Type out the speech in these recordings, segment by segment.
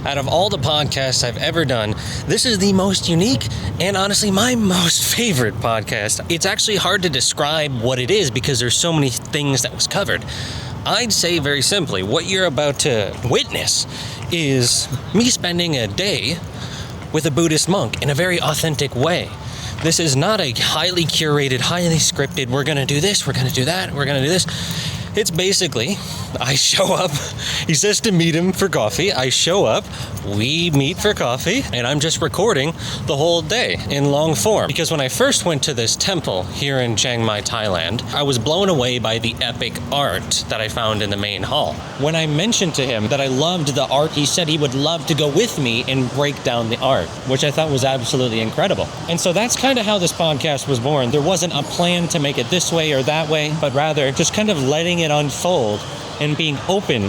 Out of all the podcasts I've ever done, this is the most unique and honestly my most favorite podcast. It's actually hard to describe what it is because there's so many things that was covered. I'd say very simply, what you're about to witness is me spending a day with a Buddhist monk in a very authentic way. This is not a highly curated, highly scripted, we're gonna do this, we're gonna do that, we're gonna do this. It's basically, I show up, he says to meet him for coffee, I show up, we meet for coffee, and I'm just recording the whole day in long form. Because when I first went to this temple here in Chiang Mai, Thailand, I was blown away by the epic art that I found in the main hall. When I mentioned to him that I loved the art, he said he would love to go with me and break down the art, which I thought was absolutely incredible. And so that's kind of how this podcast was born. There wasn't a plan to make it this way or that way, but rather just kind of letting it unfold and being open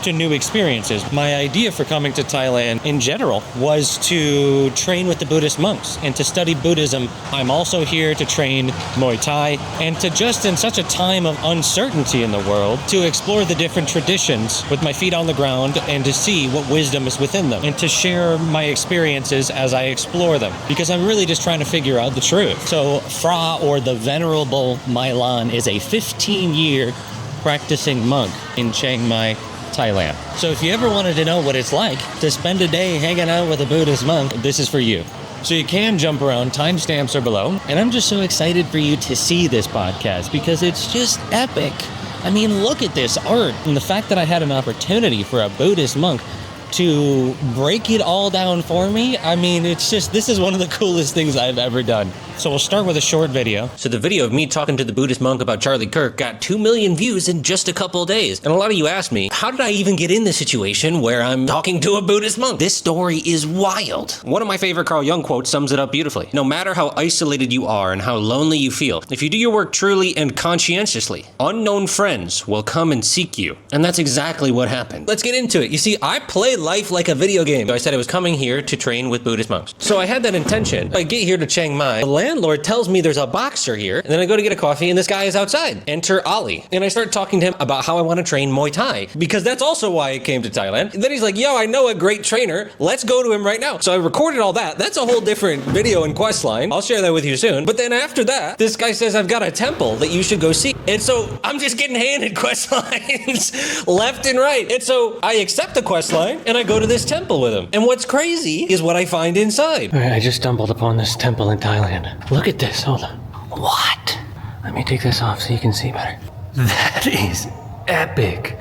to new experiences. My idea for coming to Thailand in general was to train with the Buddhist monks and to study Buddhism. I'm also here to train Muay Thai and to just in such a time of uncertainty in the world to explore the different traditions with my feet on the ground and to see what wisdom is within them and to share my experiences as I explore them because I'm really just trying to figure out the truth. So Phra, or the Venerable Mylan, is a 15-year practicing monk in Chiang Mai, Thailand. So if you ever wanted to know what it's like to spend a day hanging out with a Buddhist monk, this is for you. So you can jump around, timestamps are below, and I'm just so excited for you to see this podcast because it's just epic. I mean, look at this art, and the fact that I had an opportunity for a Buddhist monk to break it all down for me, I mean, it's just, this is one of the coolest things I've ever done. So we'll start with a short video. So the video of me talking to the Buddhist monk about Charlie Kirk got 2 million views in just a couple of days. And a lot of you asked me, how did I even get in this situation where I'm talking to a Buddhist monk? This story is wild. One of my favorite Carl Jung quotes sums it up beautifully. No matter how isolated you are and how lonely you feel, if you do your work truly and conscientiously, unknown friends will come and seek you. And that's exactly what happened. Let's get into it. You see, I play life like a video game. I said I was coming here to train with Buddhist monks. So I had that intention. I get here to Chiang Mai. The landlord tells me there's a boxer here, and then I go to get a coffee and this guy is outside. Enter Ali. And I start talking to him about how I want to train Muay Thai, because that's also why I came to Thailand. And then he's like, yo, I know a great trainer. Let's go to him right now. So I recorded all that. That's a whole different video and quest line. I'll share that with you soon. But then after that, this guy says, I've got a temple that you should go see. And so I'm just getting handed quest lines left and right. And so I accept the quest line and I go to this temple with him. And what's crazy is what I find inside. All right, I just stumbled upon this temple in Thailand. Look at this, hold on. What? Let me take this off so you can see better. That is epic.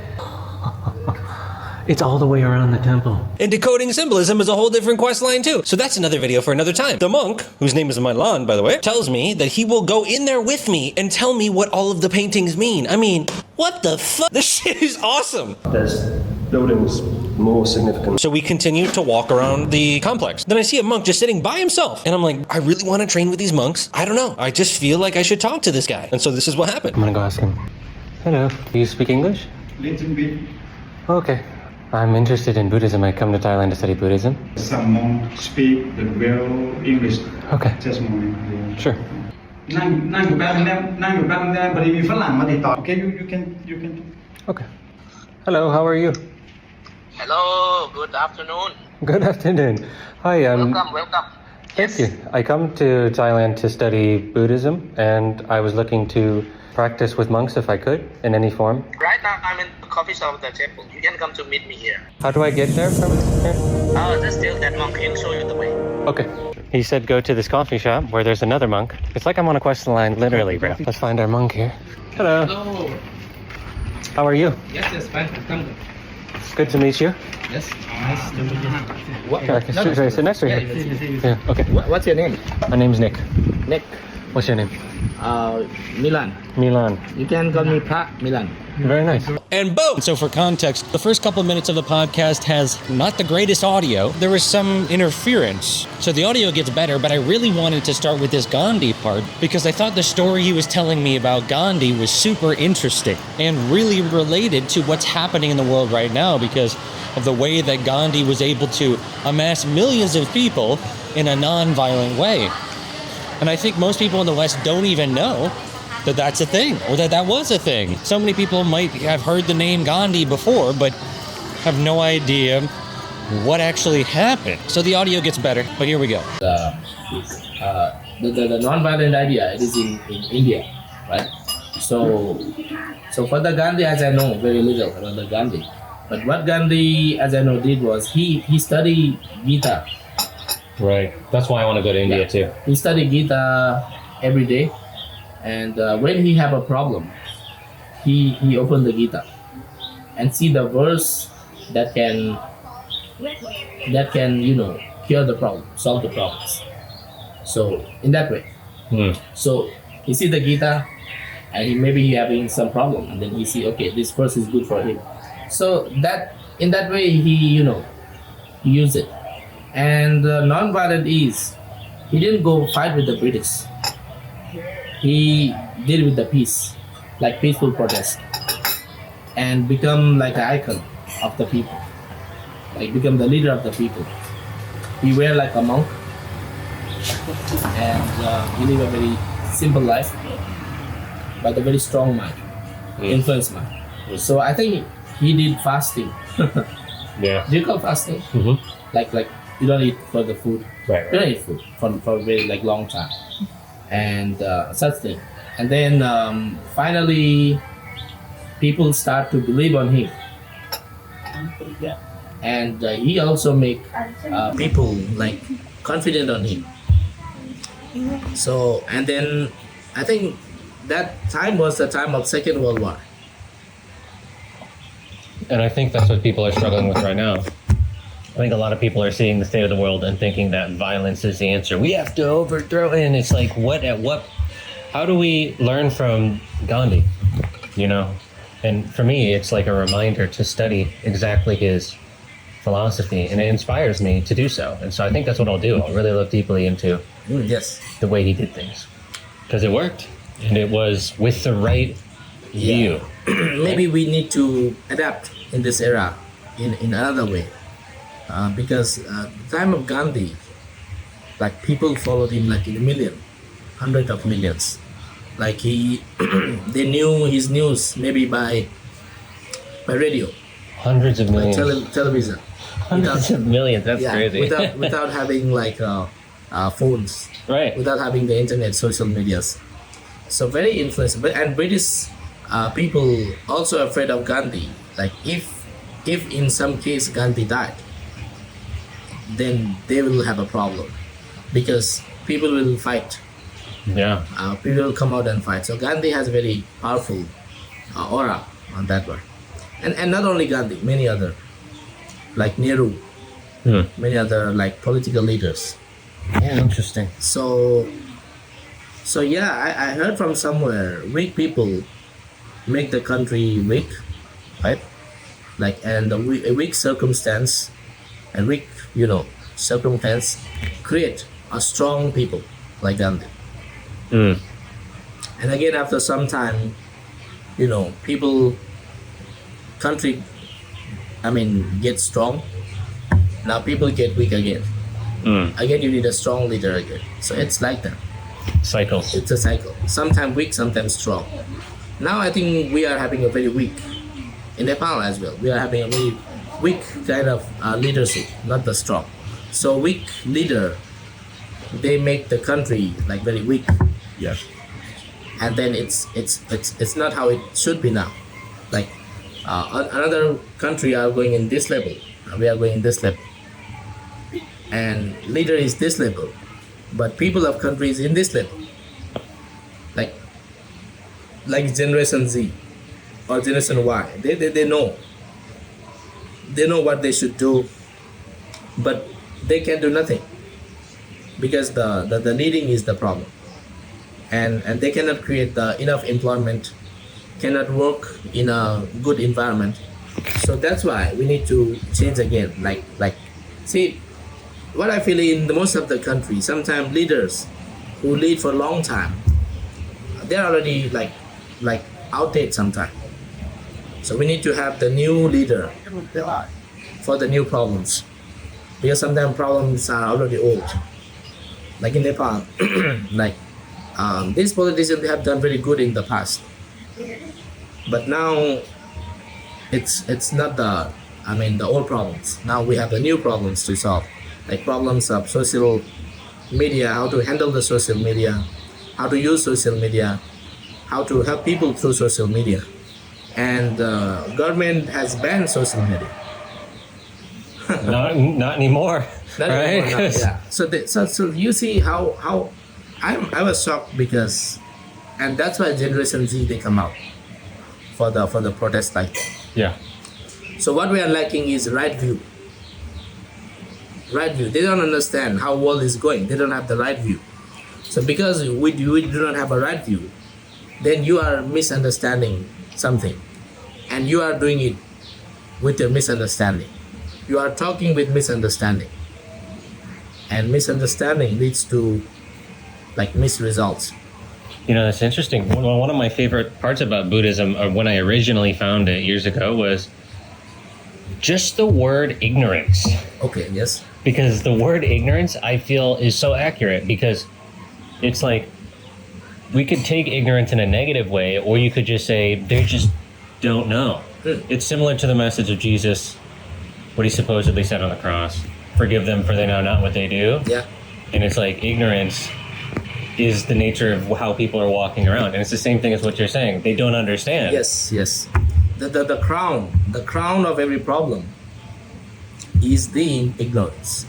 It's all the way around the temple. And decoding symbolism is a whole different quest line too. So that's another video for another time. The monk, whose name is Mylan, by the way, tells me that he will go in there with me and tell me what all of the paintings mean. I mean, what the fuck? This shit is awesome. There's buildings more significant. So we continue to walk around the complex. Then I see a monk just sitting by himself. And I'm like, I really want to train with these monks. I don't know. I just feel like I should talk to this guy. And so this is what happened. I'm gonna go ask him. Hello, do you speak English? Little bit. Okay. I'm interested in Buddhism. I come to Thailand to study Buddhism. Some monks speak the well English. Okay. Just a moment. Sure. นั่งอยู่แป๊บนึงได้พอดีมีฝรั่งมาติดต่อ Okay, you can. Okay. Hello, how are you? Hello, good afternoon. Good afternoon. Hi, Welcome. Thank you. I come to Thailand to study Buddhism, and I was looking to practice with monks if I could, in any form. Right now I'm in the coffee shop of the temple. You can come to meet me here. How do I get there from here? Just tell that monk, he'll show you the way. Okay. He said go to this coffee shop where there's another monk. It's like I'm on a quest line, literally, bro. Let's find our monk here. Hello. Hello. How are you? Yes, fine. Come. Good to meet you. Yes, nice to meet you. Should I sit next to you? Yeah, okay. What's your name? My name's Nick. Nick. What's your name? Milan. Milan. You can call me Pa Milan. Very nice. And boom! So for context, the first couple minutes of the podcast has not the greatest audio. There was some interference. So the audio gets better, but I really wanted to start with this Gandhi part because I thought the story he was telling me about Gandhi was super interesting and really related to what's happening in the world right now because of the way that Gandhi was able to amass millions of people in a non-violent way. And I think most people in the West don't even know that that's a thing, or that was a thing. So many people might have heard the name Gandhi before, but have no idea what actually happened. So the audio gets better, but here we go. The non-violent idea, it is in India, right? So for the Gandhi, as I know very little about the Gandhi, but what Gandhi, as I know, did was he studied Gita. Right. That's why I want to go to India too. He studied Gita every day, and when he have a problem, he opened the Gita and see the verse that can cure the problem, solve the problems. So in that way, so he see the Gita, and he having some problem, and then he see, okay, this verse is good for him. So that in that way he use it. And non-violent is, he didn't go fight with the British. He did with the peace, like peaceful protest, and become like an icon of the people, like become the leader of the people. He wear like a monk, and he live a very simple life, but a very strong mind, influence mind. So I think he did fasting. Yeah. Do you call fasting? Mm-hmm. Like you don't eat for the food. Right. You don't eat food for a very long time, and such thing. And then finally, people start to believe on him, and he also make people like confident on him. So, and then I think that time was the time of Second World War. And I think that's what people are struggling with right now. I think a lot of people are seeing the state of the world and thinking that violence is the answer. We have to overthrow it. And it's like, how do we learn from Gandhi? And for me, it's like a reminder to study exactly his philosophy, and it inspires me to do so. And so I think that's what I'll do. I'll really look deeply into Yes. the way he did things, because it worked, and it was with the right view. Maybe we need to adapt in this era in another way, because the time of Gandhi, like people followed him like in a million, hundreds of millions. Like they knew his news maybe by radio, Hundreds of by millions. television. Hundreds of millions. That's crazy. without having like phones, Right. without having the internet, social medias. So very influential. And British people also afraid of Gandhi. Like if in some case Gandhi died, then they will have a problem, because people will fight. Yeah. People will come out and fight. So Gandhi has a very powerful aura on that one. And not only Gandhi, many other, like Nehru, many other like political leaders. Yeah, interesting. So yeah, I heard from somewhere, weak people make the country weak, right? Like, and a weak circumstance, and weak, circumstance create a strong people like Gandhi. And again, after some time, country, get strong. Now people get weak again. Again, you need a strong leader again. So it's like that. Cycles. It's a cycle. Sometimes weak, sometimes strong. Now I think we are having a very weak, in Nepal as well, we are having a very weak kind of leadership, not the strong. So weak leader, they make the country like very weak. Yes. And then it's not how it should be now. Like another country are going in this level, we are going in this level, and leader is this level, but people of countries in this level, like Generation Z or Generation Y, they know what they should do, but they can do nothing, because the leading is the problem, and they cannot create enough employment, cannot work in a good environment. So that's why we need to change again. Like see, what I feel in the most of the country, sometimes leaders who lead for a long time, they're already like outdated sometimes. So we need to have the new leader for the new problems, because sometimes problems are already old. Like in Nepal, these politicians, they have done very good in the past, but now it's not the old problems. Now we have the new problems to solve, like problems of social media, how to handle the social media, how to use social media, how to help people through social media. And government has banned social media. Not anymore. Not right? anymore, no, yeah. So you see how I was shocked, because, and that's why Generation Z, they come out for the protest like that. Yeah. So what we are lacking is right view. Right view. They don't understand how world is going. They don't have the right view. So because we do not have a right view, then you are misunderstanding something, and you are doing it with your misunderstanding. You are talking with misunderstanding, and misunderstanding leads to like misresults. You know, that's interesting. One of my favorite parts about Buddhism, or when I originally found it years ago, was just the word ignorance. Okay, yes. Because the word ignorance, I feel, is so accurate, because it's like, we could take ignorance in a negative way, or you could just say, they just don't know. It's similar to the message of Jesus, what he supposedly said on the cross. Forgive them, for they know not what they do. Yeah. And it's like, ignorance is the nature of how people are walking around. And it's the same thing as what you're saying. They don't understand. Yes. The crown of every problem is the ignorance.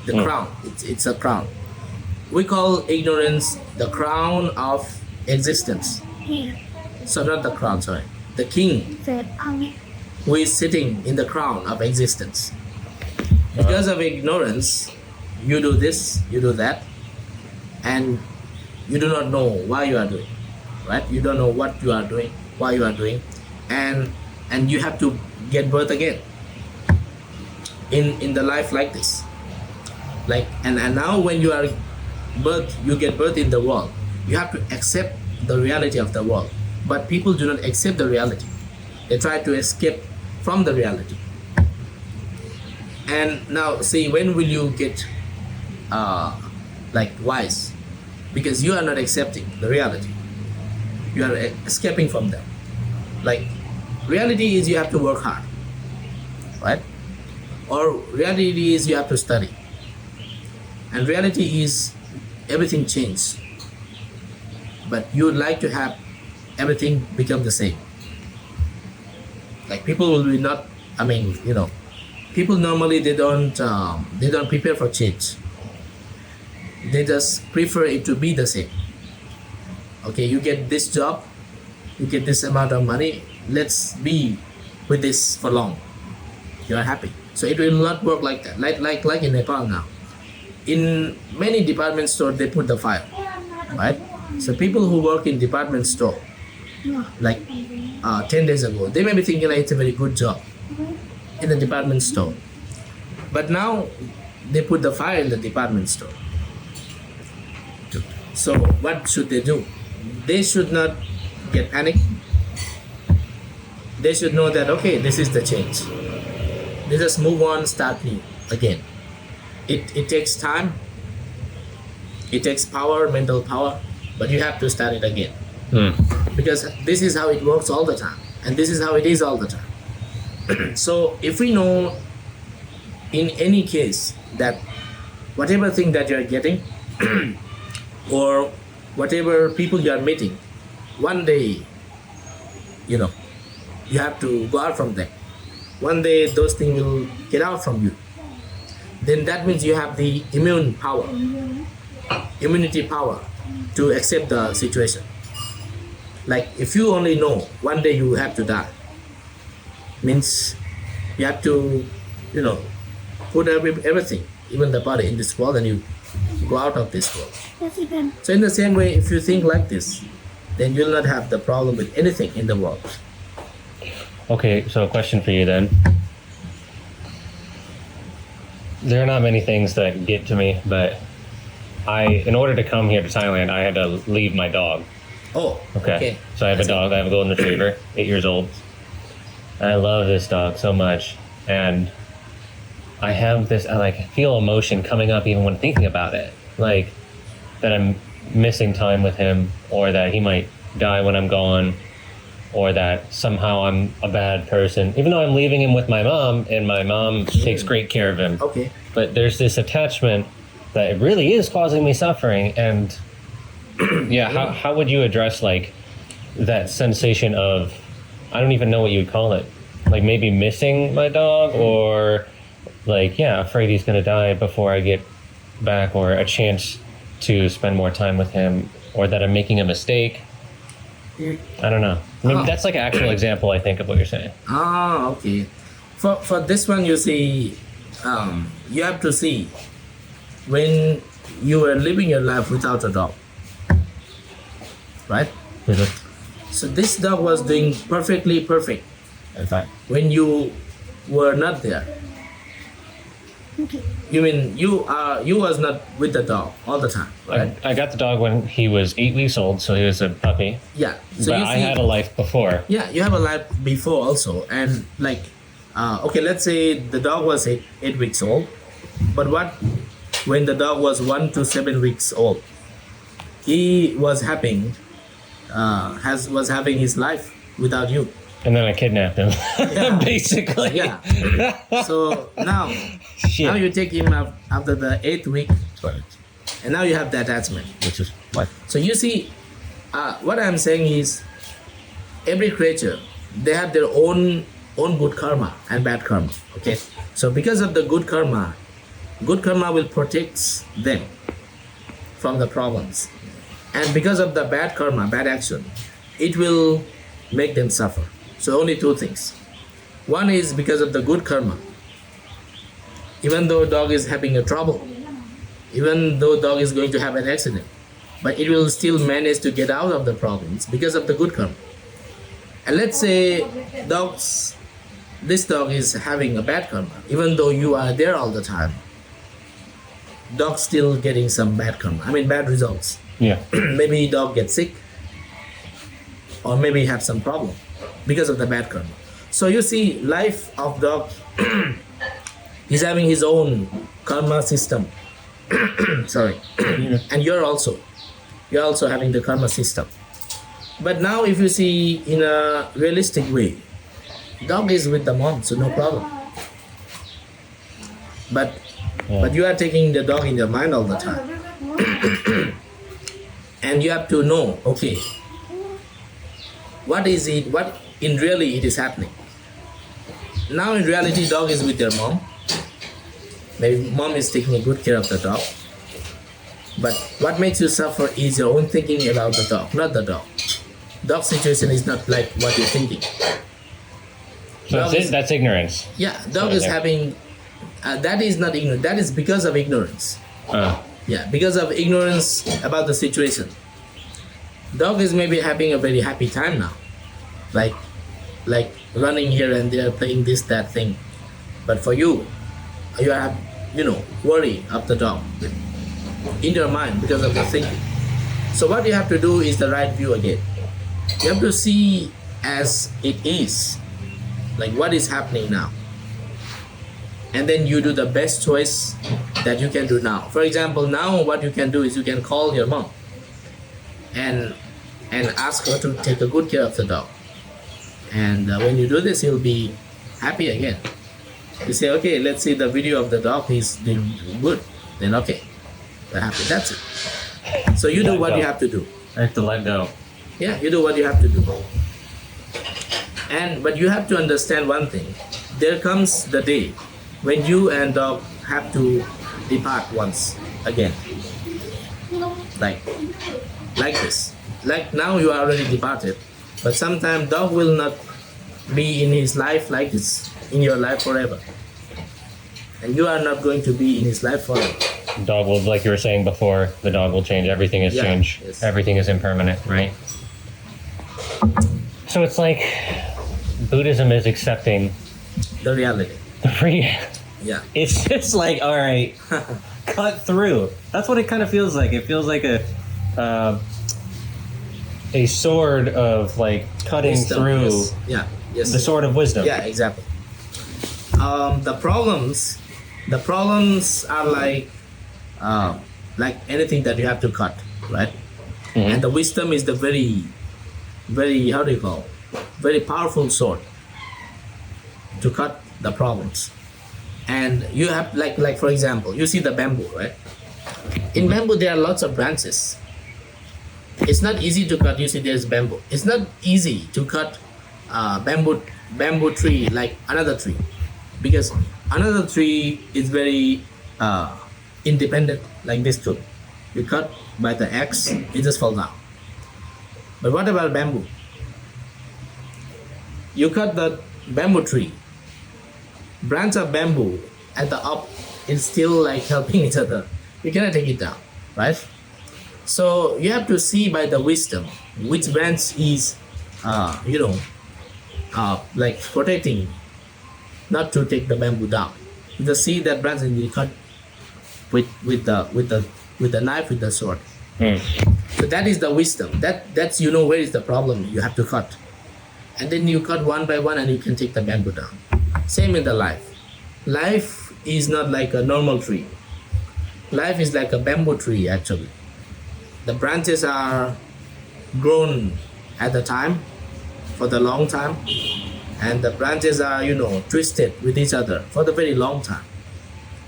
The crown. It's a crown. We call ignorance the crown of existence. So not the crown, sorry. The king who is sitting in the crown of existence. Because of ignorance, you do this, you do that, and you do not know why you are doing, right? You don't know what you are doing, why you are doing, and you have to get birth again in the life like this. Like and now when you are birth, you get birth in the world, you have to accept the reality of the world. But people do not accept the reality. They try to escape from the reality. And now see, when will you get like wise? Because you are not accepting the reality. You are escaping from them. Like, reality is you have to work hard, right? Or reality is you have to study. And reality is everything changes. But you would like to have everything become the same. Like, people will be not, people normally they don't prepare for change. They just prefer it to be the same. Okay, you get this job, you get this amount of money, let's be with this for long. You are happy. So it will not work like that. Like in Nepal now. In many department stores, they put the fire, right? So people who work in department store, like 10 days ago, they may be thinking like it's a very good job in the department store. But now they put the fire in the department store. So what should they do? They should not get panicked. They should know that, okay, this is the change. They just move on, start new again. It takes time. It takes power, mental power, but you have to start it again. Because this is how it works all the time. And this is how it is all the time. So if we know in any case that whatever thing that you're getting or whatever people you are meeting, one day, you have to go out from them. One day those things will get out from you. Then that means you have the immunity power to accept the situation. Like, if you only know one day you have to die, means you have to, put everything, even the body, in this world, and you go out of this world. So in the same way, if you think like this, then you'll not have the problem with anything in the world. Okay, so a question for you then. There are not many things that get to me, but in order to come here to Thailand, I had to leave my dog. Oh, okay. So I have a dog. I have a golden retriever, 8 years old. I love this dog so much, and I feel emotion coming up even when thinking about it, like that I'm missing time with him, or that he might die when I'm gone, or that somehow I'm a bad person, even though I'm leaving him with my mom and my mom takes great care of him. Okay. But there's this attachment that it really is causing me suffering. And yeah, how would you address like that sensation of, I don't even know what you would call it, like maybe missing my dog, or like, yeah, afraid he's going to die before I get back, or a chance to spend more time with him, or that I'm making a mistake. I don't know. Maybe that's like an actual example, I think, of what you're saying. Okay. For this one, you see, you have to see when you were living your life without a dog, right? So this dog was doing perfectly perfect. In fact, when you were not there. You mean you was not with the dog all the time, right? I got the dog when he was 8 weeks old, so he was a puppy. Yeah. So but you I had a life before. Yeah, you have a life before also, and like, okay, let's say the dog was 8 weeks old, but what when the dog was 1 to 7 weeks old, he was having his life without you. And then I kidnapped him, basically. Yeah. So now you take him up after the 8th week, and now you have the attachment. Which is what? So you see, what I'm saying is, every creature, they have their own good karma and bad karma. Okay. So because of the good karma will protect them from the problems, and because of the bad karma, bad action, it will make them suffer. So only two things. One is because of the good karma. Even though dog is having a trouble, even though dog is going to have an accident, but it will still manage to get out of the problems because of the good karma. And let's say this dog is having a bad karma. Even though you are there all the time, dog still getting some bad karma. I mean bad results. Yeah. Maybe dog gets sick, or maybe have some problem because of the bad karma. So you see, life of dog, he's having his own karma system. Sorry. And you're also having the karma system. But now if you see in a realistic way, dog is with the mom, so no problem. But you are taking the dog in your mind all the time. And you have to know, okay, what in really it is happening. Now in reality, dog is with their mom. Maybe mom is taking a good care of the dog. But what makes you suffer is your own thinking about the dog, not the dog. Dog situation is not like what you're thinking. So that's ignorance. Yeah, dog is having, that is not ignorance, that is because of ignorance. Yeah, because of ignorance about the situation. Dog is maybe having a very happy time now. Like running here and there, playing this, that thing. But for you have, worry of the dog in your mind because of the thinking. So what you have to do is the right view again. You have to see as it is, like what is happening now. And then you do the best choice that you can do now. For example, now what you can do is you can call your mom and ask her to take a good care of the dog. And when you do this, he'll be happy again. You say, okay, let's see the video of the dog, he's doing good. Then okay, they're happy, that's it. So you do what you have to do. I have to let go. Yeah, you do what you have to do. But you have to understand one thing. There comes the day when you and dog have to depart once again. Like this. Like now you are already departed, but sometime dog will not be in his life like this, in your life forever. And you are not going to be in his life forever. Dog will, like you were saying before, the dog will change. Everything is change. Yes. Everything is impermanent, right? So it's like Buddhism is accepting The reality. the free. Yeah. It's just like, all right, cut through. That's what it kind of feels like. It feels like a sword of like cutting Wisdom, through. yes. Yeah. Yes. The sword of wisdom. Yeah, exactly. The problems are like anything that you have to cut, right? Mhm. And the wisdom is the very, very, how do you call? very powerful sword to cut the problems. And you have like for example, you see the bamboo, right? In bamboo there are lots of branches. It's not easy to cut. You see there's bamboo. It's not easy to cut bamboo tree like another tree, because another tree is very independent, like this tree. You cut by the axe, it just falls down. But what about bamboo? You cut the bamboo tree, branch of bamboo at the up is still like helping each other. You cannot take it down, right? So you have to see by the wisdom which branch is, like protecting, not to take the bamboo down. You just see that branch and you cut with the knife, with the sword. So that is the wisdom. That's where is the problem. You have to cut, and then you cut one by one, and you can take the bamboo down. Same in the life. Life is not like a normal tree. Life is like a bamboo tree actually. The branches are grown at the time, for the long time, and the branches are twisted with each other for the very long time.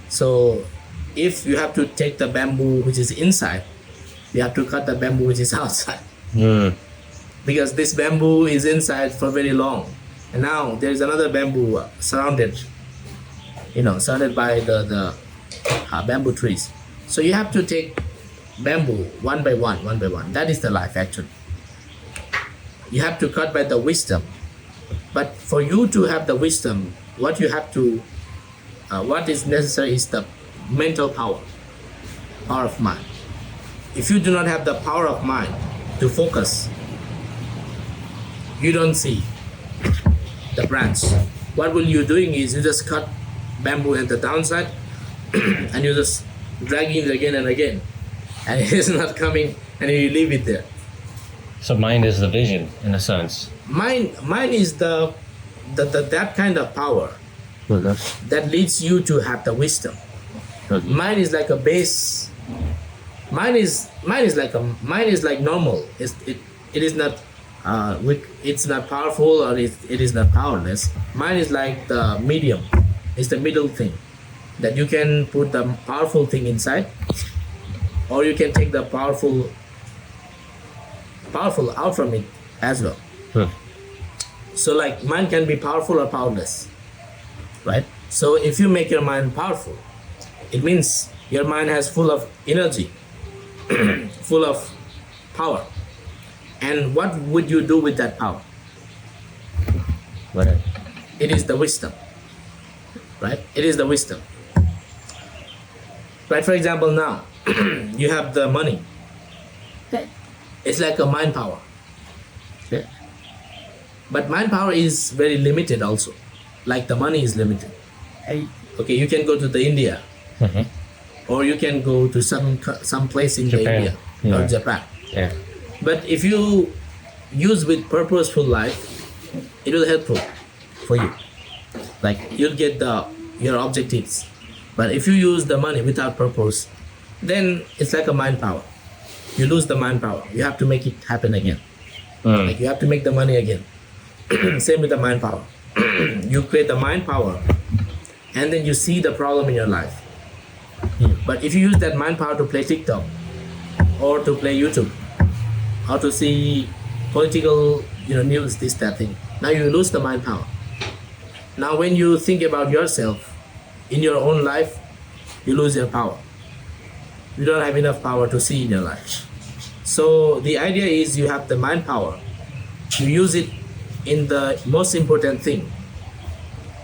So if you have to take the bamboo which is inside, you have to cut the bamboo which is outside. Because this bamboo is inside for very long, and now there is another bamboo surrounded by the bamboo trees. So you have to take bamboo one by one. That is the life actually. You have to cut by the wisdom. But for you to have the wisdom, what is necessary is the mental power of mind. If you do not have the power of mind to focus, you don't see the branch. What will you doing is you just cut bamboo at the downside and you just dragging it again and again, and it is not coming, and you leave it there. So mind is the vision, in a sense. Mind is that kind of power that leads you to have the wisdom. Mind is like a base. Mind is like normal. It is not it's not powerful, or it is not powerless. Mind is like the medium. It's the middle thing that you can put the powerful thing inside, or you can take the powerful out from it as well. So like mind can be powerful or powerless, right? So if you make your mind powerful, it means your mind has full of energy, full of power. And what would you do with that power? Right. It is the wisdom, right? It is the wisdom. Right, for example, now you have the money. It's like a mind power. But mind power is very limited also. Like the money is limited. Okay, you can go to the India, or you can go to some place in Japan. the India or Japan. Yeah. But if you use with purposeful life, it will helpful for you. Like you'll get your objectives. But if you use the money without purpose, then it's like a mind power. You lose the mind power. You have to make it happen again. Like you have to make the money again. Same with the mind power. You create the mind power, and then you see the problem in your life. But if you use that mind power to play TikTok, or to play YouTube, or to see political news, this, that thing, now you lose the mind power. Now when you think about yourself in your own life, you lose your power. You don't have enough power to see in your life. So the idea is you have the mind power. You use it in the most important thing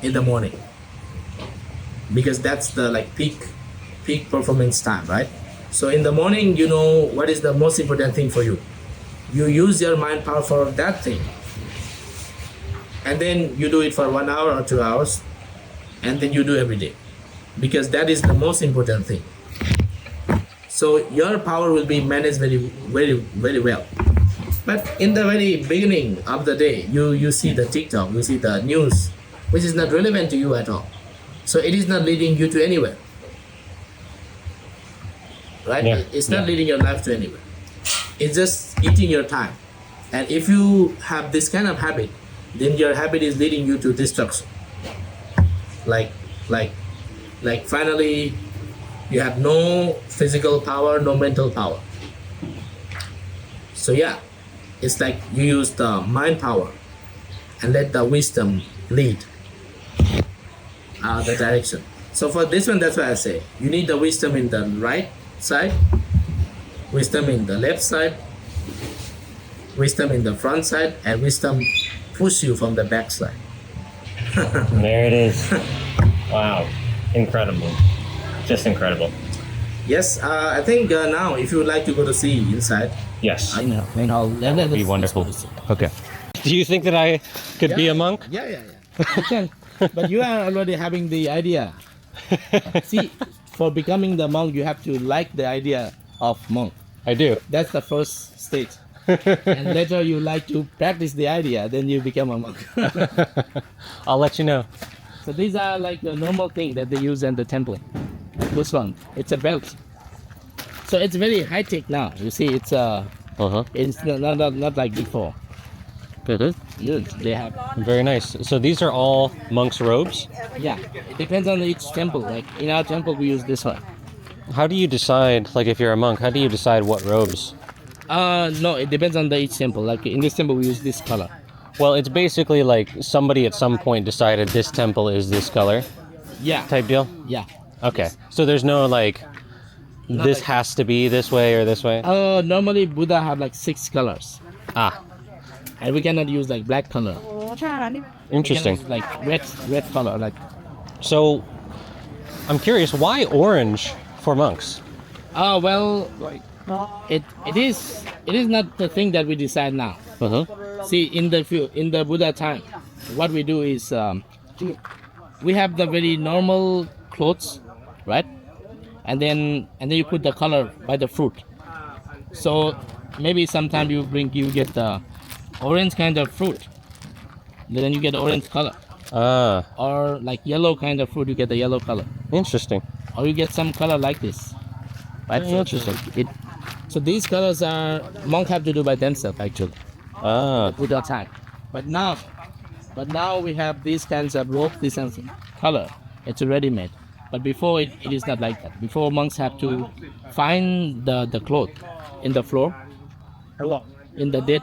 in the morning, because that's the peak performance time, right? So in the morning, what is the most important thing for you. You use your mind power for that thing, and then you do it for 1 hour or 2 hours, and then you do every day, because that is the most important thing. So your power will be managed very, very, very well. But in the very beginning of the day, you see the TikTok, you see the news, which is not relevant to you at all. So it is not leading you to anywhere, right? Yeah. It's not leading your life to anywhere. It's just eating your time. And if you have this kind of habit, then your habit is leading you to destruction. Like finally, you have no physical power, no mental power. So yeah, it's like you use the mind power and let the wisdom lead the direction. So for this one, that's why I say you need the wisdom in the right side, wisdom in the left side, wisdom in the front side, and wisdom push you from the back side. There it is. Wow. Incredible. Just incredible. Yes, I think now if you would like to go to see inside. Yes. Main hall. That'd be wonderful. Okay. Do you think that I could be a monk? Yeah. You can. But you are already having the idea. See, for becoming the monk, you have to like the idea of monk. I do. That's the first stage. And later you like to practice the idea, then you become a monk. I'll let you know. So these are like the normal thing that they use in the temple. This one, it's a belt. So it's very high tech now. You see, it's it's not like before. Good. They have. Very nice. So these are all monks' robes? Yeah, it depends on each temple. Like in our temple, we use this one. How do you decide, like if you're a monk, how do you decide what robes? No, it depends on each temple. Like in this temple, we use this color. Well, it's basically like somebody at some point decided this temple is this color Yeah. type deal? Yeah. Okay. So there's no like, this like- has to be this way or this way? Normally Buddha have like 6 colors. Ah, And we cannot use like black color. interesting. We can use, like red color. Like So, I'm curious, why orange for monks? well, it is not the thing that we decide now. Uh-huh. See, in the Buddha time, what we do is we have the very normal clothes, right? And then you put the color by the fruit. So maybe sometime you get the orange kind of fruit, then you get orange color. Ah, Or like yellow kind of fruit, you get the yellow color. interesting. Or you get some color like this, right? Very interesting. So these colors are monk have to do by themselves actually. Ah, Buddha time. But now we have these kinds of rope, this kinds of color. It's already made. But before it is not like that. Before monks have to find the cloth in the floor, in the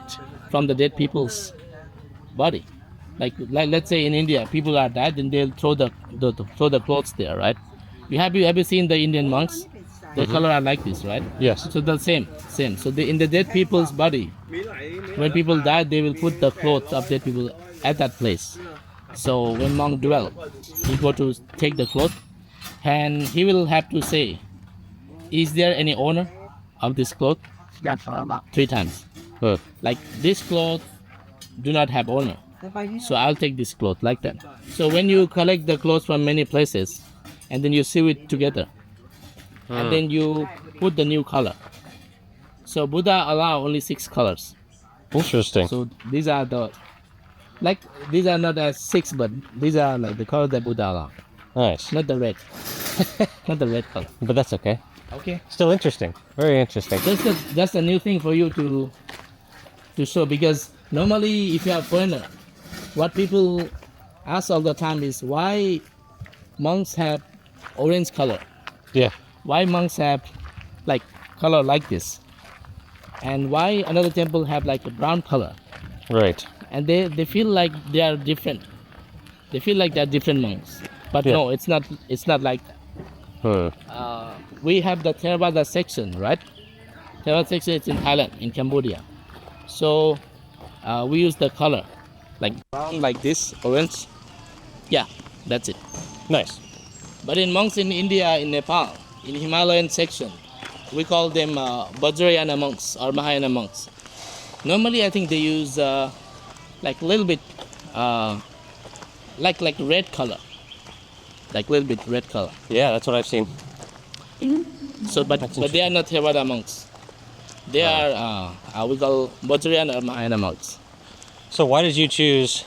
from the dead people's body. Like let's say in India, people are dead and they'll throw the clothes there, right? Have you seen the Indian monks? The color are like this, right? yes. So the same. So in the dead people's body, when people die, they will put the clothes of dead people at that place. So when monk dwell, he go to take the cloth, and he will have to say, "Is there any owner of this cloth?" 3 times. Like this cloth do not have owner, so I'll take this cloth like that. So when you collect the clothes from many places, and then you sew it together, and then you put the new color. So Buddha allow only 6 colors. Interesting. So these are these are not as 6, but these are like the color that Buddha allow, Nice. not the red, not the red color. But that's okay. Okay. Still interesting. Very interesting. That's a new thing for you to show, because normally if you are foreigner, what people ask all the time is why monks have orange color, Yeah. why monks have like color like this, and why another temple have like a brown color, Right. and they feel like they are different. They feel like they are different monks, but Yeah. no, it's not like that. We have the Theravada section, right? Theravada section is in Thailand, in Cambodia. So we use the color, like brown, like this, orange. Yeah, that's it. Nice. But in monks in India, in Nepal, in Himalayan section, we call them Vajrayana monks or Mahayana monks. Normally, I think they use like a little bit, like red color, like a little bit red color. Yeah, that's what I've seen. So, but they are not Theravada monks. They are we call Vajrayana or Mahayana monks. So why did you choose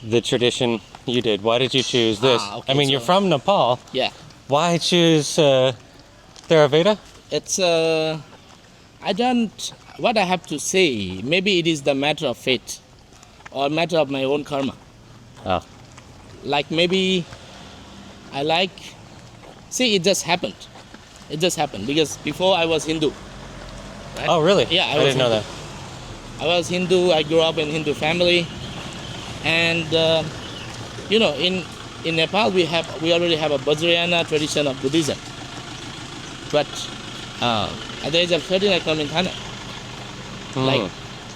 the tradition you did? Why did you choose this? Okay, I mean, you're so- from Nepal. Yeah, Why choose Theravada? it's I don't. What I have to say, maybe it is the matter of faith. or a matter of my own karma. Oh. Like maybe it just happened. It just happened because before I was Hindu. Right? Oh, really? Yeah, I didn't know that. I was Hindu. I grew up in Hindu family, and in Nepal we already have a Vajrayana tradition of Buddhism. But at the age of 13, I come in Thailand, like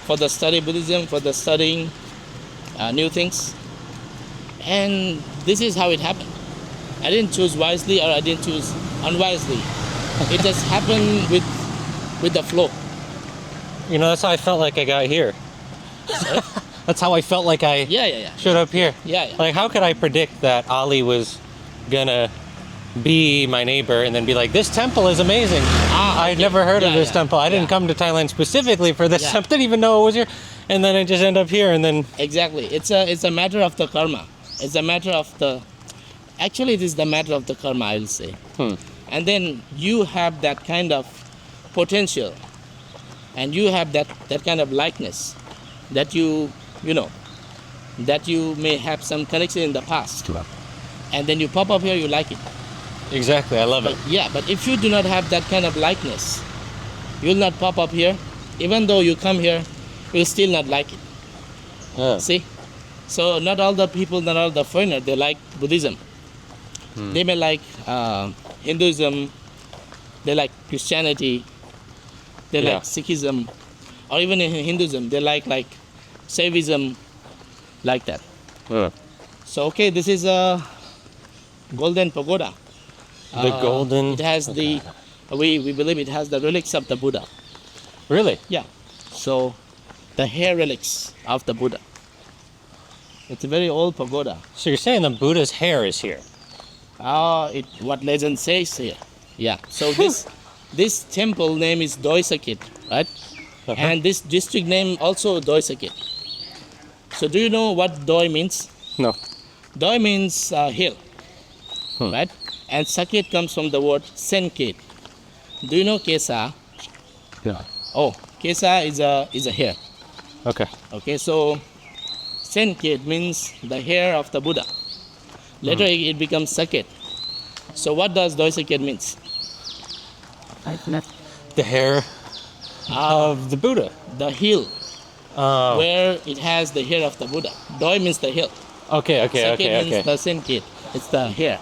for the study Buddhism, for the studying new things, and this is how it happened. I didn't choose wisely or I didn't choose unwisely. It just happened with the flow. You know, that's how I felt like I got here. That's how I felt like I showed up here. Yeah. Like, how could I predict that Ali was gonna be my neighbor and then be like, this temple is amazing. I'd never heard of this temple. I didn't come to Thailand specifically for this. I didn't even know it was here. And then I just end up here and then... Exactly. It's a matter of the karma. It's a matter of the... Actually, it is the matter of the karma, I will say. And then you have that kind of potential and you have that kind of likeness that that you may have some connection in the past. And then you pop up here, you like it. Exactly, I love it. Yeah, but if you do not have that kind of likeness, you'll not pop up here. Even though you come here, you'll still not like it. See? So not all the people, not all the foreigners, they like Buddhism. They may like Hinduism, they like Christianity, they like Sikhism, or even in Hinduism, they like Saivism, like that. So, okay, this is a golden pagoda. The golden... It has we believe it has the relics of the Buddha. Really? Yeah. So, the hair relics of the Buddha. It's a very old pagoda. So you're saying the Buddha's hair is here? What legend says here. Yeah. So this temple name is Doi Sakit, right? And this district name also Doi Sakit. So do you know what Doi means? No. Doi means hill, right? And Sakit comes from the word Senkit. Do you know Kesa? Yeah. Oh, Kesa is a hair. Okay. Okay, so Senkit means the hair of the Buddha. Later it becomes Sakit. So what does Doi Sakit means? The hair of the Buddha. The hill, where it has the hair of the Buddha. Doi means the hill. Okay. Sakit means the Senkit. It's the hair.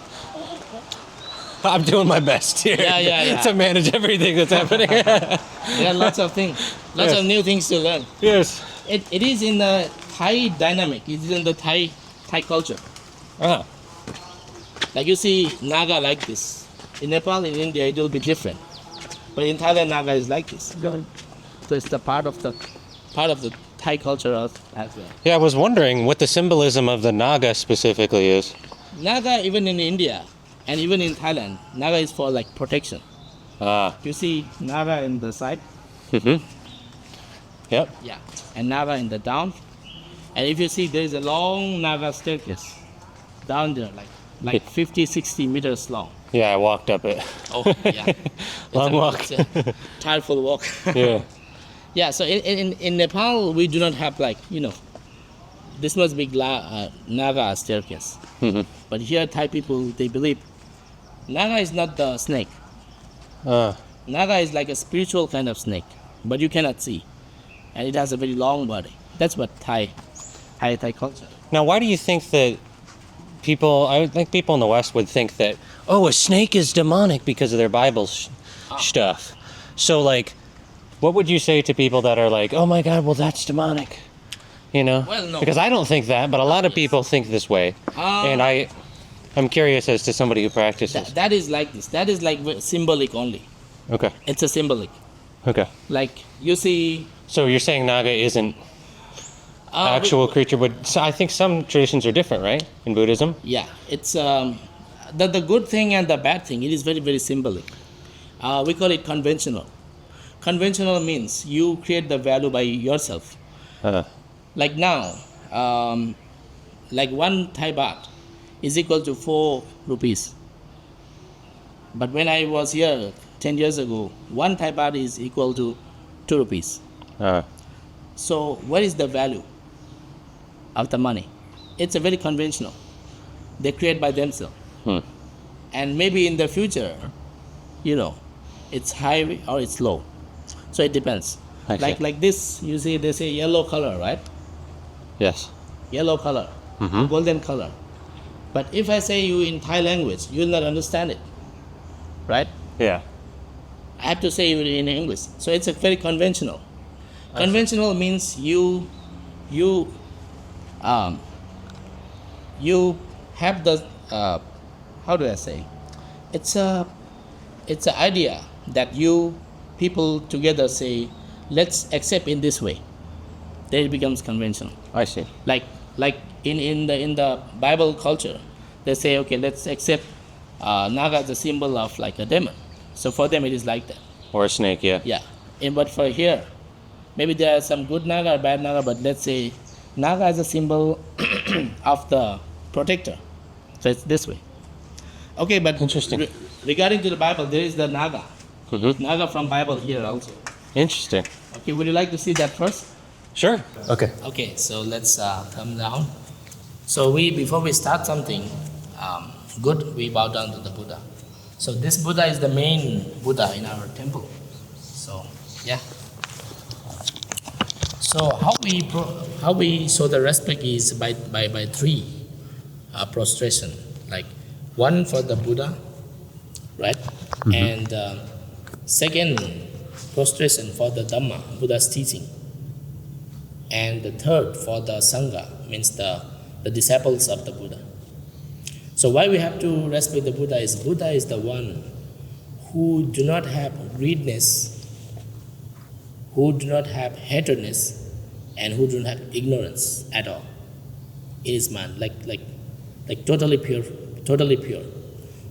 I'm doing my best here to manage everything that's happening. There are lots of things, lots of new things to learn. Yes. It is in the Thai dynamic. It is in the Thai culture. Like you see Naga like this. In Nepal, in India, it will be different. But in Thailand, Naga is like this. So it's the part of the Thai culture as well. Yeah, I was wondering what the symbolism of the Naga specifically is. Naga, even in India and even in Thailand, Naga is for like protection. You see Naga in the side? Yep. Yeah. And Naga in the down. And if you see, there is a long Naga staircase down there, like 50, 60 meters long. Yeah, I walked up it. Oh, yeah. Long walk. It's a tireful walk. Yeah. Yeah, so in Nepal, we do not have this must be Naga staircase. But here, Thai people, they believe Naga is not the snake. Naga is like a spiritual kind of snake, but you cannot see. And it has a very long body. That's what Thai culture. Now, why do you think that I would think people in the West would think that, a snake is demonic because of their Bible stuff. So, what would you say to people that are like, oh my God, well, that's demonic? Well, no. Because I don't think that, but a lot of people think this way. And I'm curious as to somebody who practices. That is like this. That is like symbolic only. Okay. It's a symbolic. Okay. Like, you see... So you're saying Naga isn't actual creature, but I think some traditions are different, right? In Buddhism? Yeah. It's the good thing and the bad thing. It is very, very symbolic. We call it conventional. Conventional means you create the value by yourself. Like now, like 1 Thai baht is equal to 4 rupees. But when I was here 10 years ago, 1 Thai baht is equal to 2 rupees. So what is the value? of the money. It's a very conventional. They create by themselves. And maybe in the future, it's high or it's low. So it depends. Like this, you see, they say yellow color, right? Yes. Yellow color, golden color. But if I say you in Thai language, you will not understand it, right? Yeah. I have to say it in English. So it's a very conventional. Conventional means you have the how do I say? It's an idea that people together say, let's accept in this way. Then it becomes conventional. I see. Like in the Bible culture, they say, okay, let's accept Naga as a symbol of like a demon. So for them it is like that. Or a snake, yeah. Yeah. But for here, maybe there are some good Naga or bad Naga, but let's say Naga is a symbol of the protector. So it's this way. Okay, but Interesting. Regarding to the Bible, there is the Naga. Naga from Bible here also. Interesting. Okay, would you like to see that first? Sure. Okay. Okay, so let's come down. So before we start something good, we bow down to the Buddha. So this Buddha is the main Buddha in our temple. So yeah. So how we show the respect is by three prostration, like one for the Buddha, right? And second prostration for the Dhamma, Buddha's teaching. And the third for the Sangha, means the disciples of the Buddha. So why we have to respect the Buddha is the one who do not have greediness, who do not have hatredness, and who do not have ignorance at all in his mind, like totally pure.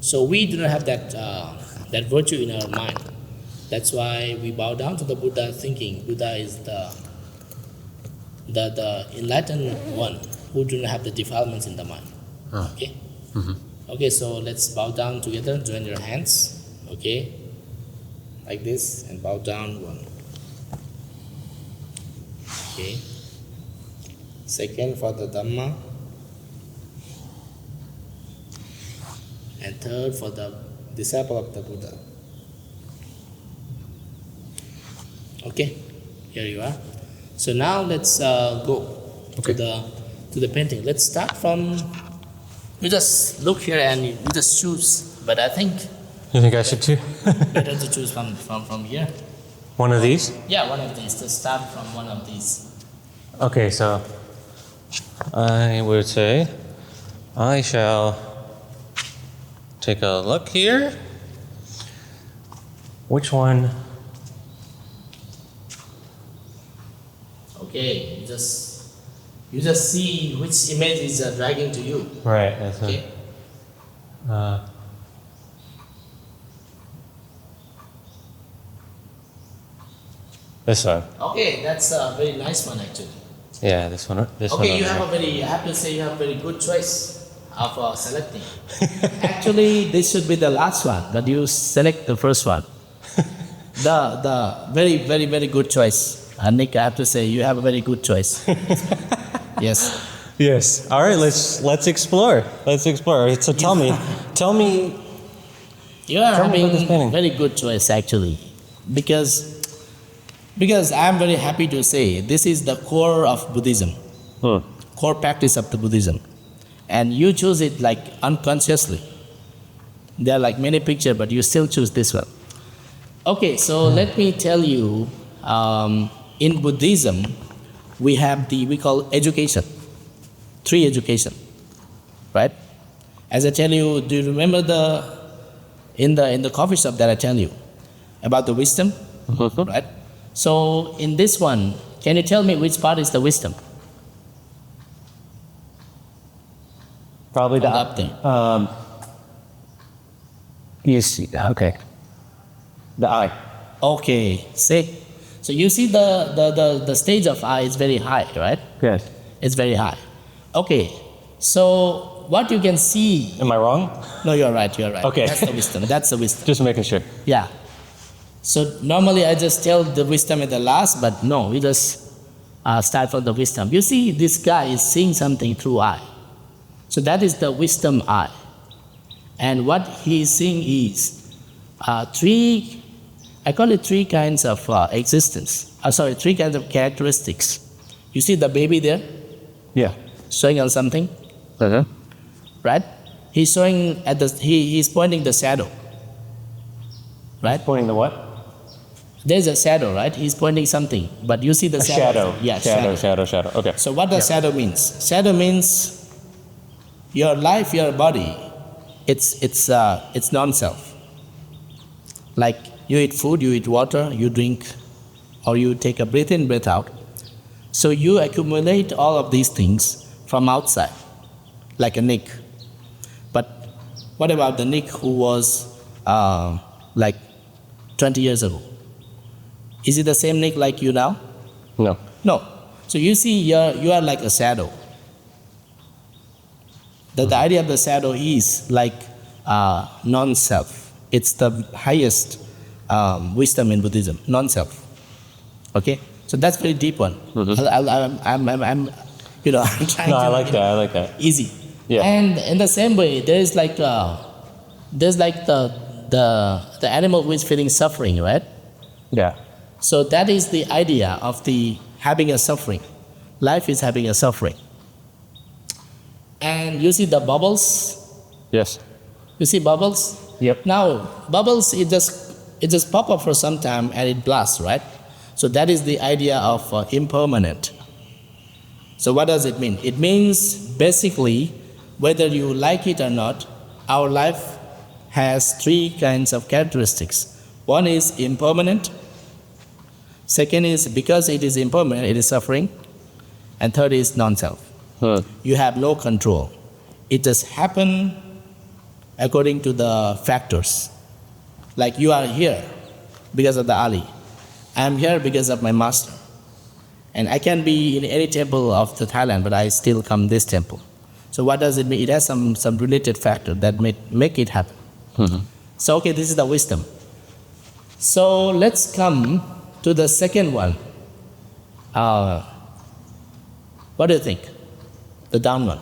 So we do not have that virtue in our mind. That's why we bow down to the Buddha, thinking Buddha is the enlightened one who do not have the defilements in the mind. Okay? Okay, so let's bow down together, join your hands, okay? Like this, and bow down one. Okay. Second for the Dhamma. And third for the disciple of the Buddha. Okay, here you are. So now let's go to the painting. Let's start from. You just look here and you just choose. But I think. You think I should too? Better to choose from here. One of these? Yeah, one of these. Just start from one of these. Okay, so I would say I shall take a look here. Which one? Okay, you just see which image is dragging to you. Right. That's okay. This one. Okay, that's a very nice one actually. Yeah, this one. This one. Okay, I have to say you have a very good choice of selecting. Actually, this should be the last one, but you select the first one. The very, very, very good choice. Nick, I have to say you have a very good choice. Yes. Yes. All right. Let's explore. So tell me. You are having this painting. very good choice actually, because I am very happy to say this is the core of Buddhism, core practice of the Buddhism, and you choose it like unconsciously. There are like many pictures, but you still choose this one. Okay, so let me tell you. In Buddhism, we call education, 3 education, right? As I tell you, do you remember in the coffee shop that I tell you about the wisdom, right? So in this one, can you tell me which part is the wisdom? Probably the up there. You see, okay. The eye. Okay, see. So you see the stage of eye is very high, right? Yes. It's very high. Okay, so what you can see. Am I wrong? No, you're right. Okay. That's the wisdom. Just making sure. Yeah. So normally I just tell the wisdom at the last, but no, we just start from the wisdom. You see, this guy is seeing something through eye. So that is the wisdom eye. And what he is seeing is I call it three kinds of existence. Three kinds of characteristics. You see the baby there? Yeah. Showing on something? Right? He's showing he's pointing the shadow. Right? Pointing the what? There's a shadow, right? He's pointing something, but you see the shadow. Shadow. Yeah, Shadow. Okay. So what does shadow means? Shadow means your life, your body, it's non-self. Like you eat food, you eat water, you drink, or you take a breath in, breath out. So you accumulate all of these things from outside, like a Nick. But what about the Nick who was like 20 years ago? Is it the same Nick like you now? No. No. So you see, you are like a shadow. The idea of the shadow is like non-self. It's the highest wisdom in Buddhism, non-self. Okay? So that's very deep one. I'm I'm trying to. I like that. Easy. Yeah. And in the same way, there's like the animal who is feeling suffering, right? Yeah. So that is the idea of the having a suffering. Life is having a suffering. And you see the bubbles? Yes. You see bubbles? Yep. Now, bubbles, it just pop up for some time and it blasts, right? So that is the idea of impermanent. So what does it mean? It means basically, whether you like it or not, our life has three kinds of characteristics. One is impermanent. Second is, because it is impermanent, it is suffering. And third is non-self. You have no control. It just happens according to the factors. Like you are here because of the Ali. I am here because of my master. And I can be in any temple of the Thailand, but I still come this temple. So what does it mean? It has some related factor that make it happen. So okay, this is the wisdom. So let's come to the second one. What do you think? The down one?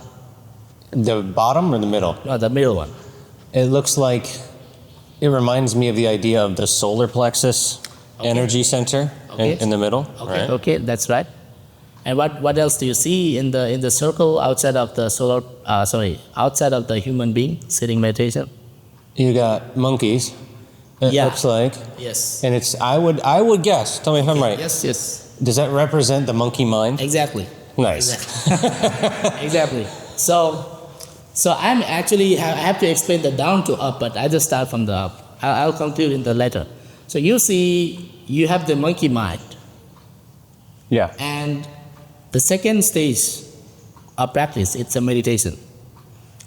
The bottom or the middle? No, the middle one. It looks like it reminds me of the idea of the solar plexus energy center in the middle. Okay, right? okay, that's right. And what else do you see in the circle outside of the outside of the human being sitting meditation? You got monkeys. It looks like. Yes. And it's I would guess. Tell me if I'm right. Yes. Does that represent the monkey mind? Exactly. Nice. Exactly. So I'm actually I have to explain the down to up, but I just start from the up. I'll conclude in the later. So you see, you have the monkey mind. Yeah. And the second stage of practice, it's a meditation.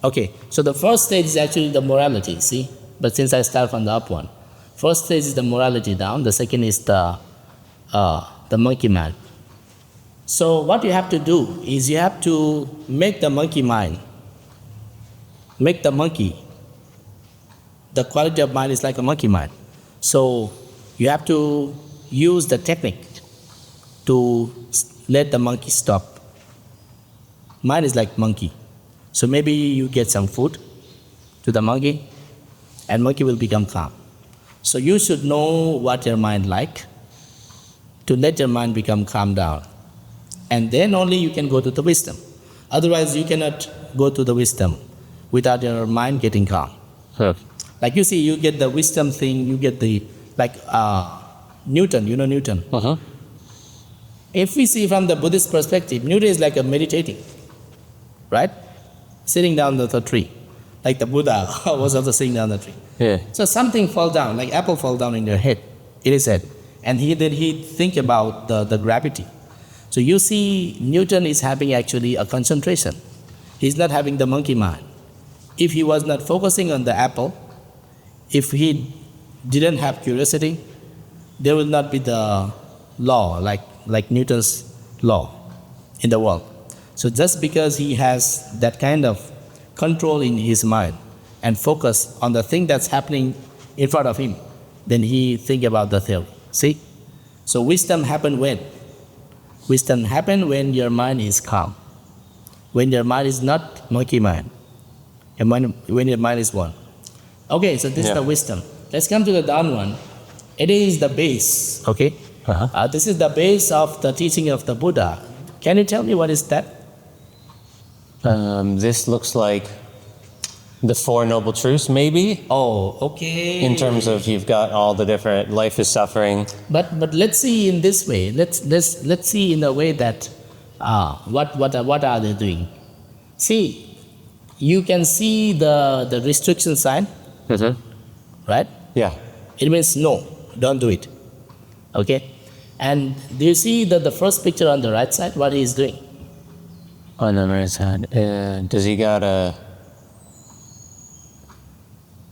Okay, so the first stage is actually the morality, see? But since I start from the up one, first stage is the morality down, the second is the monkey mind. So what you have to do is you have to make the monkey mind, make the monkey, the quality of mind is like a monkey mind. So you have to use the technique to let the monkey stop. Mind is like monkey. So maybe you get some food to the monkey and monkey will become calm. So you should know what your mind like to let your mind become calm down. And then only you can go to the wisdom. Otherwise you cannot go to the wisdom without your mind getting calm. Like you see, you get the wisdom thing, you get the, like Newton, you know Newton? If we see from the Buddhist perspective, Newton is like a meditating, right? Sitting down the tree, like the Buddha was also sitting down the tree. Yeah. So something fall down, like apple fall down in your head, in his head. And then he think about the gravity. So you see, Newton is having actually a concentration. He's not having the monkey mind. If he was not focusing on the apple, if he didn't have curiosity, there will not be the law, like Newton's law in the world. So just because he has that kind of control in his mind and focus on the thing that's happening in front of him, then he think about the theory. See? So wisdom happened when? Wisdom happens when your mind is calm. When your mind is not monkey mind. When your mind is one. Okay, so this is the wisdom. Let's come to the down one. It is the base, okay? This is the base of the teaching of the Buddha. Can you tell me what is that? This looks like the Four Noble Truths, maybe? Oh, okay. In terms of you've got all the different, life is suffering. But let's see in this way. Let's see in a way that what are they doing? See, you can see the restriction sign, right? Yeah. It means no, don't do it. Okay? And do you see the first picture on the right side, what he is doing? On the right side. Does he got a...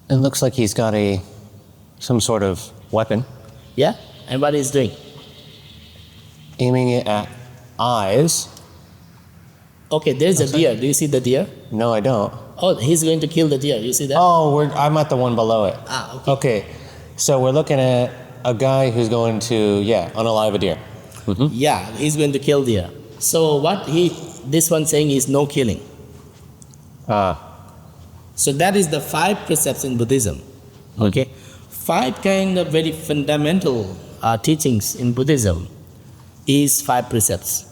It looks like he's got some sort of weapon. Yeah? And what he's doing? Aiming it at eyes. Okay, there's a deer. Do you see the deer? No, I don't. Oh, he's going to kill the deer. You see that? Oh, I'm at the one below it. Okay. Okay, so we're looking at a guy who's going to, unalive a deer. Yeah, he's going to kill deer. So this one saying is no killing. So that is the 5 precepts in Buddhism. Okay, 5 kind of very fundamental teachings in Buddhism is 5 precepts.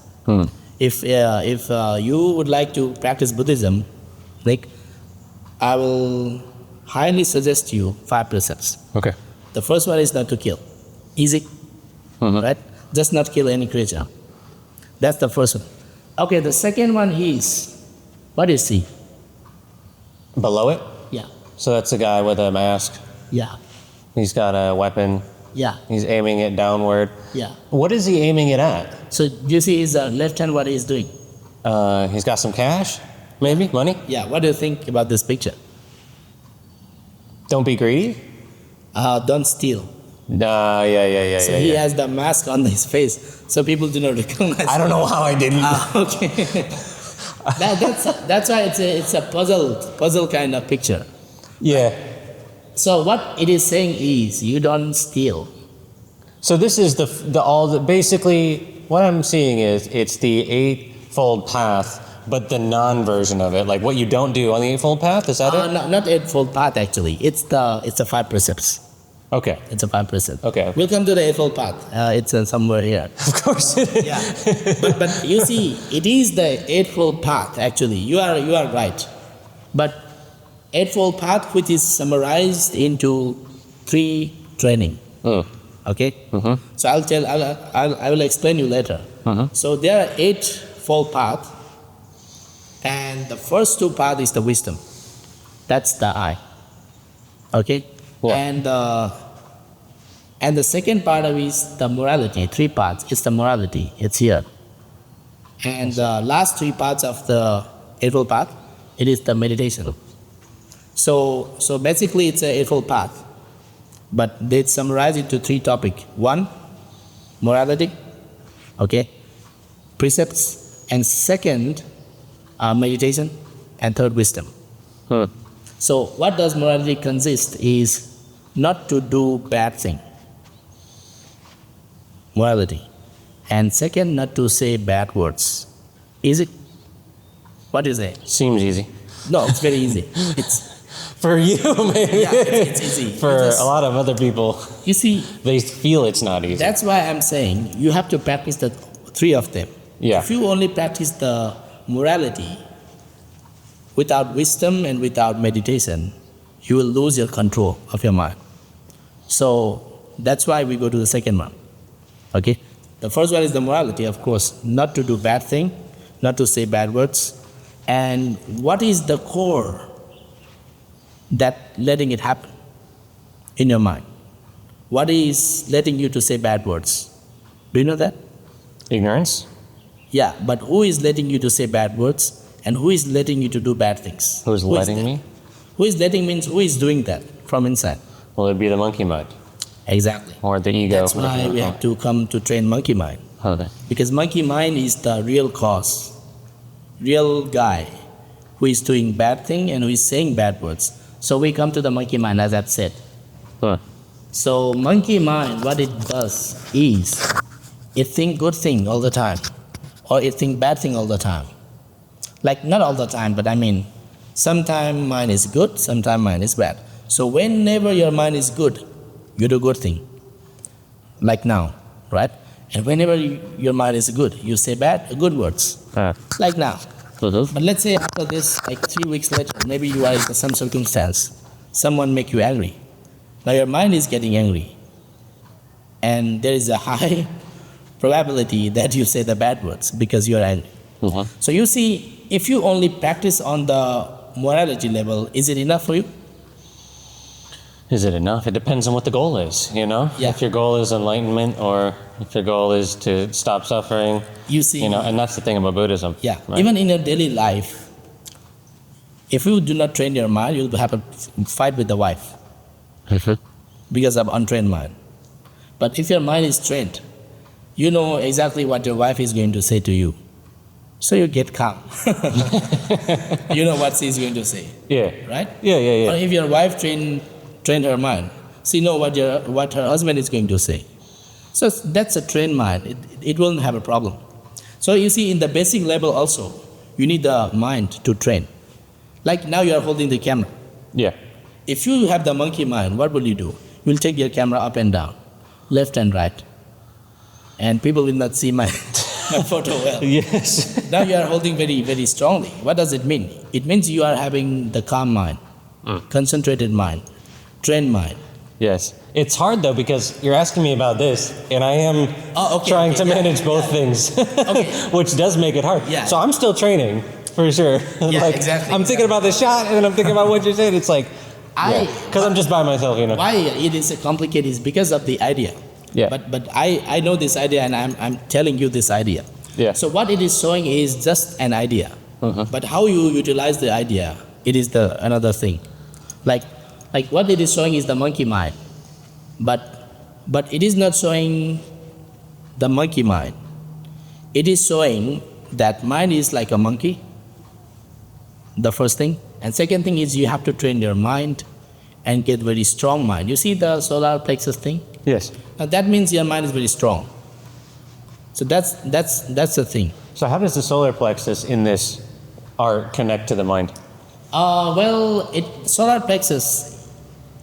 If you would like to practice Buddhism, like I will highly suggest you 5 precepts. Okay. The first one is not to kill. Easy, right? Just not kill any creature. That's the first one. Okay, the second one is, what is he? Below it? Yeah, So that's a guy with a mask. yeah, He's got a weapon. yeah, He's aiming it downward. yeah. What is he aiming it at? So do you see his left hand what he is doing? He's got some cash, maybe, money. Yeah, what do you think about this picture? Don't be greedy. Don't steal. Nah, yeah. So he has the mask on his face, so people do not recognize. I don't know how I didn't. Okay. That's why it's a puzzle kind of picture. Yeah. So what it is saying is you don't steal. So this is basically what I'm seeing is it's the Eightfold Path, but the non-version of it, like what you don't do on the Eightfold Path. Is that it? No, not Eightfold Path actually. It's the 5 precepts. Okay. It's a 5 precepts. Okay. We'll come to the Eightfold Path. It's somewhere here. Of course it is. Yeah. But you see, it is the Eightfold Path actually. You are right. But Eightfold Path which is summarized into 3 training. Okay? So I will explain you later. So there are 8-fold path, and the first 2 path is the wisdom. That's the I. Okay? Yeah. And the second part of it is the morality. 3 parts. It's the morality. It's here. And the last 3 parts of the Eightfold Path, it is the meditation. So basically it's a Eightfold Path, but they summarize it to 3 topics. 1, morality, okay, precepts, and second, meditation, and third, wisdom. So what does morality consist is not to do bad thing. Morality. And second, not to say bad words. Easy? What do you say? Seems easy. No, it's very easy. It's For you, maybe. Yeah, it's easy. For a lot of other people, you see, they feel it's not easy. that's why I'm saying you have to practice the 3 of them. Yeah. If you only practice the morality without wisdom and without meditation, you will lose your control of your mind. So that's why we go to the second one. Okay? The first one is the morality, of course, not to do bad thing, not to say bad words. And what is the core that letting it happen in your mind? What is letting you to say bad words? Do you know that? Ignorance? Yeah, but who is letting you to say bad words and who is letting you to do bad things? Who's Who is letting that? me? Who is letting means who is doing that from inside? Well, it'd be the monkey mind. Exactly. Or the ego. That's why we have to come to train monkey mind. Okay. Because monkey mind is the real cause, real guy who is doing bad thing and who is saying bad words. So we come to the monkey mind, as I've said. So monkey mind, what it does is, it think good thing all the time, or it think bad thing all the time. Like not all the time, but I mean, sometime mind is good, sometime mind is bad. So whenever your mind is good, you do good thing. Like now, right? And whenever your mind is good, you say good words. Like now. But let's say after this, like 3 weeks later, maybe you are in some circumstance, someone make you angry. Now your mind is getting angry. And there is a high probability that you say the bad words because you are angry. So you see, if you only practice on the morality level, is it enough for you? Is it enough? It depends on what the goal is, you know? Yeah. If your goal is enlightenment or if your goal is to stop suffering, You see, you know, and that's the thing about Buddhism. yeah, right? even in your daily life, if you do not train your mind, you'll have a fight with the wife because of untrained mind. But if your mind is trained, you know exactly what your wife is going to say to you. So you get calm. You know what she's going to say, Yeah. right? Yeah. Or if your wife trained her mind, she know what her husband is going to say. So that's a trained mind. It won't have a problem. So you see, in the basic level also, you need the mind to train. Like now you are holding the camera. Yeah. If you have the monkey mind, what will you do? You will take your camera up and down, left and right, and people will not see my photo well. Yes. Now you are holding very, very strongly. What does it mean? It means you are having the calm mind, concentrated mind, trained mind. Yes. It's hard though because you're asking me about this and I am trying to manage both things, which does make it hard. Yeah. So I'm still training for sure. Yeah, like, exactly. I'm thinking about the shot and then I'm thinking about what you're saying. It's like, because I'm just by myself, you know. Why it is complicated is because of the idea. Yeah. But I know this idea and I'm telling you this idea. Yeah. So what it is showing is just an idea. But how you utilize the idea, it is another thing. Like what it is showing is the monkey mind. But it is not showing the monkey mind. It is showing that mind is like a monkey, the first thing. And second thing is you have to train your mind and get very strong mind. You see the solar plexus thing? Yes. Now that means your mind is very strong. So that's the thing. So how does the solar plexus in this art connect to the mind? Solar plexus,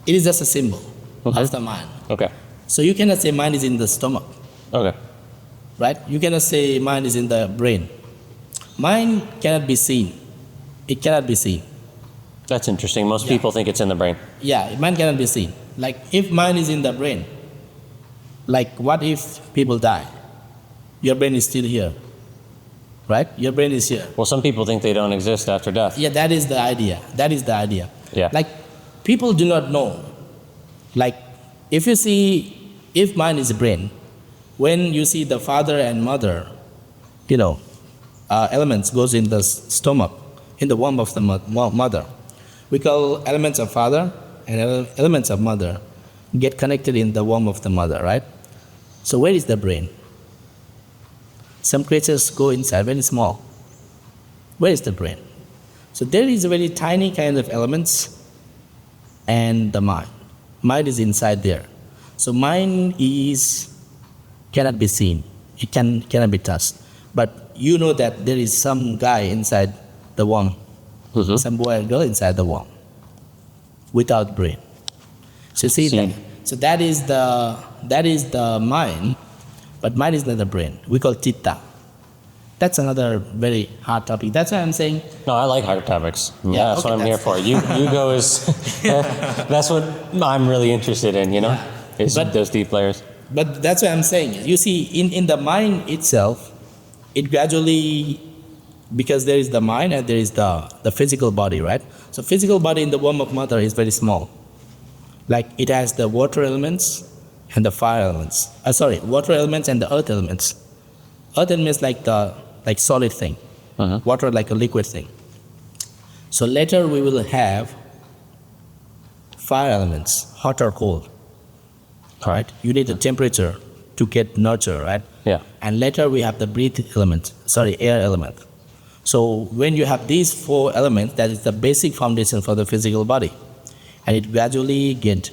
it is just a symbol of the mind. Okay. So you cannot say mind is in the stomach, Okay. right? You cannot say mind is in the brain. Mind cannot be seen. It cannot be seen. That's interesting. Most people think it's in the brain. Yeah, mind cannot be seen. Like if mind is in the brain, like what if people die? Your brain is still here, right? Your brain is here. Well, some people think they don't exist after death. Yeah, that is the idea. That is the idea. Yeah. Like people do not know. Like if you see, if mind is brain, when you see the father and mother, elements goes in the stomach, in the womb of the mother. We call elements of father and elements of mother get connected in the womb of the mother, right? So where is the brain? Some creatures go inside, very small. Where is the brain? So there is a very tiny kind of elements and the mind. Mind is inside there. So mind cannot be seen. It cannot be touched. But you know that there is some guy inside the womb, some boy and girl inside the womb, without brain. So see that. So that is the mind, but mind is not the brain. We call chitta. That's another very hard topic. That's why I'm saying. No, I like hard topics. Yeah, That's what I'm here for. You go is. That's what I'm really interested in. You know, is those deep layers. But that's what I'm saying. You see, in the mind itself, it gradually, because there is the mind and there is the physical body, right? So physical body in the womb of mother is very small. Like it has the water elements and the fire elements. Water elements and the earth elements. Earth elements like solid thing. Water like a liquid thing. So later we will have fire elements, hot or cold. Right? You need the temperature to get nurture, right? Yeah. And later we have the air element. So when you have these four elements, that is the basic foundation for the physical body. And it gradually get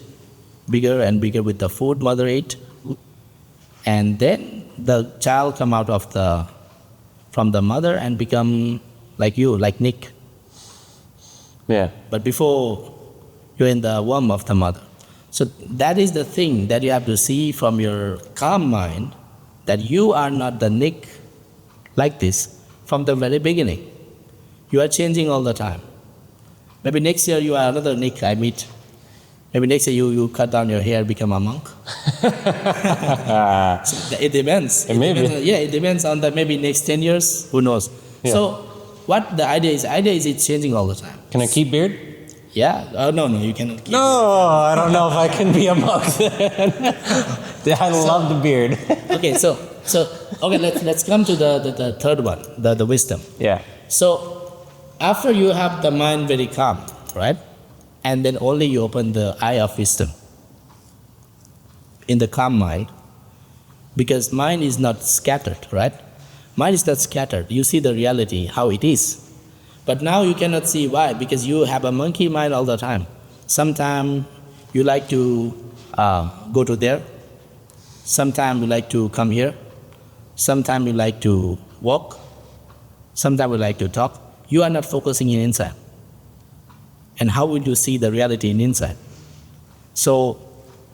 bigger and bigger with the food mother ate. And then the child come out of from the mother and become like you, like Nick. Yeah. But before, you're in the womb of the mother. So that is the thing that you have to see from your calm mind, that you are not the Nick like this from the very beginning. You are changing all the time. Maybe next year you are another Nick I meet. Maybe next year you cut down your hair, become a monk. So it depends. It depends on the maybe next 10 years, who knows. Yeah. So what the idea is it's changing all the time. Can I keep beard? Yeah. Oh, no, you cannot keep No, I don't know if I can be a monk then. I love the beard. Okay, so okay, let's come to the third one, the wisdom. Yeah. So after you have the mind very calm, right? And then only you open the eye of wisdom in the calm mind, because mind is not scattered, right? Mind is not scattered. You see the reality, how it is. But now you cannot see why, because you have a monkey mind all the time. Sometimes you like to go to there. Sometimes you like to come here. Sometimes you like to walk. Sometimes you like to talk. You are not focusing in inside. And how will you see the reality in inside? So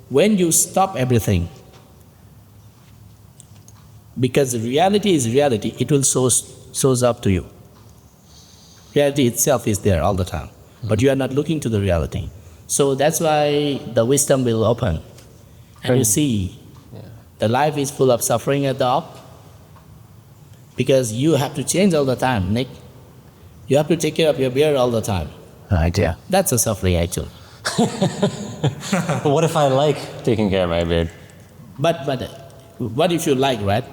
when you stop everything, because reality is reality, it will shows up to you. Reality itself is there all the time, but you are not looking to the reality. So that's why the wisdom will open, and you see the life is full of suffering at the up, because you have to change all the time, Nick. You have to take care of your beard all the time. Right, yeah. That's a suffering actually. What if I like taking care of my beard? But what if you like, right?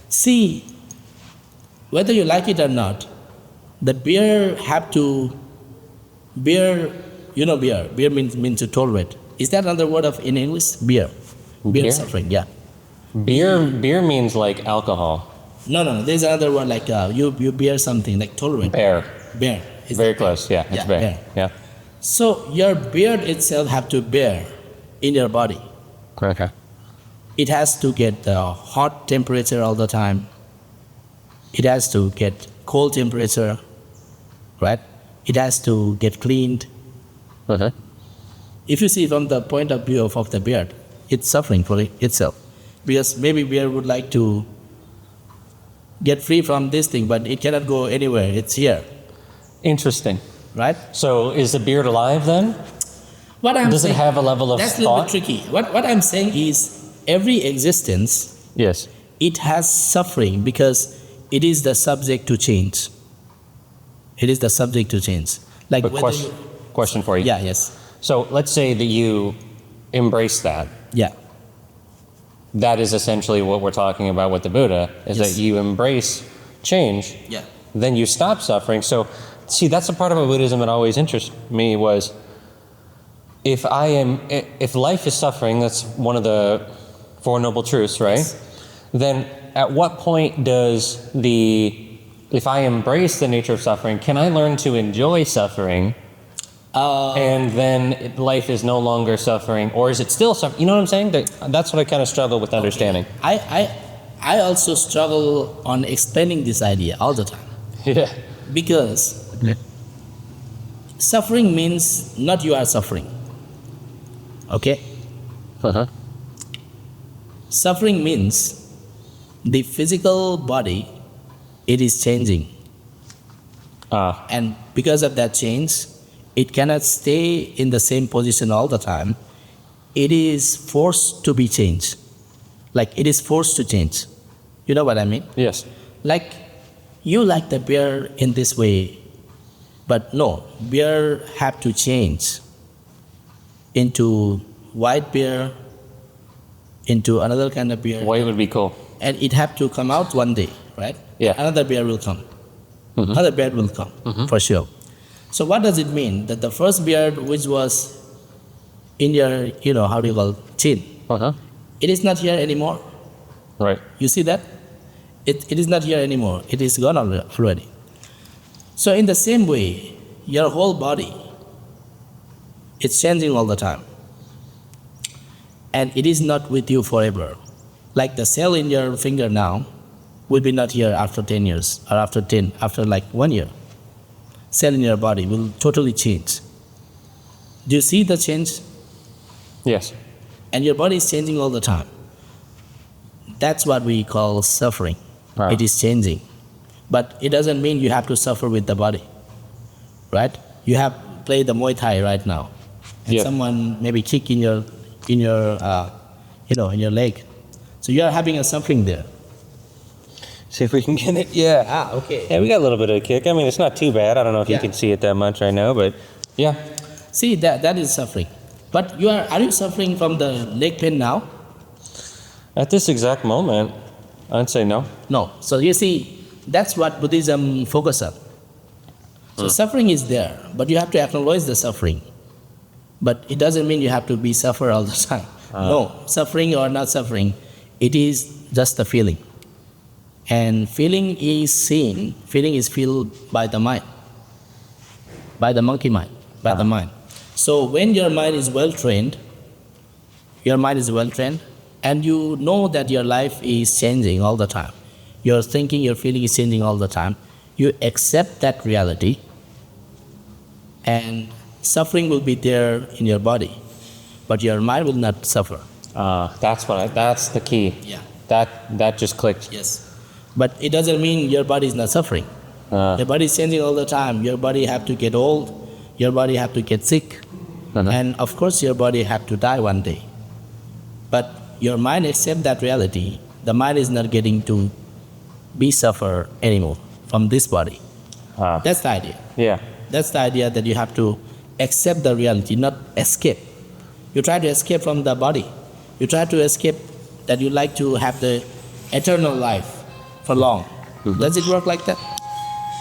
See, whether you like it or not, the bear have to bear. You know, bear. Bear means to tolerate. Is that another word of in English? Bear. Bear suffering. Yeah. Beer means like alcohol. No. There's another word like you bear something like tolerate. Bear. Bear. Is Very that close. Yeah, it's bear. bear. Yeah. So your beard itself have to bear in your body. Okay. It has to get the hot temperature all the time. It has to get cold temperature, right? It has to get cleaned. Okay. If you see from the point of view of the beard, it's suffering for itself. Because maybe beard would like to get free from this thing, but it cannot go anywhere. It's here, Interesting. right? So is the beard alive then? What I'm Does it saying, have a level of that's a little bit thought? tricky. What I'm saying is every existence, Yes. it has suffering because it is the subject to change. It is the subject to change. Like But whether question for you. yeah, yes. So let's say that you embrace that. Yeah. That is essentially what we're talking about with the Buddha, is Yes. that you embrace change, Yeah. then you stop suffering. So, see, that's a part of Buddhism that always interested me was, if life is suffering, that's one of the Four Noble Truths, right? Yes. Then at what point if I embrace the nature of suffering, can I learn to enjoy suffering? And then life is no longer suffering, or is it still suffering? You know what I'm saying? That's what I kind of struggle with understanding. I also struggle on explaining this idea all the time. Yeah. Because suffering means not you are suffering. Okay? Uh-huh. Suffering means the physical body, it is changing. And because of that change, it cannot stay in the same position all the time. It is forced to be changed. Like it is forced to change. You know what I mean? Yes. Like you like the bear in this way, but no, bear have to change into white bear, into another kind of bear. White would be cool. And it have to come out one day, right? Yeah. Another bear will come. Another bear will come, for sure. So what does it mean? That the first beard which was in your, how do you call it, chin, Uh-huh. it is not here anymore. Right. You see that? It is not here anymore. It is gone already. So in the same way, your whole body, it's changing all the time. And it is not with you forever. Like the cell in your finger now will be not here after 10 years or after like 1 year. Cell in your body will totally change. Do you see the change? Yes. And your body is changing all the time. That's what we call suffering. Wow. It is changing. But it doesn't mean you have to suffer with the body, right? You have played the Muay Thai right now, and someone maybe kick in your in your leg. So you are having a suffering there. See if we can get it. Yeah. Okay. Yeah, we got a little bit of a kick. I mean, it's not too bad. I don't know if you can see it that much right now, but yeah. See, that is suffering. But are you suffering from the leg pain now? At this exact moment, I'd say no. No. So you see, that's what Buddhism focuses on. So suffering is there, but you have to acknowledge the suffering. But it doesn't mean you have to be suffer all the time. No, suffering or not suffering, it is just a feeling. And feeling is seen, feeling is felt by the mind, by the monkey mind, by the mind. So when your mind is well trained, and you know that your life is changing all the time, your thinking, your feeling is changing all the time, you accept that reality, and suffering will be there in your body, but your mind will not suffer. That's the key. Yeah. That just clicked. Yes. But it doesn't mean your body is not suffering. Your body is changing all the time. Your body have to get old. Your body have to get sick. And of course your body have to die one day. But your mind accept that reality. The mind is not getting to be suffer anymore from this body. That's the idea. Yeah. That's the idea, that you have to accept the reality, not escape. You try to escape from the body. You try to escape that you like to have the eternal life for long. Does it work like that?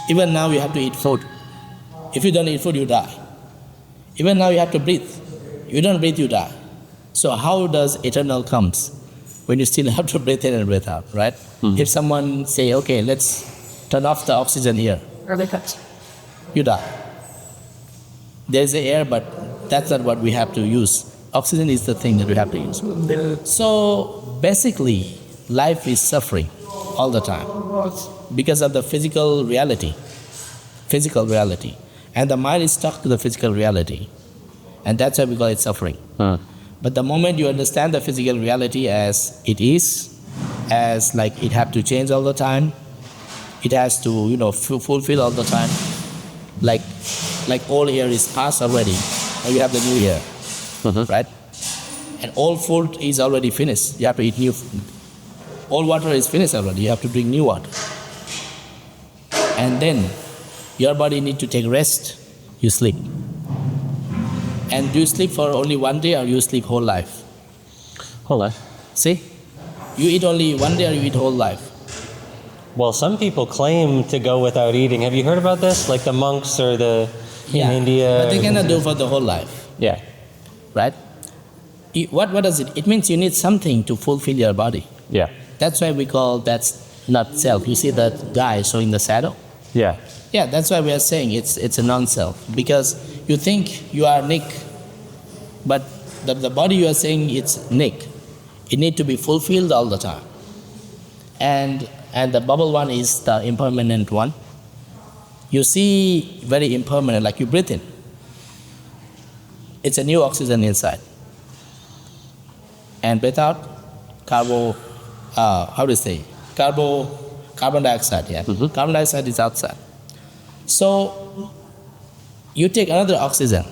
Even now you have to eat food. If you don't eat food, you die. Even now you have to breathe. You don't breathe, you die. So how does eternal comes when you still have to breathe in and breathe out, right? If someone say, okay, let's turn off the oxygen here, you die. There's the air, but that's not what we have to use. Oxygen is the thing that we have to use. So basically, life is suffering all the time because of the physical reality. And the mind is stuck to the physical reality. And that's why we call it suffering. But the moment you understand the physical reality as it is, as like it have to change all the time, it has to, fulfill all the time, like old air is past already, now you have the new air, right? And old food is already finished, you have to eat new food. Old water is finished already, you have to drink new water. And then your body need to take rest, you sleep. And do you sleep for only one day or you sleep whole life? Whole life. See? You eat only one day or you eat whole life? Well, some people claim to go without eating. Have you heard about this? Like the monks or in India. But they cannot do for the whole life. Yeah. Right? What does it? It means you need something to fulfill your body. Yeah. That's why we call that's not self. You see that guy showing the shadow? Yeah. Yeah, that's why we are saying it's a non-self. Because you think you are Nick, but the body you are saying it's Nick. It needs to be fulfilled all the time. And the bubble one is the impermanent one. You see very impermanent, like you breathe in. It's a new oxygen inside. And breathe out, carbon dioxide, yeah. Carbon dioxide is outside. So you take another oxygen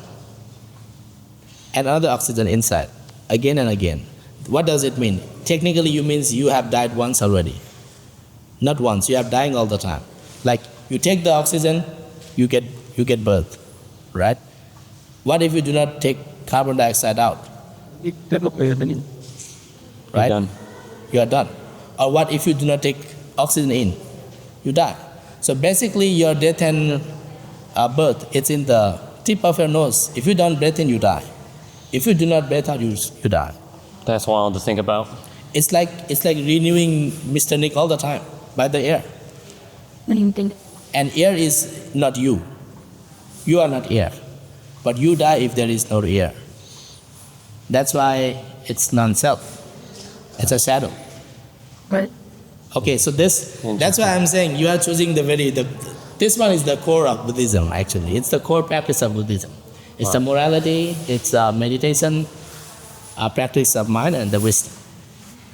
and another oxygen inside, again and again. What does it mean? Technically, you means you have died once already. Not once, you are dying all the time. Like you take the oxygen, you get birth, right? What if you do not take carbon dioxide out? Right? You're done. You are done. Or what if you do not take oxygen in? You die. So basically your death and birth, it's in the tip of your nose. If you don't breathe in, you die. If you do not breathe out, you die. That's wild to think about. It's like renewing Mr. Nick all the time by the air. And air is not you. You are not air. But you die if there is no air. That's why it's non-self. It's a shadow. Right. Okay, so that's why I'm saying you are choosing this one is the core of Buddhism actually. It's the core practice of Buddhism. It's the morality, it's meditation, practice of mind and the wisdom.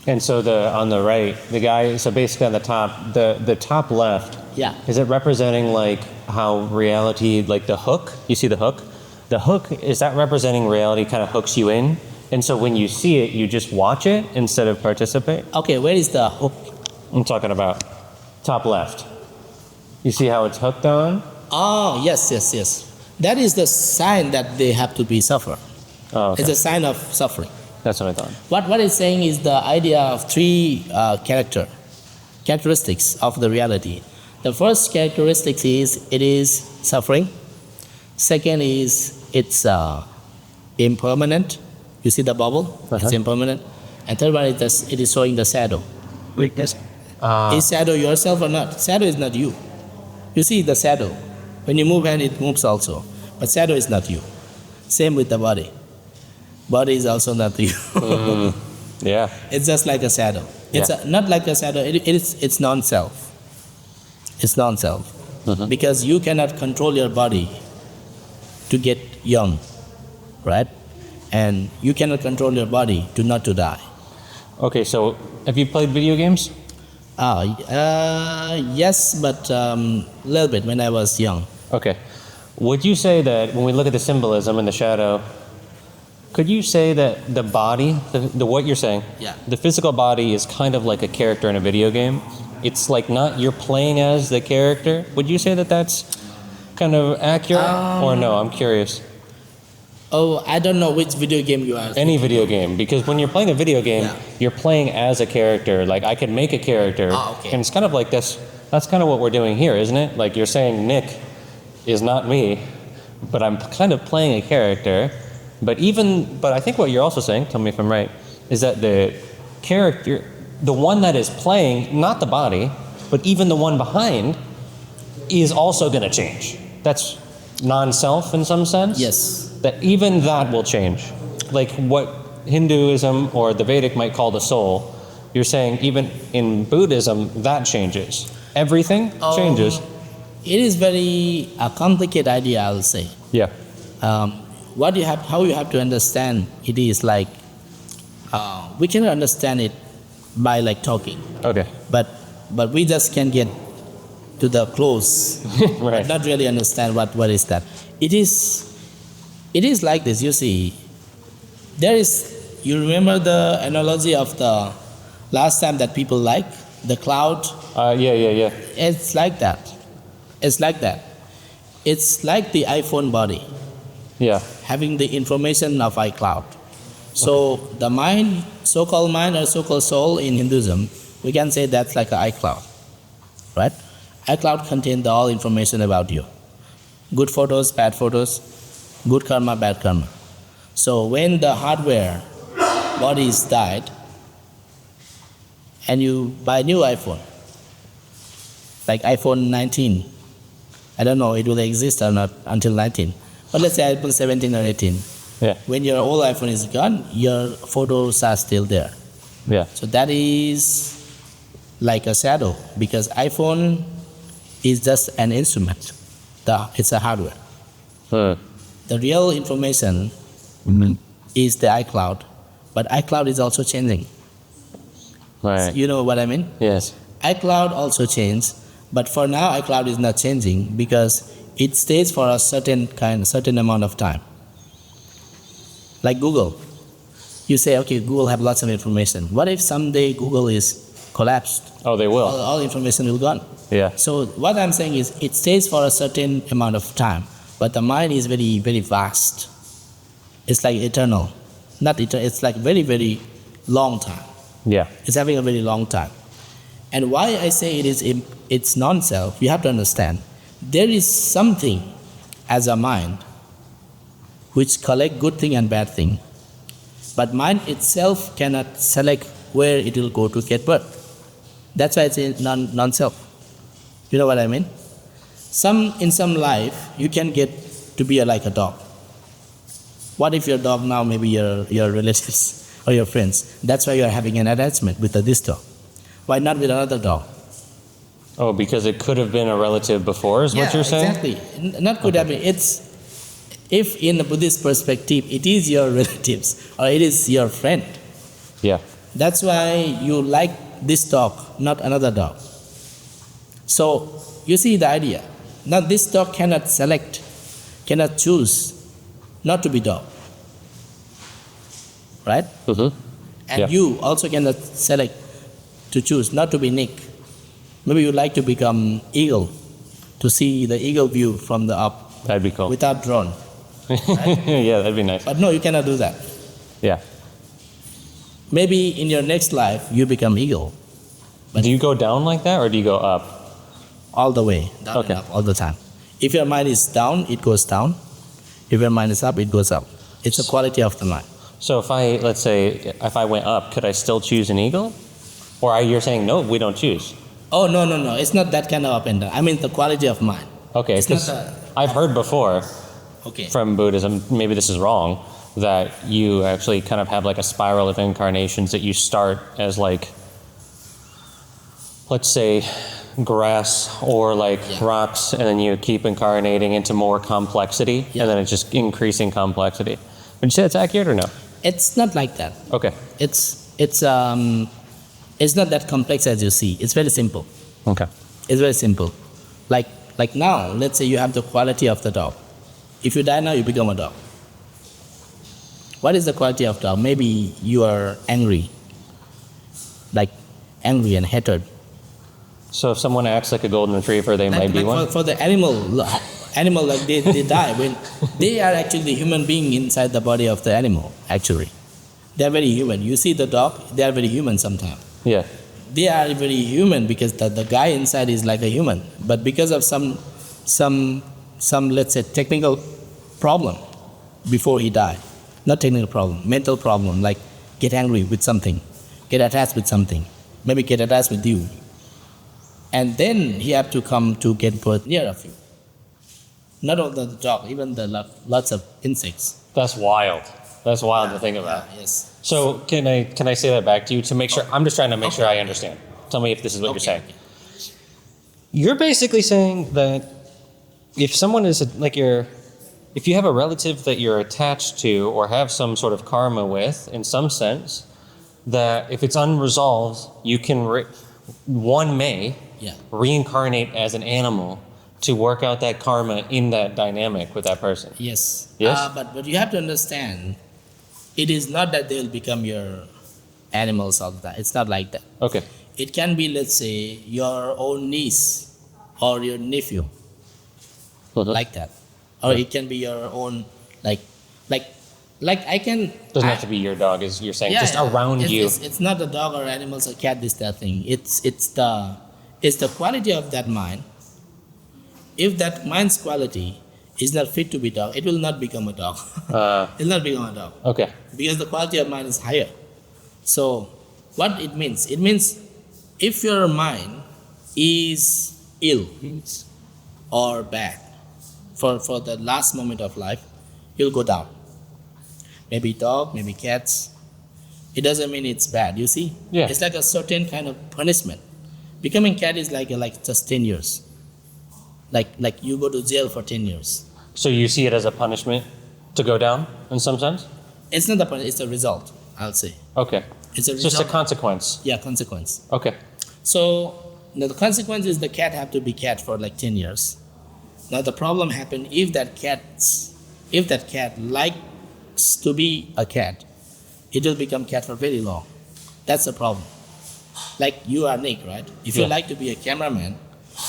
And so on the right, the guy, so basically on the top, the top left, Yeah. is it representing like how reality, like the hook? You see the hook? The hook, is that representing reality kind of hooks you in? And so when you see it, you just watch it instead of participate? Okay, where is the hook? I'm talking about top left. You see how it's hooked on? Oh, yes. That is the sign that they have to be suffer. Oh, okay. It's a sign of suffering. That's what I thought. What it's saying is the idea of three characteristics of the reality. The first characteristic is it is suffering. Second is it's impermanent. You see the bubble? It's impermanent. And third one is it is showing the shadow. Weakness. Is shadow yourself or not? Shadow is not you. You see the shadow. When you move hand, it moves also. But shadow is not you. Same with the body. Body is also not you. Yeah. It's just like a shadow. It's not like a shadow. It's non-self. It's non-self. Because you cannot control your body to get young, right? And you cannot control your body to not to die. Okay, so have you played video games? Yes, but little bit when I was young. Okay. Would you say that when we look at the symbolism and the shadow, could you say that the body, the what you're saying, the physical body is kind of like a character in a video game? It's like not you're playing as the character. Would you say that that's kind of accurate or no? I'm curious. Oh, I don't know which video game you are. Any video game, because when you're playing a video game, you're playing as a character. Like I could make a character, and it's kind of like this. That's kind of what we're doing here, isn't it? Like you're saying Nick is not me, but I'm kind of playing a character. But I think what you're also saying, tell me if I'm right, is that the character, the one that is playing, not the body, but even the one behind, is also going to change. That's non-self in some sense? Yes. That even that will change. Like what Hinduism or the Vedic might call the soul, you're saying even in Buddhism, that changes. Everything changes. It is very complicated idea, I'll say. Yeah. How you have to understand it is like, we cannot understand it by like talking. Okay. But we just can get to the close, right. But not really understand what is that. It is like this, you see. You remember the analogy of the last time that people like the cloud? Yeah. It's like that. It's like that. It's like the iPhone body. Yeah. Having the information of iCloud. So the mind, so-called mind or so-called soul in Hinduism, we can say that's like an iCloud, right? iCloud contains all information about you. Good photos, bad photos, good karma, bad karma. So when the hardware body is died and you buy a new iPhone, like iPhone 19, I don't know it will exist or not until 19, but let's say iPhone 17 or 18. Yeah. When your old iPhone is gone, your photos are still there. Yeah. So that is like a shadow because iPhone is just an instrument. It's a hardware. The real information is the iCloud, but iCloud is also changing. Right. You know what I mean? Yes. iCloud also changed, but for now iCloud is not changing because it stays for a certain amount of time. Like Google. You say, okay, Google have lots of information. What if someday Google is collapsed? Oh, they will. All information will gone. Yeah. So what I'm saying is it stays for a certain amount of time, but the mind is very, very vast. It's like eternal. Not eternal, it's like very, very long time. Yeah. It's having a very long time. And why I say it's non-self, you have to understand, there is something as a mind which collect good thing and bad thing. But mind itself cannot select where it will go to get birth. That's why it's non-self. You know what I mean? In some life, you can get to be like a dog. What if your dog now maybe your relatives or your friends? That's why you are having an attachment with this dog. Why not with another dog? Oh, because it could have been a relative before, is what you're saying? Exactly. Not could have been. It's, if in a Buddhist perspective, it is your relatives or it is your friend. Yeah. That's why you like this dog, not another dog. So you see the idea. Now this dog cannot select, cannot choose not to be dog. Right? Mm-hmm. And Yeah. you also cannot select to choose not to be Nick. Maybe you like to become eagle, to see the eagle view from the up That'd be cool. without drone. Yeah, that'd be nice. But no, you cannot do that. Yeah. Maybe in your next life you become eagle Do you go down like that, or do you go up? all the way, down Okay. and up all the time. If your mind is down, it goes down. If your mind is up, it goes up. It's the quality of the mind. So if I, let's say, if I went up, could I still choose an eagle? Or you're saying, no, we don't choose? Oh, no. It's not that kind of up and down. I mean the quality of mind. Okay, It's not because a- I've heard before Okay. from Buddhism, maybe this is wrong, that you actually kind of have like a spiral of incarnations, that you start as like, let's say, grass or like Yeah. rocks, and then you keep incarnating into more complexity, Yeah. and then it's just increasing complexity. Would you say that's accurate or no? It's not like that. Okay. It's not that complex as you see. It's very simple. Okay. It's very simple. Like now, let's say you have the quality of the dog. If you die now, you become a dog. What is the quality of dog? Maybe you are angry, like angry and hatred. So if someone acts like a golden retriever, they might be one? For the animal like they die when they are actually the human being inside the body of the animal. Actually, they are very human. You see the dog, they are very human sometimes. Yeah. They are very human because the guy inside is like a human, but because of some let's say technical problem before he died, not technical problem, mental problem, like get angry with something, get attached with something, maybe get attached with you, and then he have to come to get birth near of you. Not only the dog, even the lots of insects. That's wild. That's wild to think about. Yes. So can I say that back to you to make sure? I'm just trying to make sure I understand. Tell me if this is what you're saying. You're basically saying that if someone is if you have a relative that you're attached to or have some sort of karma with, in some sense, that if it's unresolved, you can one may Yeah. reincarnate as an animal to work out that karma in that dynamic with that person. Yes. Yes? But you have to understand, it is not that they will become your animals all the time. It's not like that. Okay. It can be, let's say, your own niece or your nephew, like that. Or it can be your own, like I can... Doesn't have to be your dog, as you're saying, just around it's, you. It's not the dog or animals or cat, this, that thing. It's the quality of that mind. If that mind's quality is not fit to be dog, it will not become a dog. It will not become a dog. Okay. Because the quality of mind is higher. So what it means? It means if your mind is ill or bad for the last moment of life, you'll go down. Maybe dog, maybe cats. It doesn't mean it's bad, you see? Yeah. It's like a certain kind of punishment. Becoming cat is like just 10 years. Like you go to jail for 10 years. So you see it as a punishment to go down in some sense? It's not the punishment, it's a result, I'll say. Okay. It's a It's just a result. consequence. Yeah, consequence. Okay. So now the consequence is the cat have to be cat for like 10 years. Now the problem happened if that cat likes to be a cat, it will become cat for very long. That's the problem. Like you are Nick, right? If you Yeah. like to be a cameraman,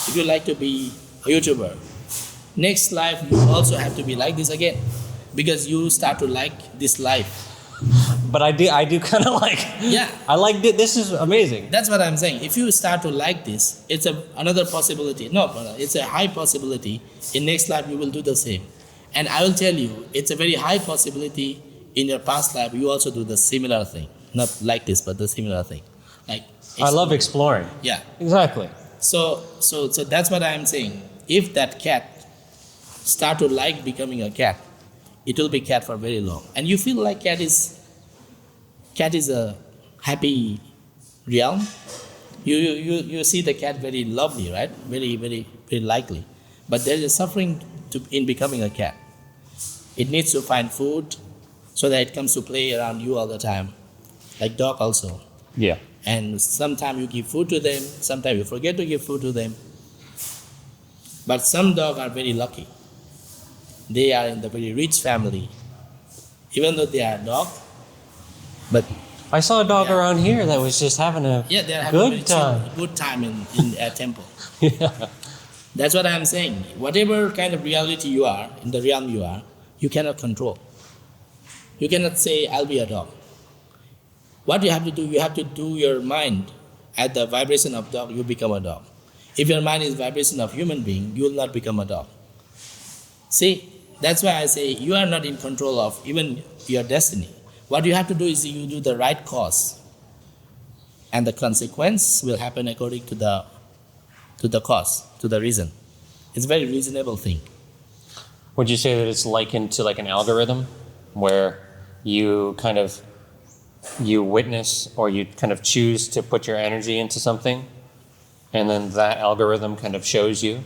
if you like to be a YouTuber, next life you also have to be like this again, because you start to like this life. But I do kind of like. Yeah. I like this is amazing. That's what I'm saying. If you start to like this, it's another possibility. No, brother, it's a high possibility. In next life, you will do the same. And I will tell you, it's a very high possibility in your past life, you also do the similar thing. Not like this, but the similar thing. Like I love exploring. Yeah. Exactly. So that's what I'm saying. If that cat start to like becoming a cat, it will be cat for very long. And you feel like cat is a happy realm, You see the cat very lovely, right? Very, very, very likely. But there is a suffering in becoming a cat. It needs to find food so that it comes to play around you all the time. Like dog also. Yeah. And sometimes you give food to them, sometimes you forget to give food to them. But some dogs are very lucky. They are in the very rich family. Even though they are a dog, but I saw a dog around here that was just having a they're having a good time. good time in a temple. Yeah. That's what I'm saying. Whatever kind of reality you are, in the realm you are, you cannot control. You cannot say, I'll be a dog. What you have to do, you have to do your mind at the vibration of dog, you become a dog. If your mind is vibration of human being, you will not become a dog. See, that's why I say you are not in control of even your destiny. What you have to do is you do the right cause, and the consequence will happen according to the cause, to the reason. It's a very reasonable thing. Would you say that it's likened to like an algorithm where you kind of you witness or you kind of choose to put your energy into something and then that algorithm kind of shows you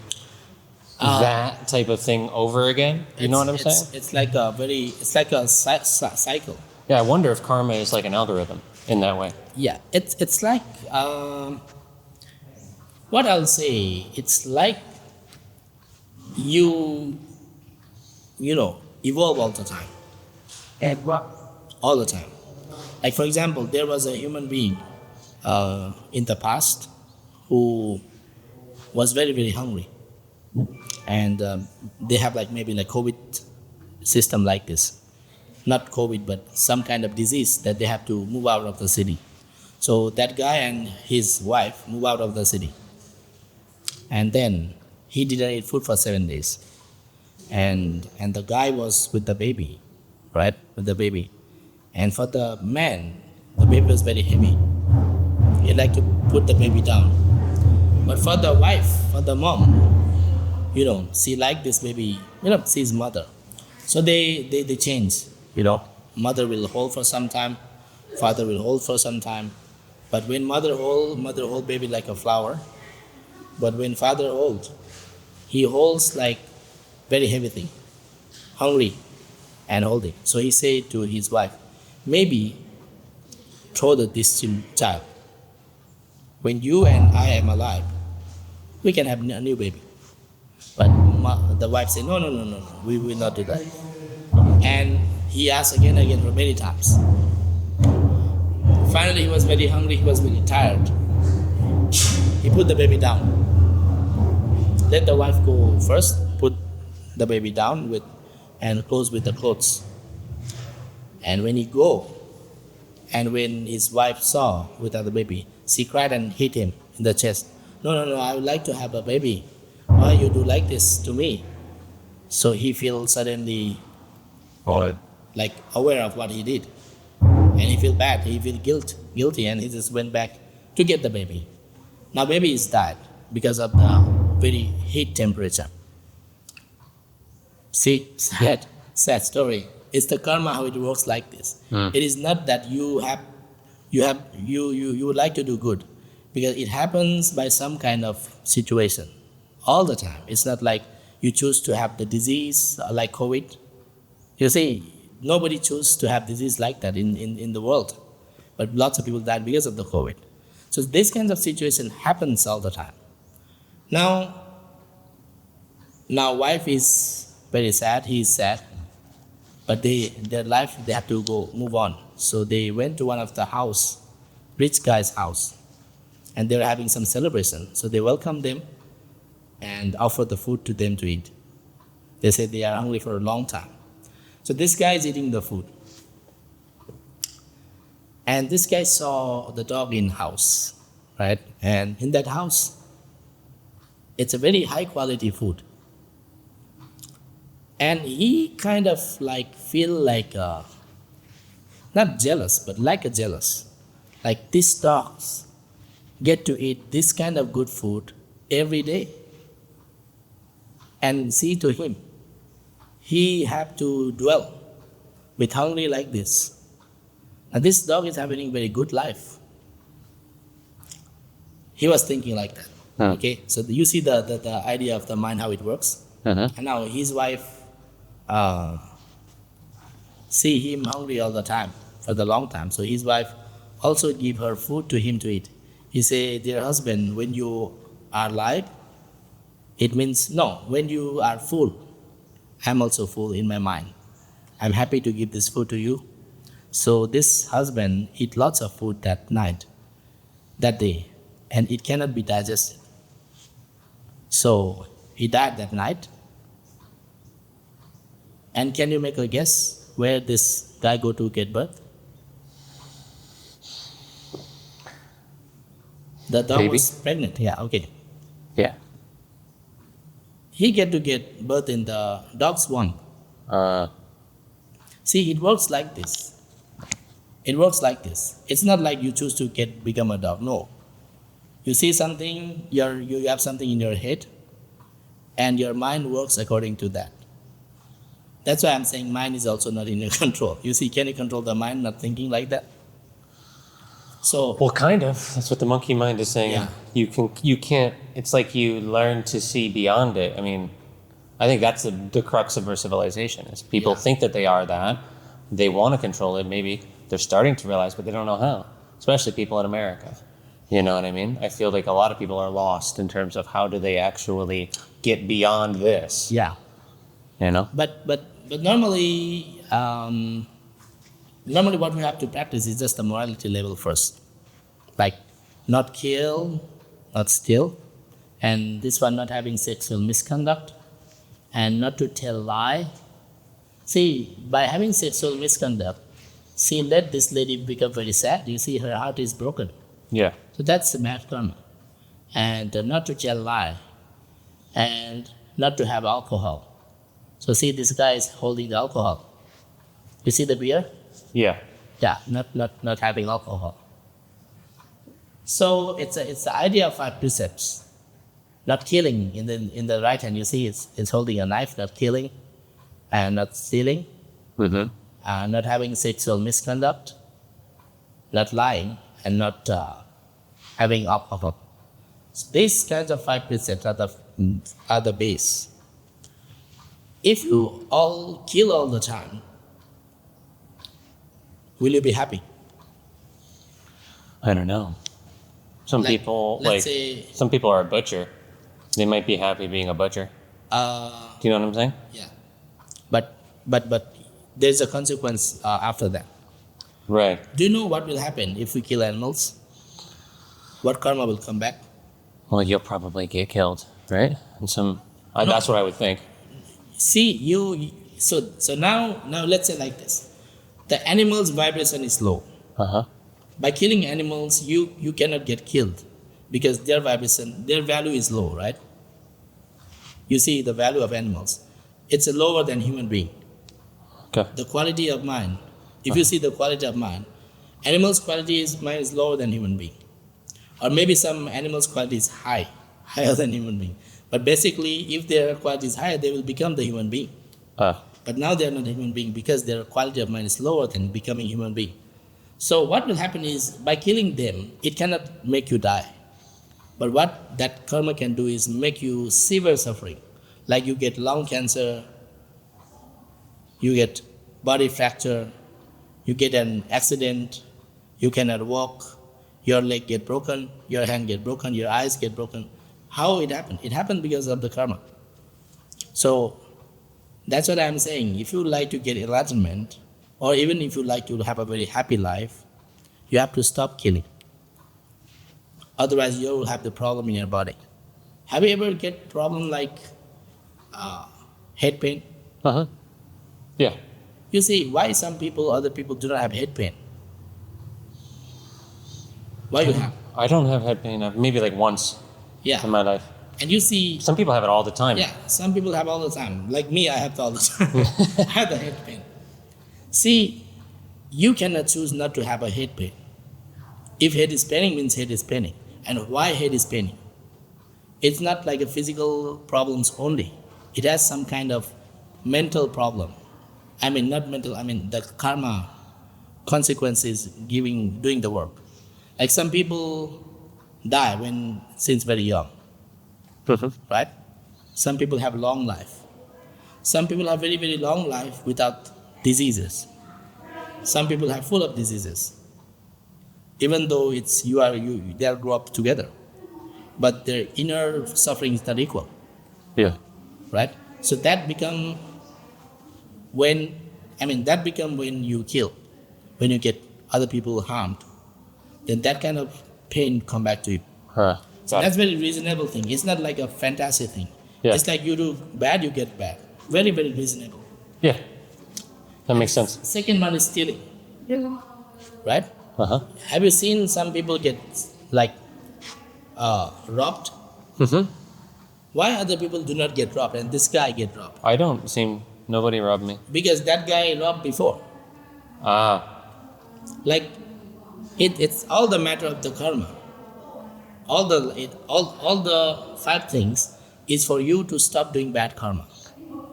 that type of thing over again? You know what I'm saying? It's like a cycle. Yeah, I wonder if karma is like an algorithm in that way. Yeah, it's like what I'll say. It's like you evolve all the time. And what? All the time. Like for example, there was a human being in the past who was very, very hungry, and they have like maybe like COVID system like this. Not COVID, but some kind of disease that they have to move out of the city. So that guy and his wife move out of the city. And then he didn't eat food for 7 days. And the guy was with the baby, right? With the baby. And for the man, the baby was very heavy. He liked to put the baby down. But for the wife, for the mom, she liked this baby, she's mother. So they change. Mother will hold for some time, father will hold for some time. But when mother hold baby like a flower. But when father holds, he holds like very heavy thing, hungry and holding. So he said to his wife, maybe throw this child. When you and I am alive, we can have a new baby. But the wife said, no, we will not do that. And he asked again for many times. Finally, he was very hungry, he was very tired. He put the baby down. Let the wife go first, put the baby down and close with the clothes. And when he go, and when his wife saw without the baby, she cried and hit him in the chest. No, I would like to have a baby. Why you do like this to me? So he feels suddenly like aware of what he did. And he feel bad, he feel guilty, and he just went back to get the baby. Now baby is died because of the very heat temperature. See, sad story. It's the karma how it works like this. It is not that you would like to do good, because it happens by some kind of situation all the time. It's not like you choose to have the disease like COVID. You see, nobody chooses to have disease like that in the world, but lots of people died because of the COVID. So this kind of situation happens all the time. Now wife is very sad, he is sad, but their life, they have to move on. So they went to one of the rich guy's house, and they were having some celebration. So they welcomed them and offered the food to them to eat. They said they are hungry for a long time. So this guy is eating the food. And this guy saw the dog in house, right? And in that house, it's a very high quality food. And he kind of feel like, not jealous, but like a jealous. Like these dogs get to eat this kind of good food every day. And see, to him, he have to dwell with hungry like this. And this dog is having a very good life. He was thinking like that. Huh. Okay, so you see the idea of the mind, how it works. Uh-huh. And now his wife see him hungry all the time for the long time. So his wife also give her food to him to eat. He say, dear husband, when you are alive, it means no. When you are full, I'm also full in my mind. I'm happy to give this food to you. So this husband eat lots of food that night, that day, and it cannot be digested. So he died that night. And can you make a guess where this guy go to get birth? The dog Baby? was pregnant. Yeah, okay. Yeah. He to get birth in the dog's womb. Uh, See, it works like this. It works like this. It's not like you choose to become a dog. No. You see something, you have something in your head, and your mind works according to that. That's why I'm saying mind is also not in your control. You see, can you control the mind not thinking like that? So well, kind of. That's what the monkey mind is saying. Yeah. You can't. It's like you learn to see beyond it. I mean, I think that's the crux of our civilization. Is people Yeah. think that they are that, they want to control it. Maybe they're starting to realize, but they don't know how. Especially people in America. You know what I mean? I feel like a lot of people are lost in terms of how do they actually get beyond this. yeah. You know? But normally, normally what we have to practice is just the morality level first, like not kill, not steal, and this one not having sexual misconduct, and not to tell lie. See, by having sexual misconduct, see, let this lady become very sad. You see, her heart is broken. Yeah. So that's the bad karma, and not to tell lie, and not to have alcohol. So see, this guy is holding the alcohol. You see the beer? Yeah. Yeah, not having alcohol. So it's the idea of 5 precepts. Not killing in the right hand. You see, it's holding a knife. Not killing, and not stealing, Mm-hmm. not having sexual misconduct, not lying, and not having alcohol. So these kinds of 5 precepts are the base. If you all kill all the time, will you be happy? I don't know. Some Like, people, let's say- some people are a butcher. They might be happy being a butcher. Do you know what I'm saying? Yeah, but there's a consequence after that. Right. Do you know what will happen if we kill animals? What karma will come back? Well, you'll probably get killed, right? And No. that's what I would think. See, so now let's say like this: the animal's vibration is low. Uh-huh. By killing animals, you cannot get killed because their vibration, their value is low, right? You see the value of animals, it's lower than human being. Okay. The quality of mind, if you see the quality of mind, animals' quality is mind is lower than human being, or maybe some animals' quality is higher than human being. But basically, if their quality is higher, they will become the human being. But now they are not a human being because their quality of mind is lower than becoming human being. So what will happen is, by killing them, it cannot make you die. But what that karma can do is make you severe suffering. Like you get lung cancer, you get body fracture, you get an accident, you cannot walk, your leg get broken, your hand get broken, your eyes get broken. How it happened? It happened because of the karma. So that's what I'm saying. If you like to get enlightenment, or even if you like to have a very happy life, you have to stop killing. Otherwise, you will have the problem in your body. Have you ever get problem like head pain? Uh-huh. Yeah. You see, why some people, other people do not have head pain? Why you have? I don't have head pain. Maybe like once in Yeah. my life. And you see, Some people have it all the time. yeah, some people have all the time. Like me, I have all the time. I have the head pain. See, you cannot choose not to have a head pain. If head is paining, means head is paining. And why head is paining? It's not like a physical problems only. It has some kind of mental problem. I mean, not mental, I mean the karma consequences doing the work. Like some people, die since very young, right? Some people have long life. Some people have very, very long life without diseases. Some people have full of diseases. Even though they are grow up together, but their inner suffering is not equal. Yeah. Right? So that become when you kill, when you get other people harmed, then that kind of pain come back to you. Huh. So that's very reasonable thing. It's not like a fantasy thing. Yeah. It's like you do bad, you get bad. Very, very reasonable. Yeah. That makes sense. Second one is stealing. Right? Uh-huh. Have you seen some people get robbed? Mm-hmm. Why other people do not get robbed and this guy get robbed? Nobody robbed me. Because that guy robbed before. Ah. Like it's all the matter of the karma. All the 5 things is for you to stop doing bad karma.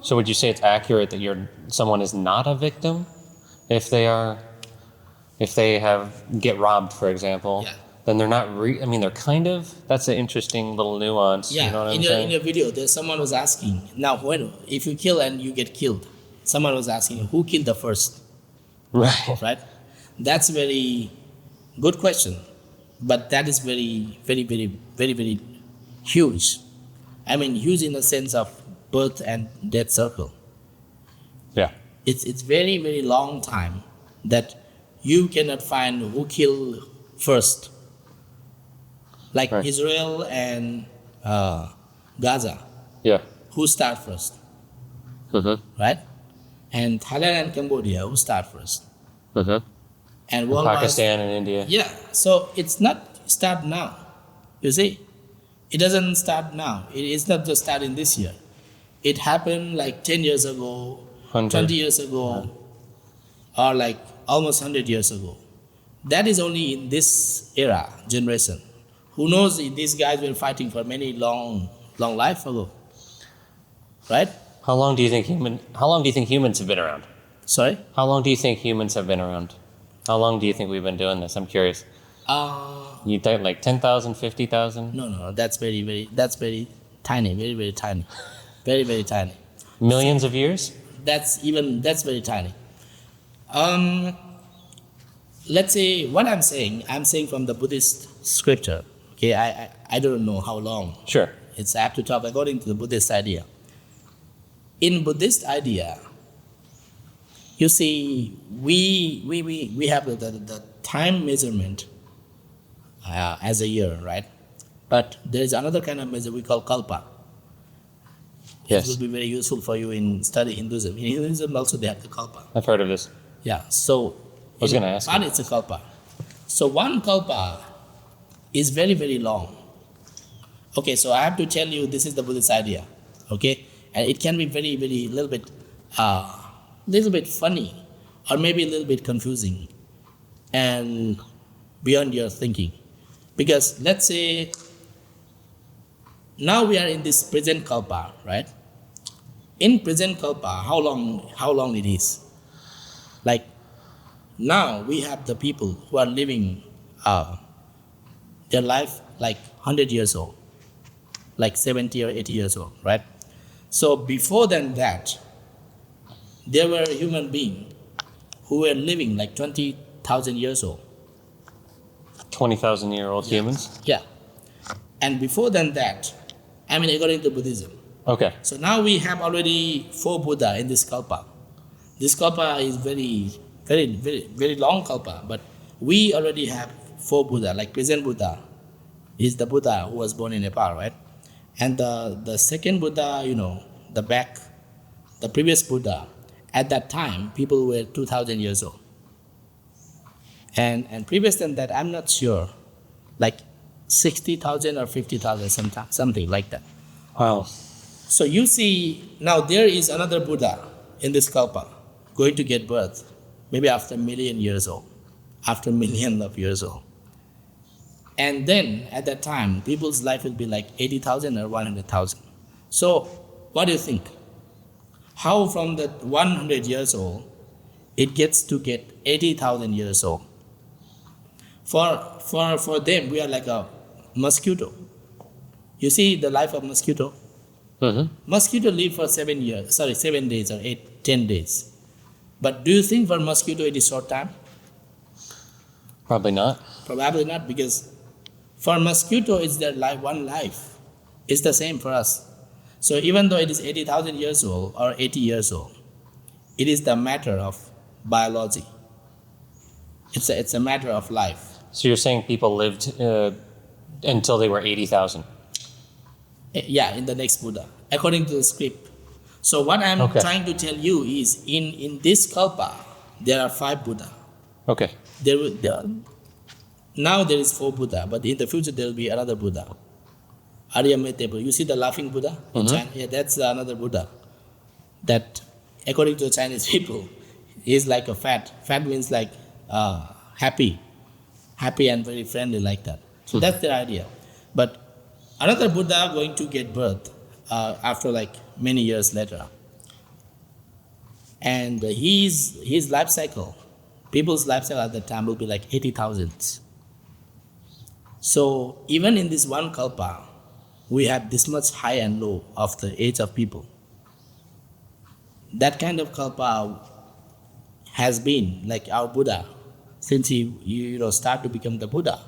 So would you say it's accurate that someone is not a victim if they get robbed, for example? Yeah. Then they're not. They're kind of. That's an interesting little nuance. Yeah. You know what I'm in saying? your video, someone was asking. Now, if you kill and you get killed, someone was asking who killed the first. Right. Right. That's a very good question, but that is very, very, very, very, very huge. Huge in the sense of birth and death circle. Yeah. It's very, very long time that you cannot find who killed first. Like Right. Israel and Gaza, Yeah. who start first, Mm-hmm. right? And Thailand and Cambodia, who start first. Mm-hmm. And worldwide, Pakistan and India. yeah, so it's not start now. You see, it doesn't start now. It's not just starting this year. It happened like 10 years ago, 20 years ago, or like almost 100 years ago. That is only in this generation. Who knows if these guys were fighting for many long life ago, right? How long do you think humans have been around? Sorry? How long do you think humans have been around? How long do you think we've been doing this? I'm curious. You think like 10,000, 50,000? No, that's very tiny, very, very tiny. Very, very tiny. Millions of years? That's very tiny. Let's say what I'm saying from the Buddhist scripture. Okay, I don't know how long. Sure. I have to talk according to the Buddhist idea. In Buddhist idea, you see, we have the time measurement as a year, right? But there is another kind of measure we call kalpa. Yes. It will be very useful for you in study Hinduism. In Hinduism also they have the kalpa. I've heard of this. Yeah, so I was going to ask one you. it's a kalpa. So one kalpa is very, very long. Okay, so I have to tell you this is the Buddhist idea. Okay? And it can be very, very little bit funny or maybe a little bit confusing and beyond your thinking. Because let's say now we are in this present kalpa, right? In present kalpa, how long it is? Like now we have the people who are living their life like 100 years old, like 70 or 80 years old, right? So before that, there were human beings who were living like 20,000 years old. 20,000-year-old humans? Yeah. And before that, according to Buddhism. Okay. So now we have already 4 Buddha in this kalpa. This kalpa is very, very, very, very long kalpa, but we already have 4 Buddha, like present Buddha is the Buddha who was born in Nepal, right? And the second Buddha, the previous Buddha, at that time, people were 2,000 years old. And previous than that, I'm not sure, like 60,000 or 50,000, something like that. Wow. So you see, now there is another Buddha in this kalpa going to get birth, maybe after 1 million years old, after 1 million of years old. And then at that time, people's life will be like 80,000 or 100,000. So what do you think? How from that 100 years old, it gets to get 80,000 years old? For them, we are like a mosquito. You see the life of mosquito? Mm-hmm. Mosquito live for 7 days or 10 days. But do you think for mosquito it is short time? Probably not. Probably not, because for mosquito it's their one life. It's the same for us. So even though it is 80,000 years old or 80 years old, it is the matter of biology. It's a matter of life. So you're saying people lived until they were 80,000? Yeah, in the next Buddha, according to the script. So what I'm trying to tell you is, in this kalpa, there are 5 Buddha. Okay. Now there is 4 Buddha, but in the future there will be another Buddha. Aryamete Buddha. You see the laughing Buddha in China? Yeah, that's another Buddha. That, according to Chinese people, is like a fat. Fat means like happy and very friendly, like that. So that's their idea. But another Buddha going to get birth after like many years later. And his life cycle, people's life cycle at that time will be like 80,000. So even in this one kalpa, we have this much high and low of the age of people. That kind of kalpa has been like our Buddha since he start to become the Buddha.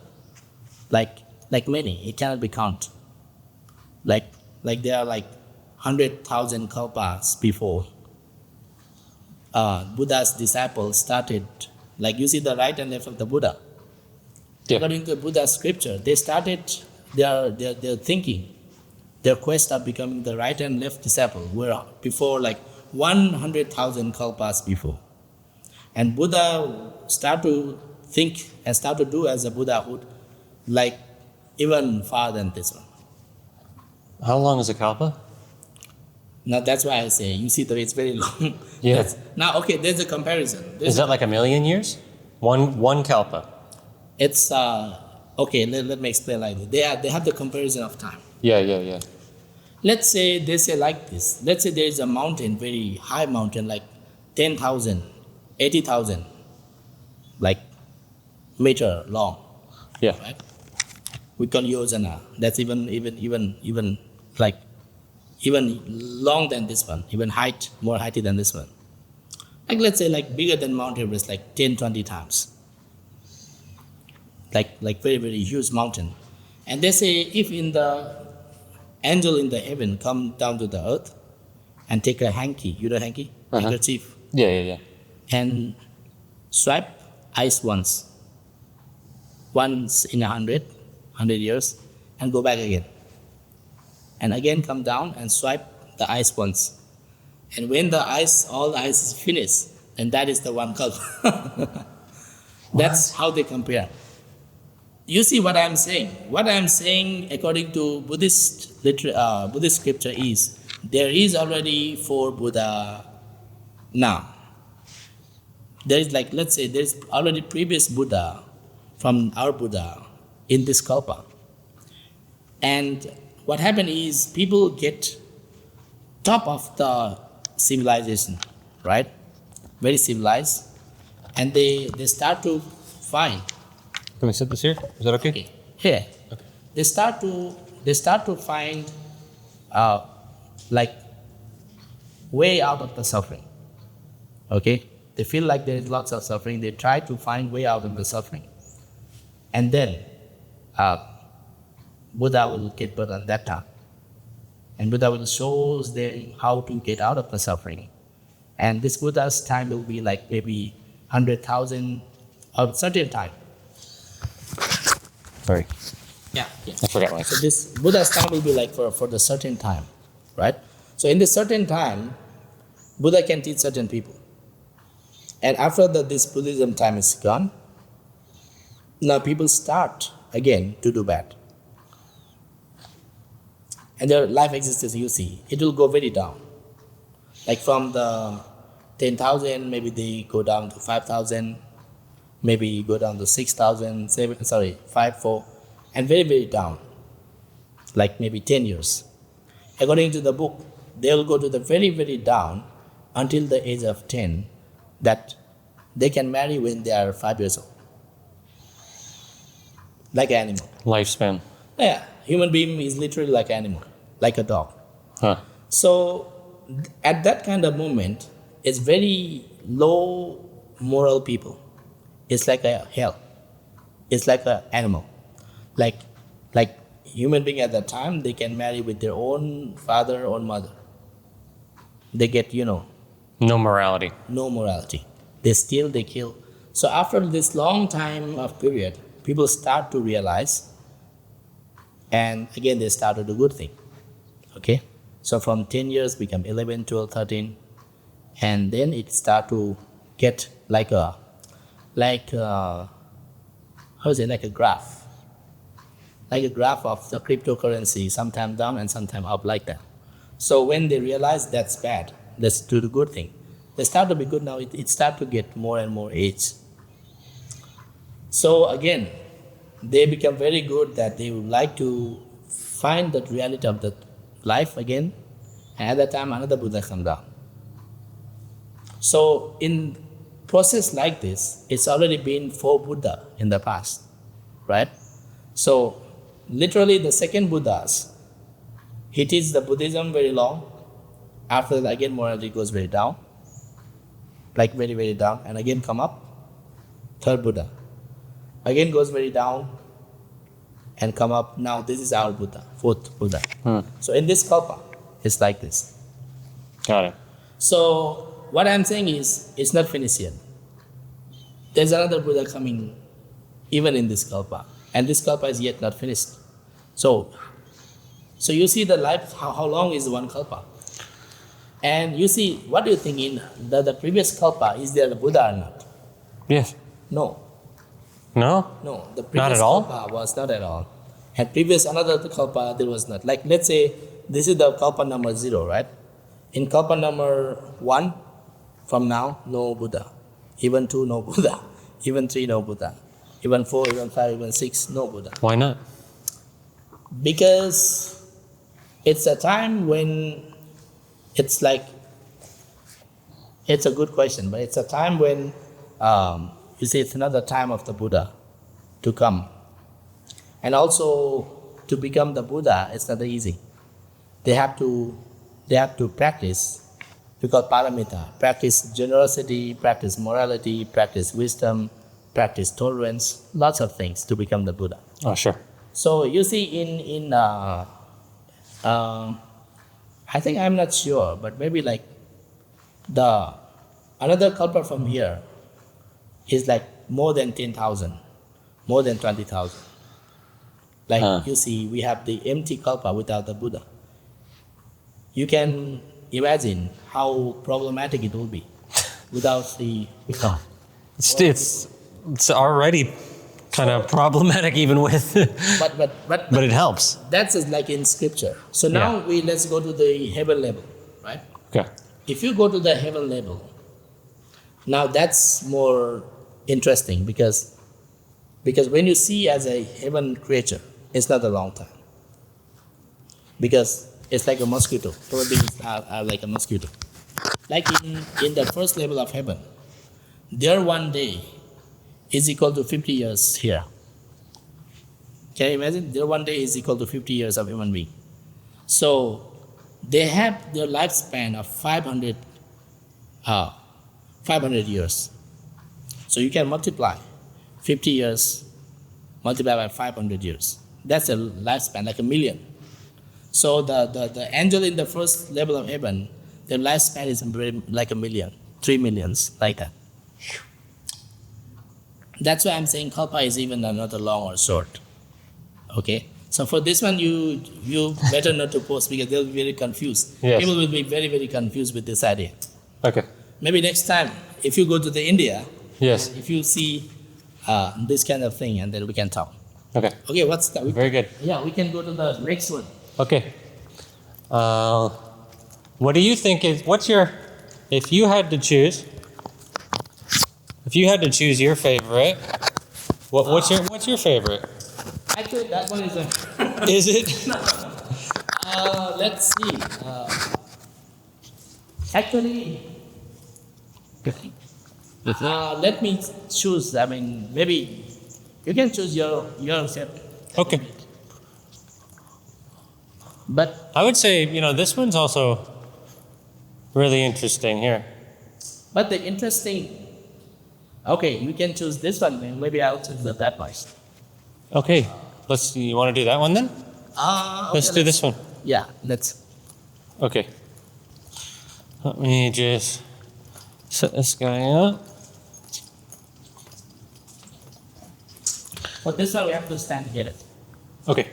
Like many, it cannot be counted. Like there are like 100,000 kalpas before. Buddha's disciples started, like you see the right and left of the Buddha. Yeah. According to Buddha's scripture, they started their thinking, their quest of becoming the right and left disciple were before like 100,000 kalpas before. And Buddha start to think and start to do as a Buddhahood like even farther than this one. How long is a kalpa? Now that's why I say, you see that it's very long. Yeah. Now, okay, there's a comparison. Is that like a million years? One kalpa? It's, okay, let me explain like this. They have the comparison of time. Yeah. Let's say they say like this. Let's say there is a mountain, very high mountain, like 10,000, 80,000, like meter long. Yeah. Right? We call yojana. That's even like even long than this one, even more heighty than this one. Like let's say like bigger than Mount Everest, like 10, 20 times. Like very, very huge mountain. And they say if in the angel in the heaven come down to the earth and take a hanky, you know hanky? Handkerchief. Yeah. And swipe ice once in 100 years, and go back again. And again come down and swipe the ice once. And when all the ice is finished, then that is the one kalpa. That's how they compare. You see what I'm saying? What I'm saying according to Buddhist scripture is, there is already 4 Buddha now. There is like, let's say, there is already previous Buddha from our Buddha in this kalpa. And what happened is people get top of the civilization, right? Very civilized. And they start to find. Can we set this here? Is that okay? Okay. Here. Okay. They start to find like way out of the suffering. Okay? They feel like there is lots of suffering. They try to find way out of the suffering. And then Buddha will get birth at that time. And Buddha will show them how to get out of the suffering. And this Buddha's time will be like maybe 100,000 or a certain time. Sorry. Yeah. I forgot my. So this Buddha's time will be like for the certain time, right? So in this certain time, Buddha can teach certain people. And after this Buddhism time is gone, now people start again to do bad. And their life existence, you see, it will go very down. Like from the 10,000, maybe they go down to 5,000, maybe go down to 6,000, 5, 4, and very, very down. Like maybe 10 years. According to the book, they will go to the very, very down until the age of 10, that they can marry when they are 5 years old. Like an animal. Lifespan. Yeah, human being is literally like an animal, like a dog. Huh. So at that kind of moment, it's very low moral people. It's like a hell. It's like an animal. Like human being at that time, they can marry with their own father or mother. They get, No morality. no morality. They steal, they kill. So after this long time of period, people start to realize, and again they start to do good thing. Okay? So from 10 years become 11, 12, 13, and then it start to get like a graph. Like a graph of the cryptocurrency, sometime down and sometime up like that. So when they realize that's bad, let's do the good thing. They start to be good now, it start to get more and more age. So again, they become very good that they would like to find that reality of the life again, and at that time another Buddha come down. So in process like this, it's already been 4 Buddha in the past, right? So literally the second Buddhas, he teaches the Buddhism very long. After that again morality goes very down, like very, very down, and again come up. Third Buddha. Again goes very down and come up. Now this is our Buddha, 4th Buddha. So in this kalpa, it's like this. Got it. So what I'm saying is, it's not finished yet. There's another Buddha coming even in this kalpa, and this kalpa is yet not finished. So you see the life, how long is one kalpa? And you see, what do you think in the previous kalpa, is there a Buddha or not? Yes. No. No? No, the previous Not at all? kalpa was not at all. And previous another kalpa, there was not. Like let's say, this is the kalpa number 0, right? In kalpa number 1, from now, no Buddha. Even 2, no Buddha. Even 3, no Buddha. Even 4, even 5, even 6, no Buddha. Why not? Because it's a time when it's like, it's a good question, but it's a time when, you see, it's another time of the Buddha to come. And also, to become the Buddha, it's not easy. They have to practice, because paramita, practice generosity, practice morality, practice wisdom, practice tolerance, lots of things to become the Buddha. Oh, sure. So you see, I think, I'm not sure, but maybe like another kalpa from here is like more than 10,000, more than 20,000. Like you see, we have the empty kalpa without the Buddha. You can imagine how problematic it will be without the. It's already kind of problematic even with. But it helps. That's like in scripture. So now let's go to the heaven level, right? Okay. If you go to the heaven level, now that's more interesting because when you see as a heaven creature, it's not a long time. Because it's like a mosquito. Human beings are like a mosquito. Like in the first level of heaven, their one day is equal to 50 years here. Can you imagine? Their one day is equal to 50 years of human being. So they have their lifespan of 500 years. So you can multiply 50 years multiplied by 500 years. That's a lifespan, like a million. So the angel in the first level of heaven, their lifespan is like a million, 3 millions, like that. That's why I'm saying kalpa is even not a long or short. Okay? So for this one, you better not to post because they'll be very confused. Yes. People will be very, very confused with this idea. Okay. Maybe next time, if you go to the India, Yes. if you see this kind of thing, and then we can talk. Okay. Okay, what's that? Very good. Yeah, we can go to the next one. Okay. What do you think is, if you had to choose your favorite, what's your favorite? Actually, that one is a... Is it? Let's see. Actually, let me choose. I mean, maybe you can choose your set. Okay. But I would say, this one's also really interesting here. the interesting. Okay, you can choose this one. Then maybe I'll choose that one. Okay, you want to do that one then? Okay, Let's do this one. Yeah, let's. Okay. Let me just set this guy up. For this one, we have to stand together. Okay.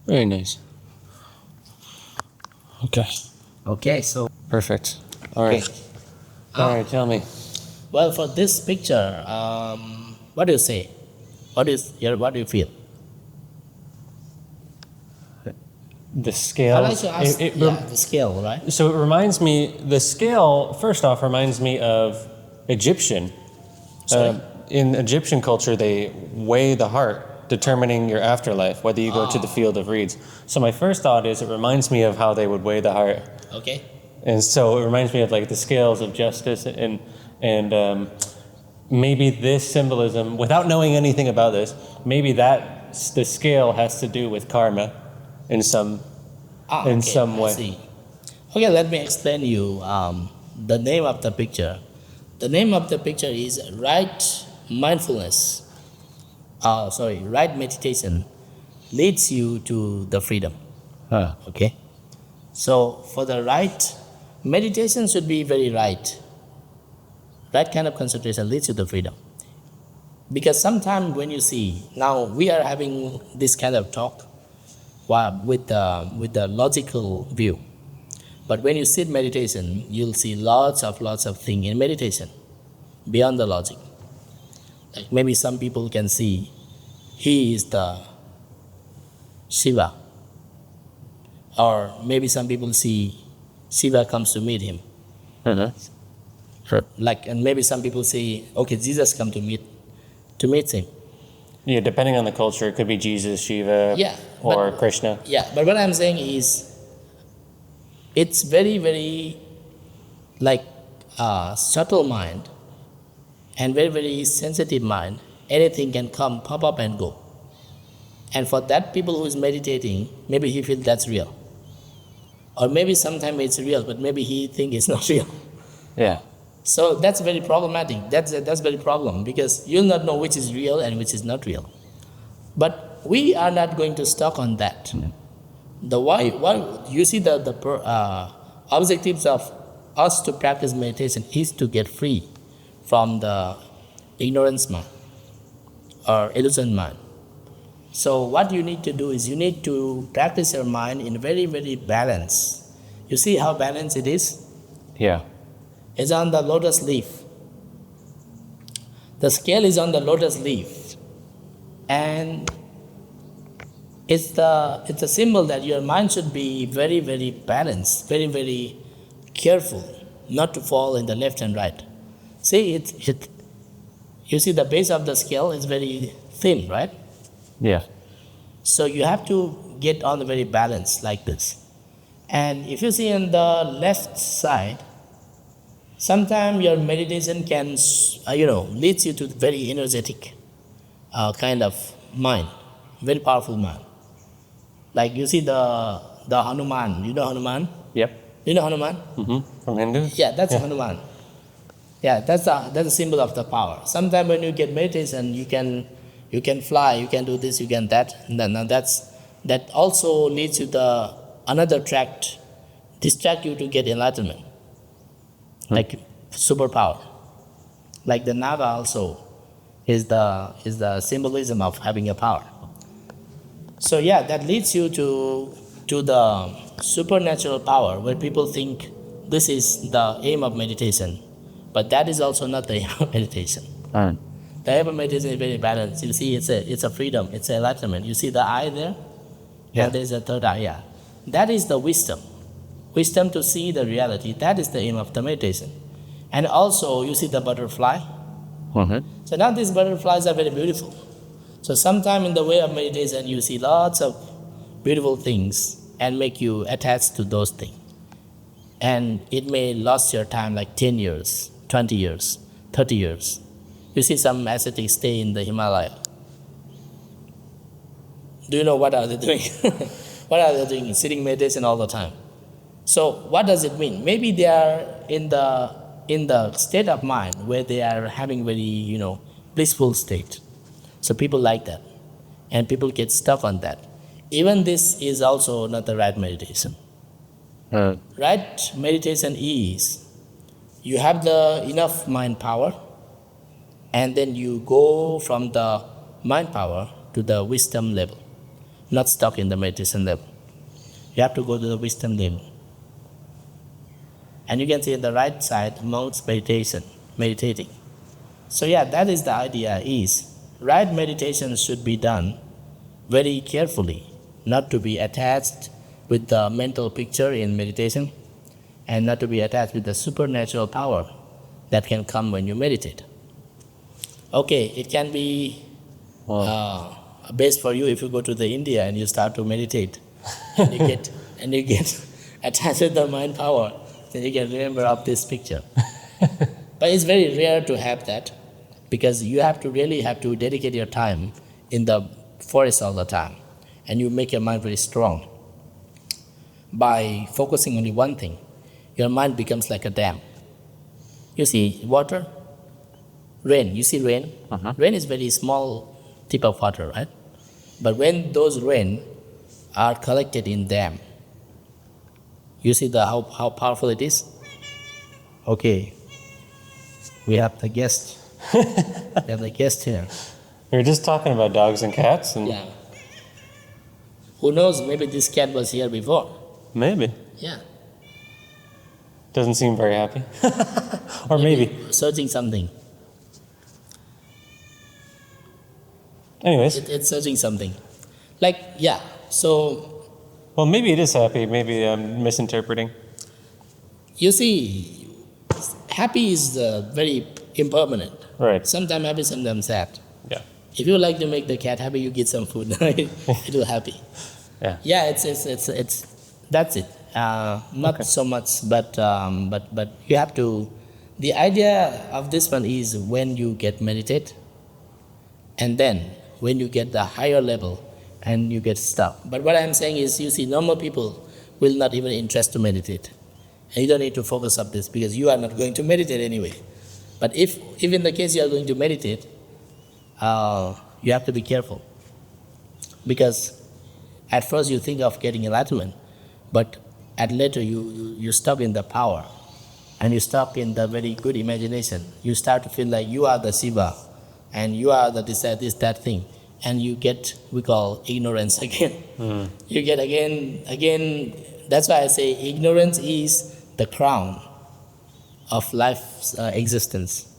Very nice. Okay. Okay, so. Perfect. All right. Okay. All right, tell me. Well, for this picture, what do you say? What do you feel? The scale. I'd like to ask, the scale, right? So it reminds me, the scale, first off, reminds me of Egyptian. In Egyptian culture, they weigh the heart, determining your afterlife, whether you go to the field of reeds. So my first thought is it reminds me of how they would weigh the heart. Okay. And so it reminds me of like the scales of justice and maybe this symbolism, without knowing anything about this, maybe the scale has to do with karma in some way. I see. Okay, let me explain you the name of the picture. The name of the picture is right mindfulness. Right meditation leads you to the freedom. Okay. So for the right meditation should be very right. Right kind of concentration leads you to freedom. Because sometimes when you see, now we are having this kind of talk with the logical view. But when you sit meditation, you'll see lots of things in meditation beyond the logic. Like maybe some people can see he is the Shiva. Or maybe some people see Shiva comes to meet him. Sure. And maybe some people say, okay, Jesus come to meet him. Yeah, depending on the culture, it could be Jesus, Shiva, or Krishna. Yeah, but what I'm saying is, it's very, very subtle mind and very, very sensitive mind. Anything can come, pop up and go. And for that people who is meditating, maybe he feels that's real. Or maybe sometimes it's real, but maybe he thinks it's not real. Yeah. So that's very problematic. That's very problem because you'll not know which is real and which is not real. But we are not going to stuck on that. The why you see the objectives of us to practice meditation is to get free from the ignorance mind or illusion mind. So what you need to do is you need to practice your mind in very, very balanced. You see how balanced it is? Yeah. It's on the lotus leaf. The scale is on the lotus leaf. And it's a symbol that your mind should be very, very balanced, very, very careful not to fall in the left and right. See, you see the base of the scale is very thin, right? Yeah. So you have to get on the very balance like this. And if you see on the left side, sometimes your meditation can, leads you to very energetic kind of mind, very powerful mind. Like you see the Hanuman. You know Hanuman? Yep. You know Hanuman? Mm-hmm. From Hindu? Yeah, that's Hanuman. Yeah, that's a symbol of the power. Sometimes when you get meditation, you can fly, you can do this, you can that, and then that also leads you to another track, distract you to get enlightenment. Like superpower. Like the Naga also is the symbolism of having a power. So yeah, that leads you to the supernatural power where people think this is the aim of meditation. But that is also not the aim of meditation. The aim of meditation is very balanced. You see, it's a freedom, it's an enlightenment. You see the eye there? Yeah. And there's a third eye, yeah. That is the wisdom. Wisdom to see the reality. That is the aim of the meditation. And also, you see the butterfly? So now these butterflies are very beautiful. So sometime in the way of meditation, you see lots of beautiful things and make you attached to those things. And it may last your time like 10 years, 20 years, 30 years. You see some ascetics stay in the Himalaya. Do you know what are they doing? What are they doing? Sitting meditation all the time. So what does it mean? Maybe they are in the state of mind where they are having very, blissful state. So people like that. And people get stuck on that. Even this is also not the right meditation. Right meditation is, you have the enough mind power, and then you go from the mind power to the wisdom level, not stuck in the meditation level. You have to go to the wisdom level. And you can see on the right side, monks meditating. So yeah, that is the idea is, right meditation should be done very carefully, not to be attached with the mental picture in meditation, and not to be attached with the supernatural power that can come when you meditate. Okay, it can be best for you if you go to the India and you start to meditate, and you get attached with the mind power, then you can remember of this picture. But it's very rare to have that, because you really have to dedicate your time in the forest all the time, and you make your mind very strong. By focusing only one thing, your mind becomes like a dam. You see water, rain. You see rain? Rain is very small tip of water, right? But when those rain are collected in dam, you see how powerful it is? Okay, we have the guest. We have the guest here. We were just talking about dogs and cats, and Yeah. Who knows, maybe this cat was here before. maybe Yeah. doesn't seem very happy, or maybe. Searching something. Anyways, It's searching something. Like, yeah, so well, maybe it is happy. Maybe I'm misinterpreting. you see, happy is very impermanent. Right. Sometimes happy, sometimes sad. Yeah. If you like to make the cat happy, you get some food. It will happy. Yeah. Yeah, it's that's it. Not so much, but you have to. The idea of this one is when you get meditate, and then when you get the higher level, and you get stuck. But what I'm saying is, you see, normal people will not even interest to meditate, and you don't need to focus on this because you are not going to meditate anyway. But if in the case you are going to meditate, you have to be careful, because at first you think of getting enlightenment, but at later you're stuck in the power, and you're stuck in the very good imagination. You start to feel like you are the Shiva, and you are the this, that thing, and you get, we call ignorance again. You get again. That's why I say ignorance is the crown of life's existence.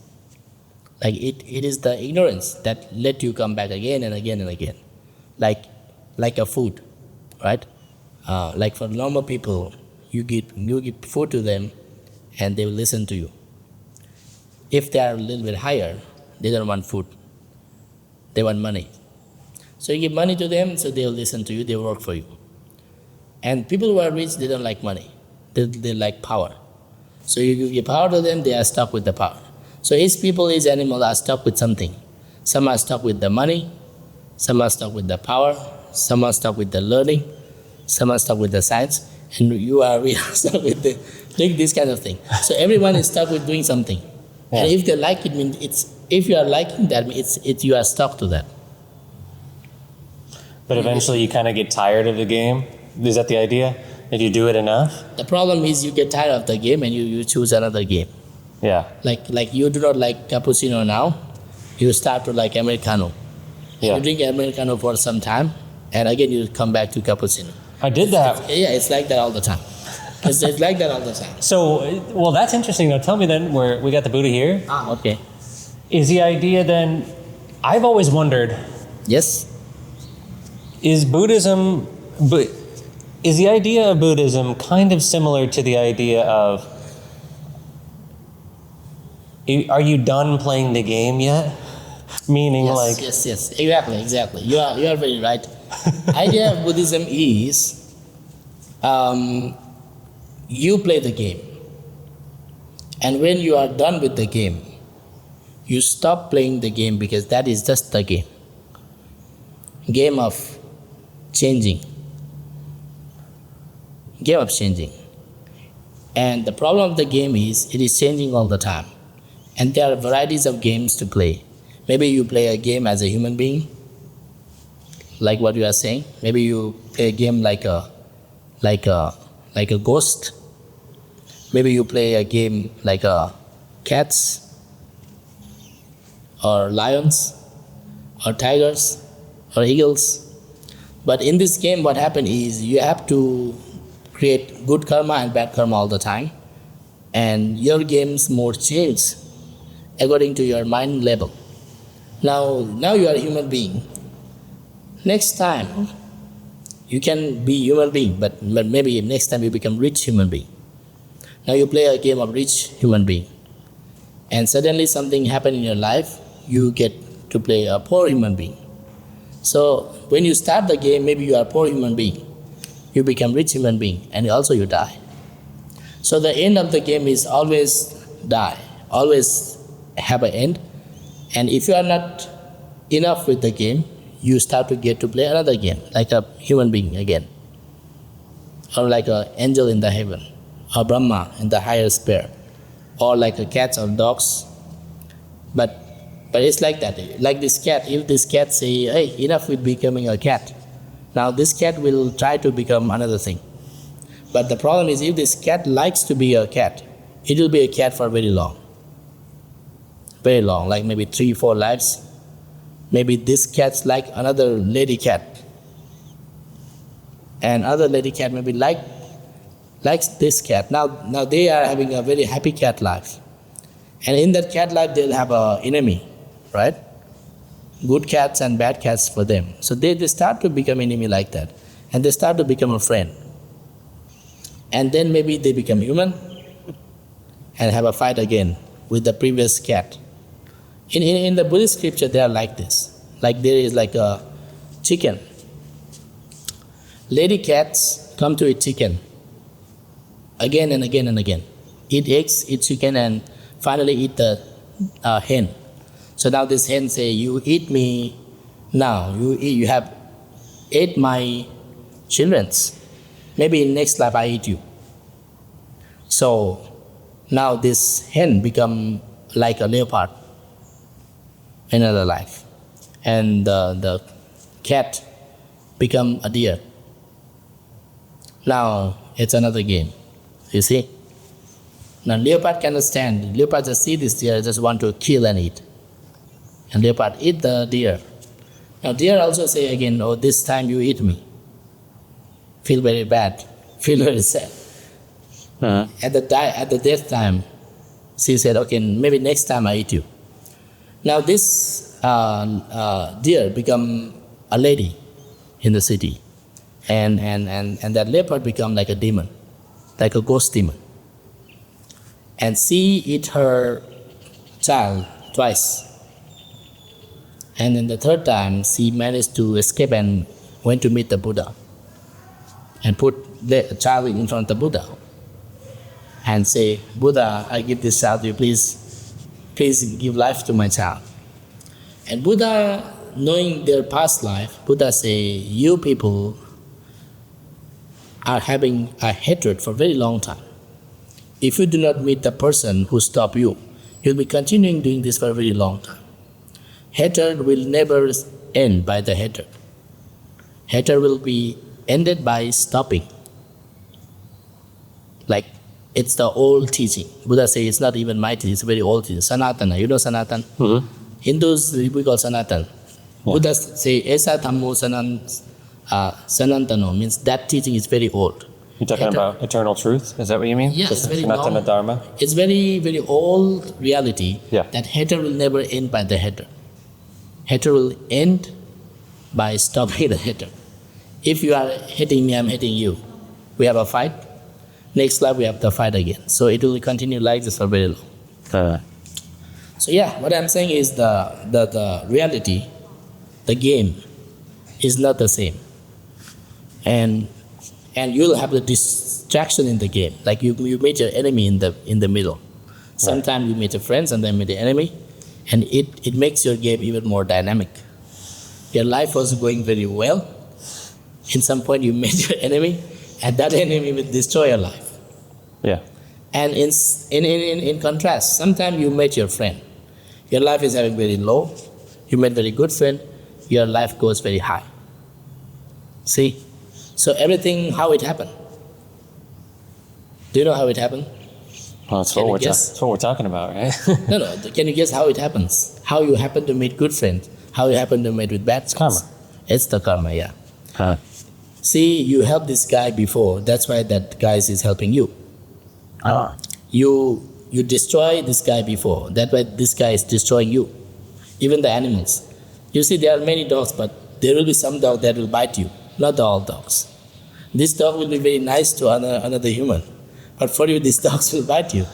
Like it is the ignorance that let you come back again and again and again, like a food, right? Like for normal people, you give food to them, and they will listen to you. If they are a little bit higher, they don't want food. They want money. So you give money to them, so they will listen to you. They will work for you. And people who are rich, they don't like money. They like power. So you give power to them, they are stuck with the power. So each people, each animal are stuck with something. Some are stuck with the money, some are stuck with the power, some are stuck with the learning, some are stuck with the science, and you are really stuck with doing this kind of thing. So everyone is stuck with doing something. Yeah. And if they like it, if you are liking that, you are stuck to that. But eventually you kind of get tired of the game. Is that the idea? If you do it enough? The problem is you get tired of the game and you choose another game. Yeah. Like you do not like cappuccino now, you start to like Americano. Yeah. You drink Americano for some time, and again you come back to cappuccino. I did that. It's like that all the time. It's like that all the time. So, well, that's interesting. Now, tell me then, where we got the Buddha here. Okay. Is the idea then? I've always wondered. Yes. Is Buddhism? Is the idea of Buddhism kind of similar to the idea of? Are you done playing the game yet? Meaning, Yes, exactly. You are very right. Idea of Buddhism is, you play the game, And when you are done with the game, you stop playing the game because that is just the game. Game of changing. Game of changing. And the problem of the game is it is changing all the time. And there are varieties of games to play. Maybe you play a game as a human being, like what you are saying. Maybe you play a game like a ghost. Maybe you play a game like cats or lions or tigers or eagles. But in this game, what happens is you have to create good karma and bad karma all the time, and your game's more change according to your mind level. Now you are a human being. Next time you can be human being, but maybe next time you become rich human being. Now you play a game of rich human being, and suddenly something happened in your life, you get to play a poor human being. So when you start the game, maybe you are a poor human being, you become rich human being, and also you die. So the end of the game is always die, always have an end. And if you are not enough with the game, you start to get to play another game, like a human being again, or like an angel in the heaven, or Brahma in the higher sphere, or like a cats or dogs. But it's like that. Like this cat, if this cat say, hey, enough with becoming a cat, now this cat will try to become another thing. But the problem is, if this cat likes to be a cat, it will be a cat for very long. Very long, like maybe 3-4 lives. Maybe this cat's like another lady cat. And other lady cat maybe likes this cat. Now they are having a very happy cat life. And in that cat life, they'll have an enemy, right? Good cats and bad cats for them. So they start to become enemy like that. And they start to become a friend. And then maybe they become human and have a fight again with the previous cat. In the Buddhist scripture, they are like this. Like there is like a chicken. Lady cats come to eat chicken again and again and again. Eat eggs, eat chicken, and finally eat the hen. So now this hen say, you eat me now. You have ate my children's. Maybe in next life I eat you. So now this hen become like a leopard in another life, and the cat become a deer. Now it's another game. You see? Now leopard cannot stand. Leopard just see this deer, just want to kill and eat. And leopard eat the deer. Now deer also say again, oh, this time you eat me. Feel very bad, feel very sad. At the death time, she said, okay, maybe next time I eat you. Now this deer become a lady in the city, and that leopard become like a demon, like a ghost demon. And she eat her child twice. And then the third time, she managed to escape and went to meet the Buddha and put the child in front of the Buddha and say, Buddha, I give this child to you, please give life to my child. And Buddha, knowing their past life, Buddha say, you people are having a hatred for a very long time. If you do not meet the person who stopped you, you'll be continuing doing this for a very long time. Hatred will never end by the hatred. Hatred will be ended by stopping. Like, it's the old teaching. Buddha says it's not even my teaching, it's a very old teaching. Sanatana, you know Sanatan? Mm-hmm. Hindus, we call Sanatan. Yeah. Buddha say, Esa Dhammo Sanantano, means that teaching is very old. You're talking about eternal truth? Is that what you mean? Yes, it's very Sanatana long. Dharma? It's very, very old reality that hatred will never end by the hatred. Hatred will end by stopping the hatred. If you are hating me, I'm hating you. We have a fight. Next life we have to fight again. So it will continue like this for very long. So yeah, what I'm saying is the reality, the game, is not the same. And you'll have the distraction in the game. Like you meet your enemy in the middle. Sometimes you meet a friend, sometimes you meet an enemy, and it makes your game even more dynamic. Your life was going very well. In some point, you met your enemy, and that enemy will destroy your life. Yeah. And in contrast, sometimes you met your friend. Your life is having very low. You met very good friend. Your life goes very high. See? So everything, how it happened. Do you know how it happened? Well, that's what we're talking about, right? No. Can you guess how it happens? How you happen to meet good friends? How you happen to meet with bad friends? Karma. It's the karma, yeah. Huh. See, you helped this guy before. That's why that guy is helping you. Ah. You destroy this guy before. That's why this guy is destroying you. Even the animals. You see, there are many dogs, but there will be some dog that will bite you. Not all dogs. This dog will be very nice to another human. But for you, these dogs will bite you.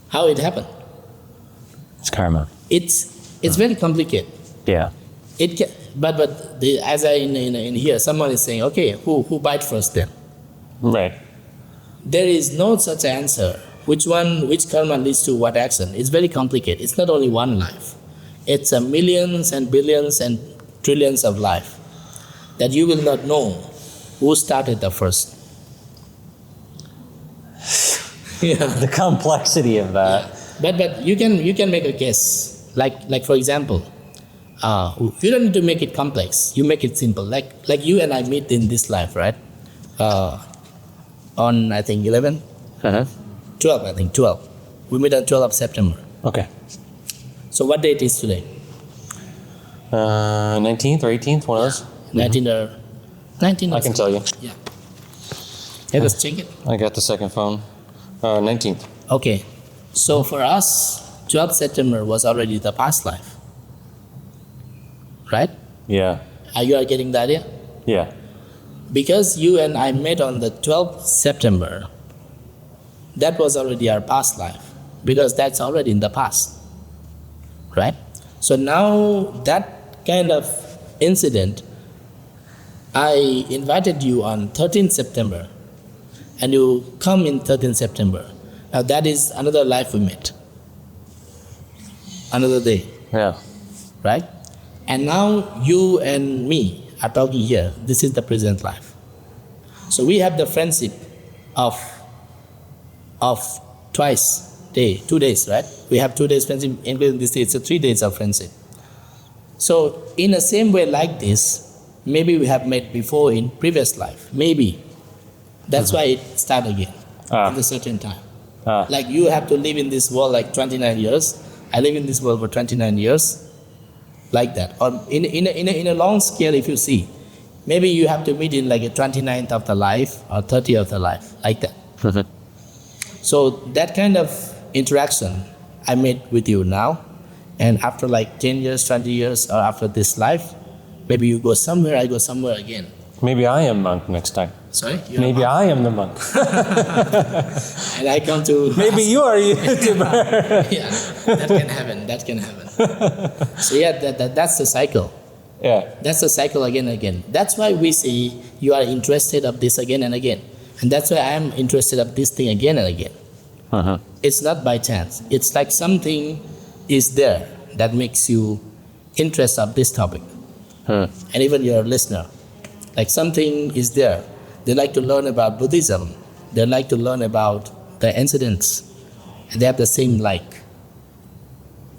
How it happened? It's karma. It's very complicated. Yeah. As in here, someone is saying, okay, who bite first then? Right. There is no such answer. Which karma leads to what action? It's very complicated. It's not only one life. It's a millions and billions and trillions of life that you will not know who started the first. Yeah. The complexity of that. Yeah. But you can make a guess. Like for example, you don't need to make it complex. You make it simple. Like you and I meet in this life, right? On I think 11, 12. I think 12. We meet on 12th of September. Okay. So what date is today? 19th or 18th, one of those. 19 or 19. I can tell you. Yeah. Let us check it. I got the second phone. 19th. Okay. So for us, 12th September was already the past life. Right? Yeah. Are you getting the idea? Yeah. Because you and I met on the 12th September, that was already our past life. Because that's already in the past. Right? So now that kind of incident, I invited you on 13th September and you come in 13th September. Now that is another life we met. Another day. Yeah. Right? And now you and me are talking here. This is the present life. So we have the friendship of twice day, 2 days, right? We have 2 days friendship, including this day, so 3 days of friendship. So in the same way like this, maybe we have met before in previous life, maybe. That's why it starts again at a certain time. Like you have to live in this world like 29 years. I live in this world for 29 years, like that. Or in a long scale, if you see, maybe you have to meet in like a 29th of the life or 30th of the life, like that. So that kind of interaction I made with you now, and after like 10 years, 20 years, or after this life, maybe you go somewhere, I go somewhere again. Maybe I am monk next time. Sorry? Maybe I am the monk. And I come to... Maybe you are a YouTuber. Yeah, that can happen. So yeah, that's the cycle. Yeah. That's the cycle again and again. That's why we say you are interested of this again and again. And that's why I am interested of this thing again and again. It's not by chance. It's like something is there that makes you interested of this topic. And even your listener. Like something is there. They like to learn about Buddhism. They like to learn about the incidents. And they have the same like.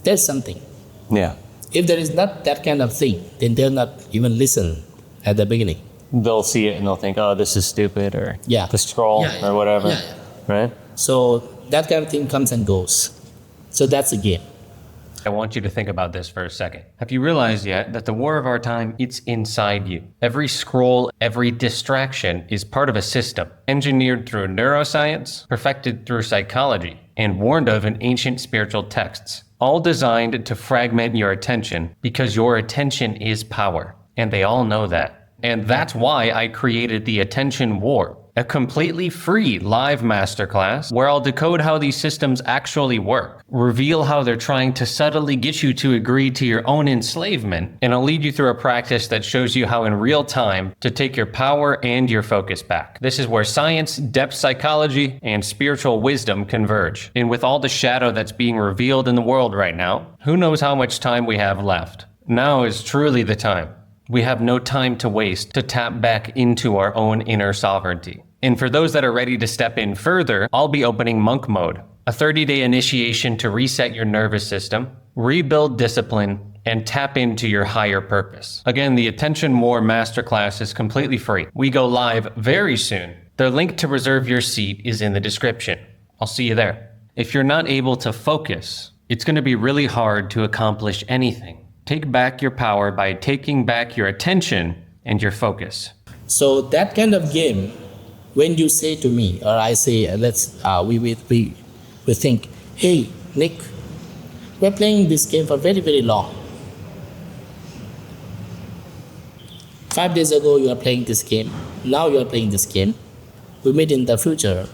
There's something. Yeah. If there is not that kind of thing, then they'll not even listen at the beginning. They'll see it and they'll think, oh, this is stupid, or Yeah. the scroll, Yeah, yeah. or whatever. Yeah, Right? So that kind of thing comes and goes. So that's a game. I want you to think about this for a second. Have you realized yet that the war of our time, it's inside you? Every scroll, every distraction is part of a system, engineered through neuroscience, perfected through psychology, and warned of in ancient spiritual texts, all designed to fragment your attention because your attention is power, and they all know that. And that's why I created the attention war. a completely free live masterclass where I'll decode how these systems actually work, reveal how they're trying to subtly get you to agree to your own enslavement, and I'll lead you through a practice that shows you how in real time to take your power and your focus back. This is where science, depth psychology, and spiritual wisdom converge. And with all the shadow that's being revealed in the world right now, who knows how much time we have left? Now is truly the time. We have no time to waste to tap back into our own inner sovereignty. And for those that are ready to step in further, I'll be opening Monk Mode, a 30-day initiation to reset your nervous system, rebuild discipline, and tap into your higher purpose. Again, the Attention War Masterclass is completely free. We go live very soon. The link to reserve your seat is in the description. I'll see you there. If you're not able to focus, it's going to be really hard to accomplish anything. Take back your power by taking back your attention and your focus. So that kind of game, when you say to me, or I say, we think, hey, Nick, we're playing this game for very, very long. 5 days ago, you are playing this game. Now you are playing this game. We meet in the future,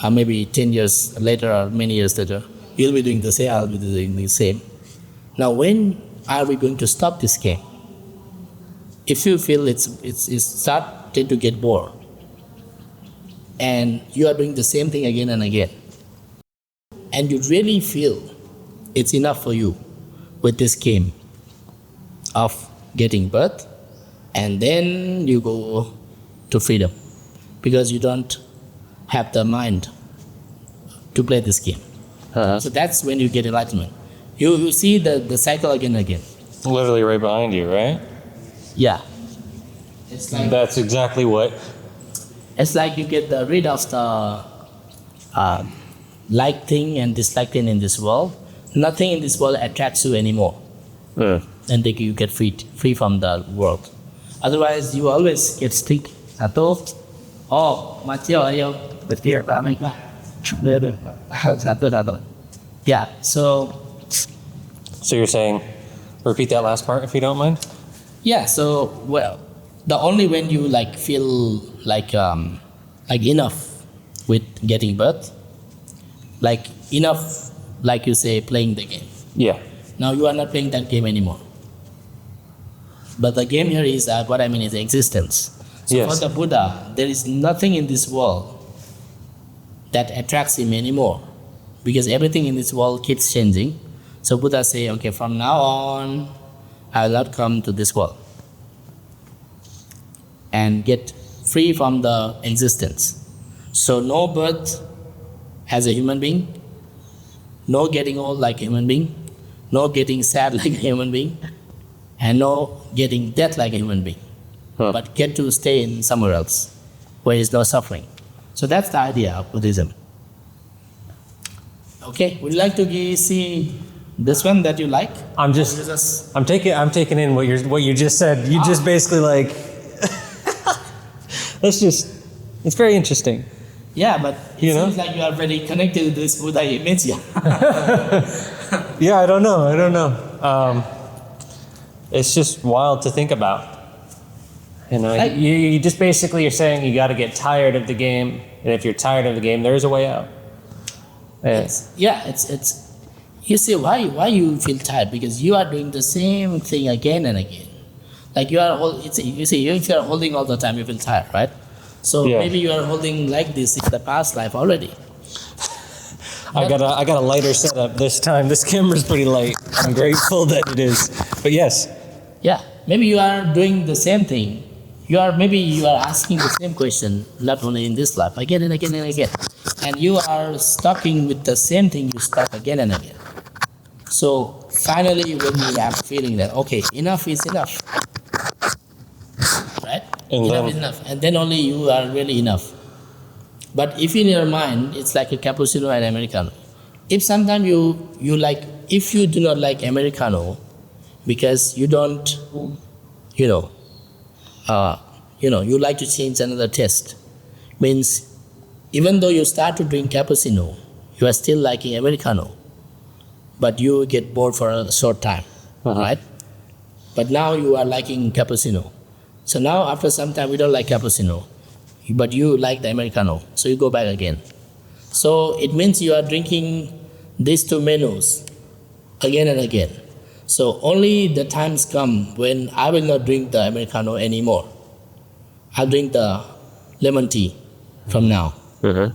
maybe 10 years later or many years later. You'll be doing the same, I'll be doing the same. Now, when are we going to stop this game? If you feel it's starting to get bored, and you are doing the same thing again and again, and you really feel it's enough for you with this game of getting birth, and then you go to freedom because you don't have the mind to play this game. So that's when you get enlightenment. You see the cycle again and again. Literally right behind you, right? Yeah. It's like, That's exactly what. it's like you get rid of the like thing and dislike thing in this world. Nothing in this world attracts you anymore. And then you get free from the world. Otherwise, you always get stuck. Yeah, So you're saying, repeat that last part if you don't mind? yeah, so, well, the only when you feel like enough with getting birth, like enough, like you say, playing the game. Yeah. Now you are not playing that game anymore. But the game here is, what I mean is existence. So Yes. for the Buddha, there is nothing in this world that attracts him anymore, because everything in this world keeps changing. So Buddha say, okay, from now on, I will not come to this world and get free from the existence. So no birth as a human being, no getting old like a human being, no getting sad like a human being, and no getting death like a human being. But get to stay in somewhere else where there is no suffering. So that's the idea of Buddhism. Okay, would you like to see this one that you like? I'm taking in what you just said. You just basically it's very interesting. Yeah, but it seems like you are very connected to this Buddha image. Yeah. Yeah, I don't know. It's just wild to think about. You just basically, you're saying you got to get tired of the game, and if you're tired of the game, there's a way out. It's you see why you feel tired, because you are doing the same thing again and again. Like if you are holding all the time, you feel tired, right? So maybe you are holding like this in the past life already. I got a lighter setup this time. This camera's pretty light. I'm grateful that it is. But yes. Yeah, maybe you are doing the same thing. Maybe you are asking the same question, not only in this life, again and again and again. And you are stucking with the same thing you stuck again and again. So finally, when you have feeling that, okay, enough is enough. Right? Enough is enough. And then only you are really enough. But if in your mind, it's like a cappuccino and Americano. If sometimes if you do not like Americano, because you don't, you like to change another taste, means even though you start to drink cappuccino, you are still liking Americano, but you get bored for a short time, right? But now you are liking cappuccino. So now after some time we don't like cappuccino. but you like the Americano, so you go back again. So it means you are drinking these two menus again and again. So only the times come when I will not drink the Americano anymore. I'll drink the lemon tea from now. And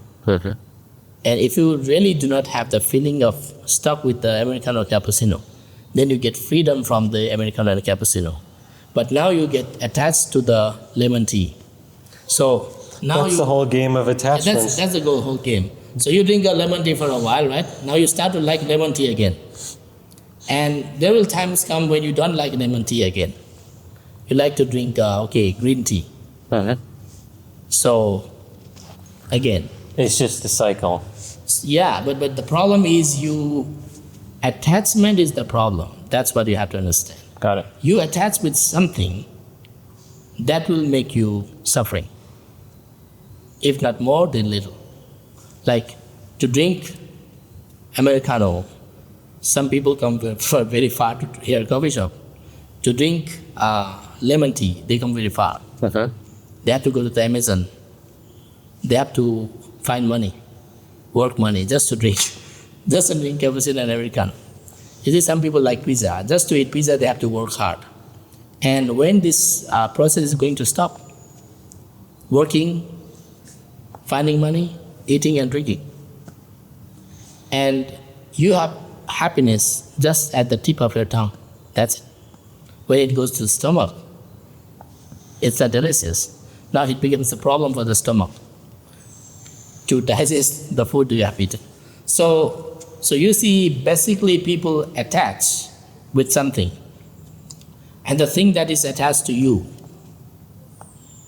if you really do not have the feeling of stuck with the Americano or cappuccino, then you get freedom from the Americano and cappuccino. But now you get attached to the lemon tea. So now That's the whole game of attachments. that's the whole game. So you drink a lemon tea for a while, right? Now you start to like lemon tea again. And there will times come when you don't like lemon tea again. You like to drink, green tea. So, again. It's just a cycle. Yeah, but the problem is attachment is the problem. That's what you have to understand. Got it. You attach with something that will make you suffering. If not more, then little. Like to drink Americano, some people come for very far to hear a coffee shop. To drink lemon tea, they come very far. They have to go to the Amazon. They have to find money, work money, just to drink cappuccino and Americano. You see, some people like pizza. Just to eat pizza, they have to work hard. And when this process is going to stop, working, finding money, eating and drinking, and you have happiness just at the tip of your tongue. That's it. When it goes to the stomach, it's not delicious. Now it becomes a problem for the stomach to digest the food you have eaten. So you see, basically people attach with something. And the thing that is attached to you,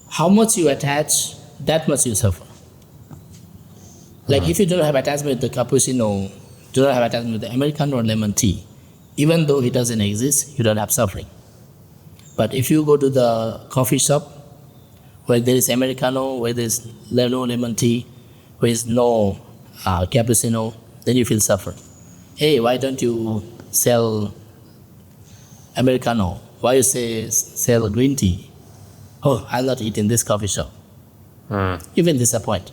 how much you attach, that much you suffer. Like if you don't have attachment with the cappuccino, do not have attachment with the Americano or lemon tea, even though it doesn't exist, you don't have suffering. But if you go to the coffee shop where there is Americano, where there is no lemon tea, where there is no cappuccino, then you feel suffer. Hey, why don't you sell Americano? Why you sell green tea? Oh, I'll not eat in this coffee shop. You feel disappointed.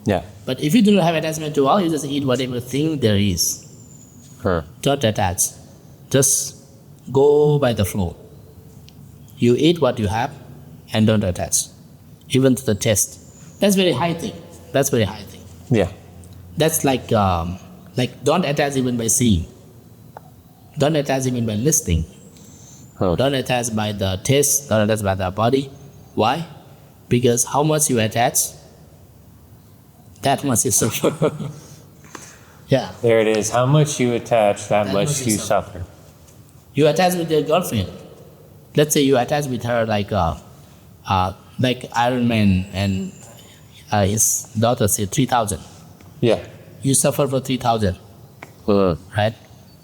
Yeah. But if you do not have attachment to all, you just eat whatever thing there is. Don't attach. Just go by the flow. You eat what you have and don't attach. Even to the taste. That's very high thing. Yeah. That's like don't attach even by seeing. Don't attach even by listening. Don't attach by the taste. Don't attach by the body. Why? Because how much you attach, that much you suffer. Yeah. There it is. How much you attach, that much you suffer. You attach with your girlfriend. Let's say you attach with her like Iron Man and his daughter say 3,000. Yeah. You suffer for 3,000. Right?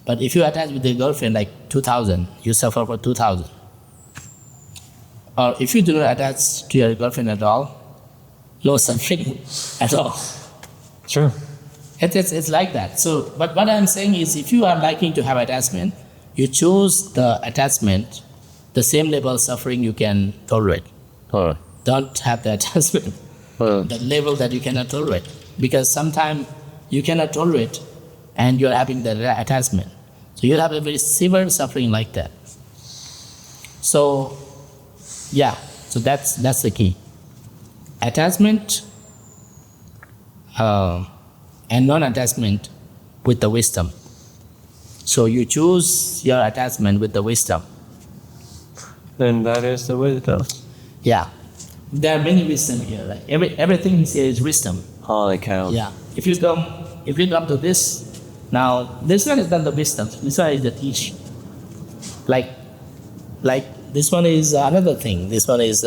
But if you attach with your girlfriend like 2,000, you suffer for 2,000. Or if you do not attach to your girlfriend at all, no suffering at all. True. It's like that. So, but what I'm saying is, if you are liking to have attachment, you choose the attachment, the same level of suffering you can tolerate. Don't have the attachment, the level that you cannot tolerate. Because sometimes you cannot tolerate and you're having the attachment. So you'll have a very severe suffering like that. So, yeah, so that's the key. Attachment and non-attachment with the wisdom. So you choose your attachment with the wisdom. Then that is the wisdom. Yeah. There are many wisdom here. Right? Everything here is wisdom. Holy cow. Yeah. If you come to this, now this one is not the wisdom. This one is the teaching. Like this one is another thing. This one is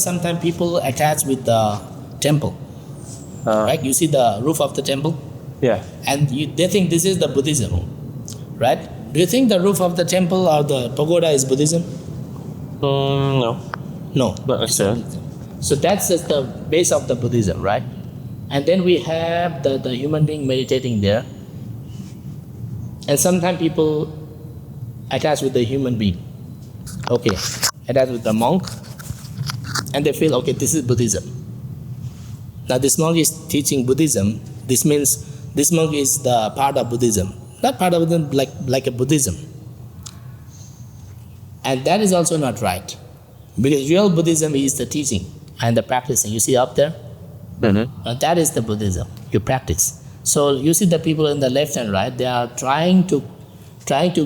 sometimes people attach with the temple. Right? You see the roof of the temple? Yeah. And they think this is the Buddhism. Right? Do you think the roof of the temple or the pagoda is Buddhism? No. No. But I said. So that's just the base of the Buddhism, right? And then we have the human being meditating there. And sometimes people attach with the human being. Okay. Attach with the monk. and they feel, okay, this is Buddhism. Now this monk is teaching Buddhism. This means this monk is the part of Buddhism. Not part of Buddhism, like a Buddhism. And that is also not right. Because real Buddhism is the teaching and the practicing. You see up there? Mm-hmm. That is the Buddhism. You practice. So you see the people in the left and right, they are trying to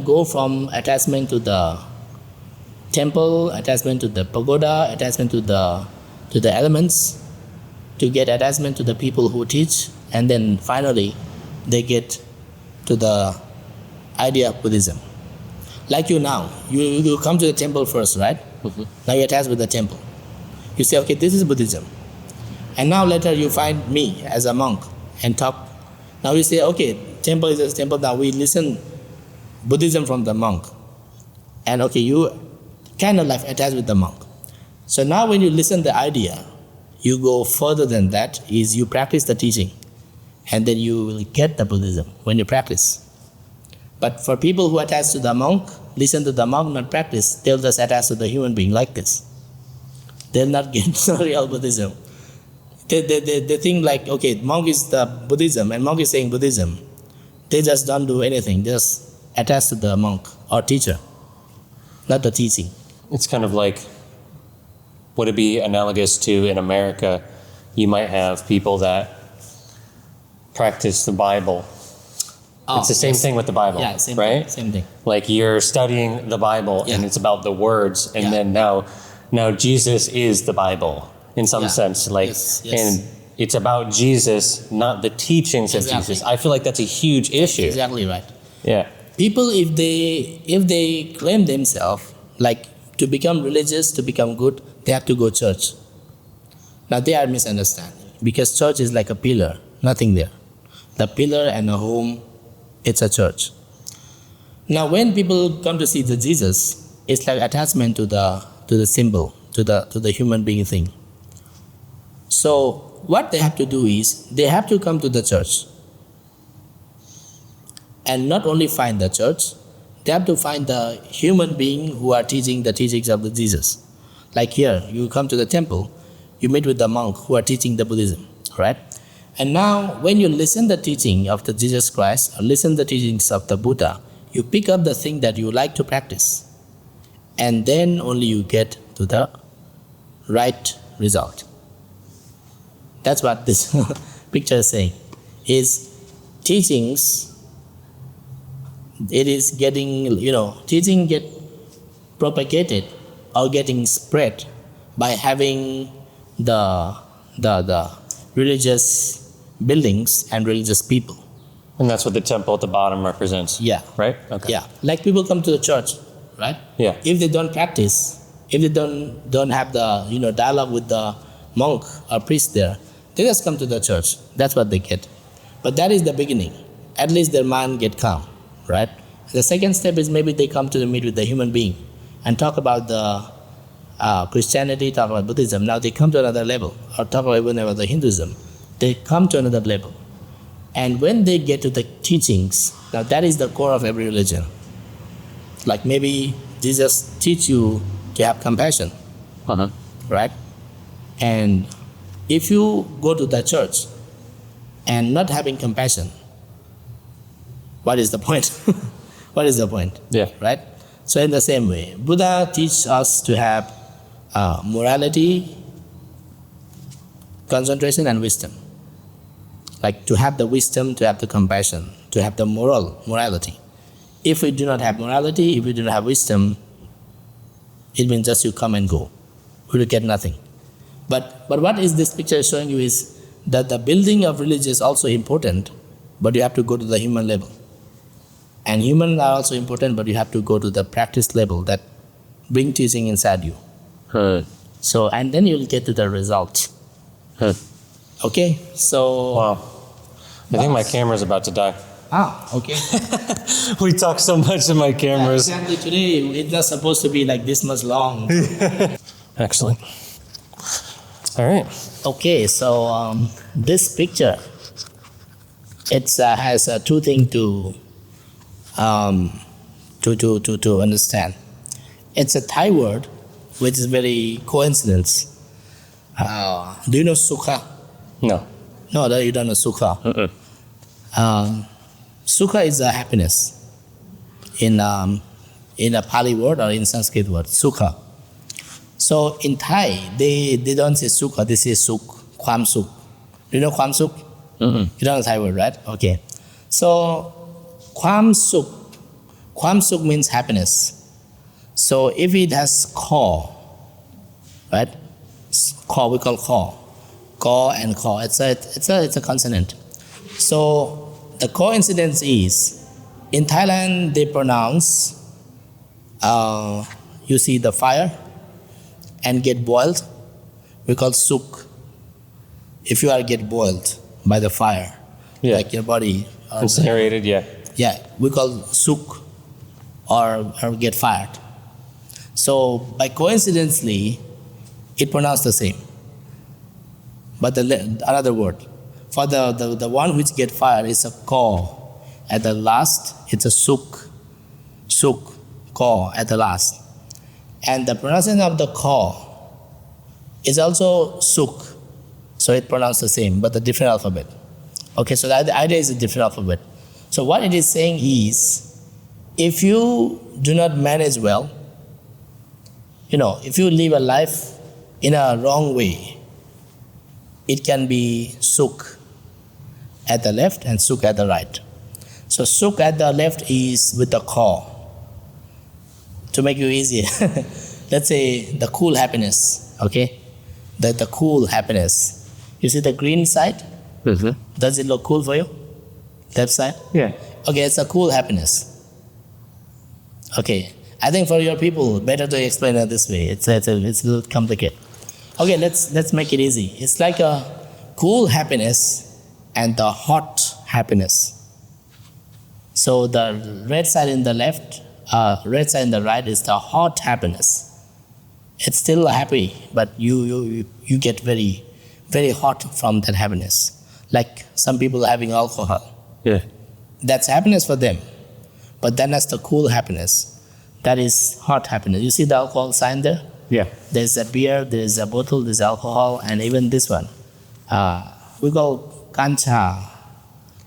go from attachment to the temple, attachment to the pagoda, attachment to the elements, to get attachment to the people who teach, and then finally they get to the idea of Buddhism. Like you now, you come to the temple first, right? Mm-hmm. Now you're attached with the temple. You say, okay, this is Buddhism. And now later you find me as a monk and talk. Now you say, okay, temple is a temple, now we listen Buddhism from the monk. And okay, you kind of like attached with the monk. So now when you listen the idea, you go further than that, is you practice the teaching. And then you will get the Buddhism when you practice. But for people who attach to the monk, listen to the monk, not practice, they'll just attach to the human being like this. They'll not get the real Buddhism. They think like, okay, monk is the Buddhism and monk is saying Buddhism. They just don't do anything, they just attach to the monk or teacher, not the teaching. It's kind of like, would it be analogous to in America, you might have people that practice the Bible. It's the same thing with the Bible, yeah, same right? thing, same thing. Like you're studying the Bible and it's about the words, and then now Jesus is the Bible in some sense. Like, and it's about Jesus, not the teachings of Jesus. I feel like that's a huge issue. Exactly right. Yeah. People, if they claim themselves like to become religious, to become good, they have to go church. Now they are misunderstanding, because church is like a pillar, nothing there. The pillar and a home, it's a church. Now when people come to see the Jesus, it's like attachment to the symbol, to the human being thing. So what they have to do is, they have to come to the church. And not only find the church, they have to find the human being who are teaching the teachings of the Jesus. Like here, you come to the temple, you meet with the monk who are teaching the Buddhism, right? And now when you listen the teaching of the Jesus Christ, or listen the teachings of the Buddha, you pick up the thing that you like to practice. And then only you get to the right result. That's what this picture is saying, is teachings, it is getting, teaching get propagated or getting spread by having the religious buildings and religious people. And that's what the temple at the bottom represents. Yeah. Right? Okay. Yeah. Like people come to the church, right? Yeah. If they don't practice, if they don't have the dialogue with the monk or priest there, they just come to the church. That's what they get. But that is the beginning. At least their mind get calm, right? The second step is maybe they come to meet with the human being and talk about the Christianity, talk about Buddhism. Now they come to another level, or talk about the Hinduism. They come to another level. And when they get to the teachings, now that is the core of every religion. Like maybe Jesus teach you to have compassion, right? And if you go to the church and not having compassion, what is the point? What is the point? Yeah. Right? So in the same way, Buddha teaches us to have morality, concentration, and wisdom. Like to have the wisdom, to have the compassion, to have the morality. If we do not have morality, if we do not have wisdom, it means just you come and go. We will get nothing. But what is this picture showing you is that the building of religion is also important, but you have to go to the human level. And humans are also important, but you have to go to the practice level that bring teaching inside you. So, and then you'll get to the result. Okay, so... Wow. I think my camera's about to die. Okay. We talk so much in my cameras. Exactly, today it's not supposed to be like this much long. Excellent. All right. Okay, so this picture, it has two things to understand. It's a Thai word, which is very coincidence. Do you know Sukha? No. No, you don't know Sukha. Sukha is a happiness in a Pali word or in Sanskrit word, Sukha. So in Thai, they don't say Sukha, they say Suk, Kwam Suk. Do you know Kwam Suk? You don't know Thai word, right? Okay. So Kwam Suk means happiness. So if it has Ko, right? Ko, we call Ko and Ko. It's a consonant. So the coincidence is, in Thailand they pronounce, you see the fire and get boiled, we call Suk. If you are get boiled by the fire, like your body. Incinerated, yeah. Yeah, we call Suk or get fired. So by coincidentally, it pronounced the same. But another word. For the one which get fired is a Ko. At the last, it's a Suk. Suk, Ko at the last. And the pronunciation of the Ko is also Suk. So it pronounced the same, but a different alphabet. Okay, so the idea is a different alphabet. So what it is saying is, if you do not manage well, if you live a life in a wrong way, it can be Suk at the left and Suk at the right. So Suk at the left is with the Ko. To make it easier, let's say the cool happiness, okay? The cool happiness. You see the green side? Mm-hmm. Does it look cool for you? Left side? Yeah. Okay, it's a cool happiness. Okay, I think for your people, better to explain it this way. It's a little complicated. Okay, let's make it easy. It's like a cool happiness and the hot happiness. So the red side in the left, red side in the right is the hot happiness. It's still happy, but you get very, very hot from that happiness. Like some people having alcohol. Yeah. That's happiness for them. But then that's the cool happiness. That is hot happiness. You see the alcohol sign there? Yeah. There's a beer, there's a bottle, there's alcohol, and even this one. We call kancha.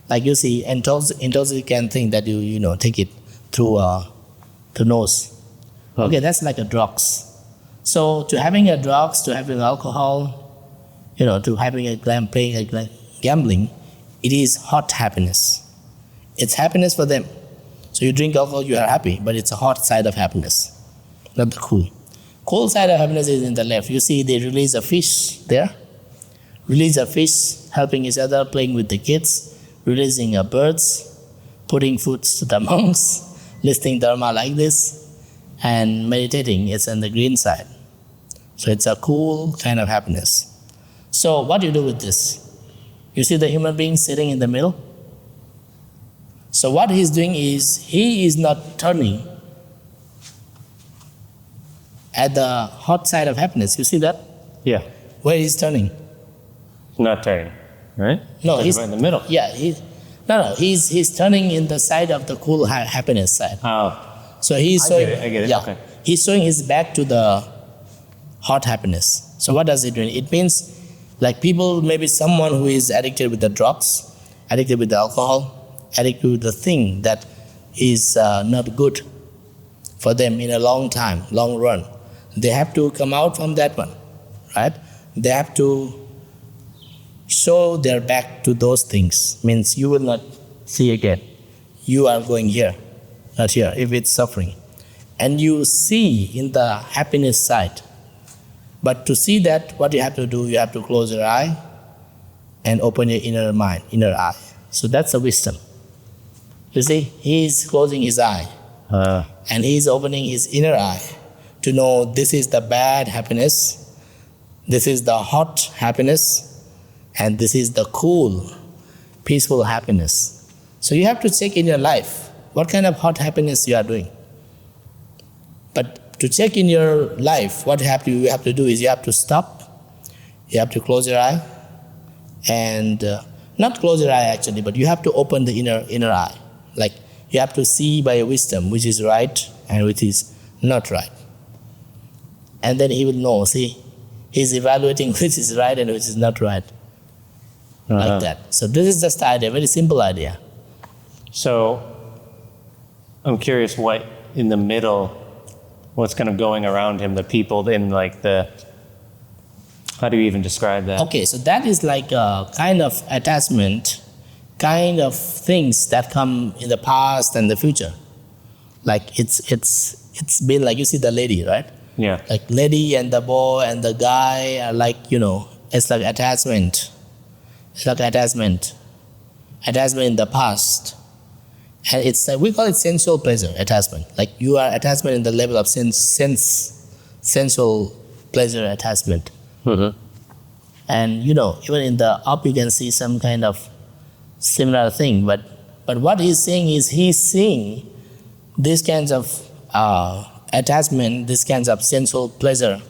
Like you see, intoxicant thing that you take it through nose. Okay, that's like a drugs. So to having a drugs, to having alcohol, to having gambling, it is hot happiness. It's happiness for them. So you drink alcohol, you are happy, but it's a hot side of happiness, not the cool. Cool side of happiness is in the left. You see they release a fish there. Release a fish, helping each other, playing with the kids, releasing birds, putting foods to the monks, listening dharma like this, and meditating. It's on the green side. So it's a cool kind of happiness. So what do you do with this? You see the human being sitting in the middle? So what he's doing is, he is not turning at the hot side of happiness. You see that? Yeah. Where he's turning? Not turning, right? No, he's right in the middle. Yeah, he's turning in the side of the cool happiness side. Oh. So he's showing. I get it. Yeah, Okay. he's showing his back to the hot happiness. So what does it mean? It means like people, maybe someone who is addicted with the drugs, addicted with the alcohol, addicted with the thing that is not good for them in a long run. They have to come out from that one, right? They have to show their back to those things. Means you will not see again. You are going here, not here, if it's suffering. And you see in the happiness side. But to see that, what you have to do, you have to close your eye and open your inner mind, inner eye. So that's the wisdom. You see, he is closing his eye and he is opening his inner eye to know this is the bad happiness, this is the hot happiness, and this is the cool, peaceful happiness. So you have to check in your life what kind of hot happiness you are doing. But to check in your life, what you have to do is you have to stop, you have to close your eye, and not close your eye actually, but you have to open the inner eye. Like you have to see by your wisdom which is right and which is not right. And then he will know, see, He's evaluating which is right and which is not right. Like that. So this is just the idea, very simple idea. So I'm curious what in the middle, what's kind of going around him, the people in like the, how do you even describe that? Okay, so that is like a kind of attachment, kind of things that come in the past and the future. Like it's been like, you see the lady, right? Yeah. Like lady and the boy and the guy are like, it's like attachment. It's like attachment in the past. And it's like, we call it sensual pleasure, attachment. Like you are attachment in the level of sensual pleasure attachment. Mm-hmm. And even in the up you can see some kind of similar thing. But what he's saying is he's seeing these kinds of attachment, these kinds of sensual pleasure,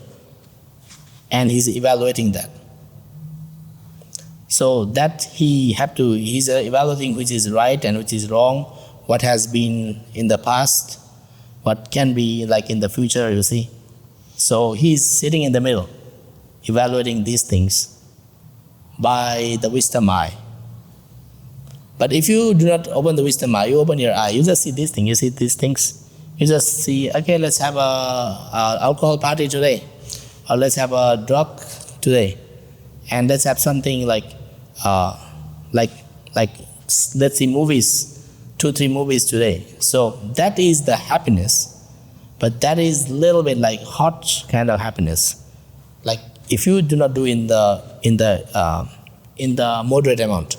and he's evaluating that. So that he's evaluating which is right and which is wrong, what has been in the past, what can be like in the future, you see. So he's sitting in the middle, evaluating these things by the wisdom eye. But if you do not open the wisdom eye, you open your eye, you just see these things, you see these things. You just see, okay, let's have a alcohol party today, or let's have a drug today, and let's have something like let's see movies, 2-3 movies today. So that is the happiness, but that is a little bit like hot kind of happiness. Like if you do not do in the moderate amount,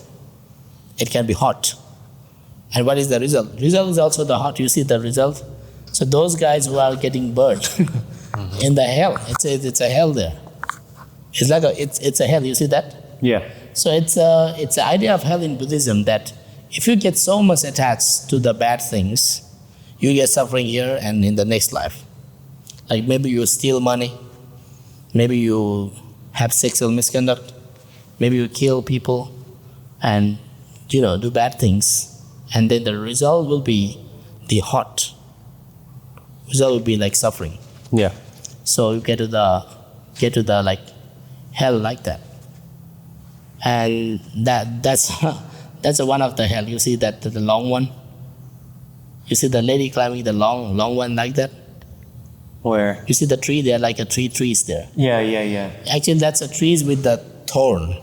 it can be hot. And what is the result? Result is also the hot. You see the result. So those guys who are getting burned in the hell, it's a hell there. It's like it's a hell. You see that? Yeah. So it's the idea of hell in Buddhism that if you get so much attached to the bad things, you get suffering here and in the next life. Like maybe you steal money, maybe you have sexual misconduct, maybe you kill people, and do bad things, and then the result will be the hot. Result will be like suffering. Yeah. So you get to the like hell like that. And that's one of the hell. You see that the long one? You see the lady climbing the long one like that? Where? You see the tree? There are like a trees there. Yeah. Actually, that's a trees with the thorn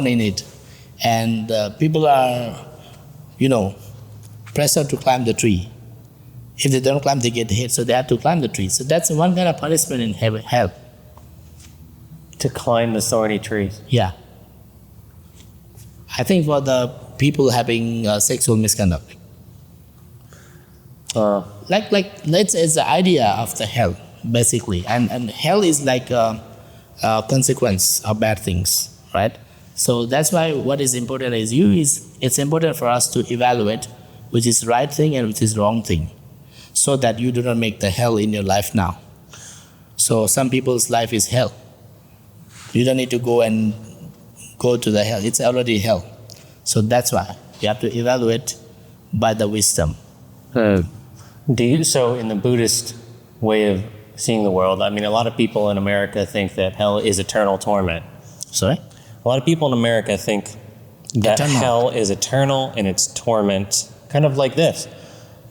in it. And people are, pressured to climb the tree. If they don't climb, they get hit. So they have to climb the tree. So that's one kind of punishment in hell. To climb the thorny trees. Yeah. I think for the people having sexual misconduct. It's the idea of the hell, basically. And hell is like a consequence of bad things, right? So that's why what is important it's important for us to evaluate which is right thing and which is wrong thing, so that you do not make the hell in your life now. So some people's life is hell. You don't need to go to the hell. It's already hell. So that's why you have to evaluate by the wisdom. So in the Buddhist way of seeing the world, I mean, a lot of people in America think that hell is eternal torment. Sorry? A lot of people in America think that Eternal. hell is eternal and it's torment, kind of like this.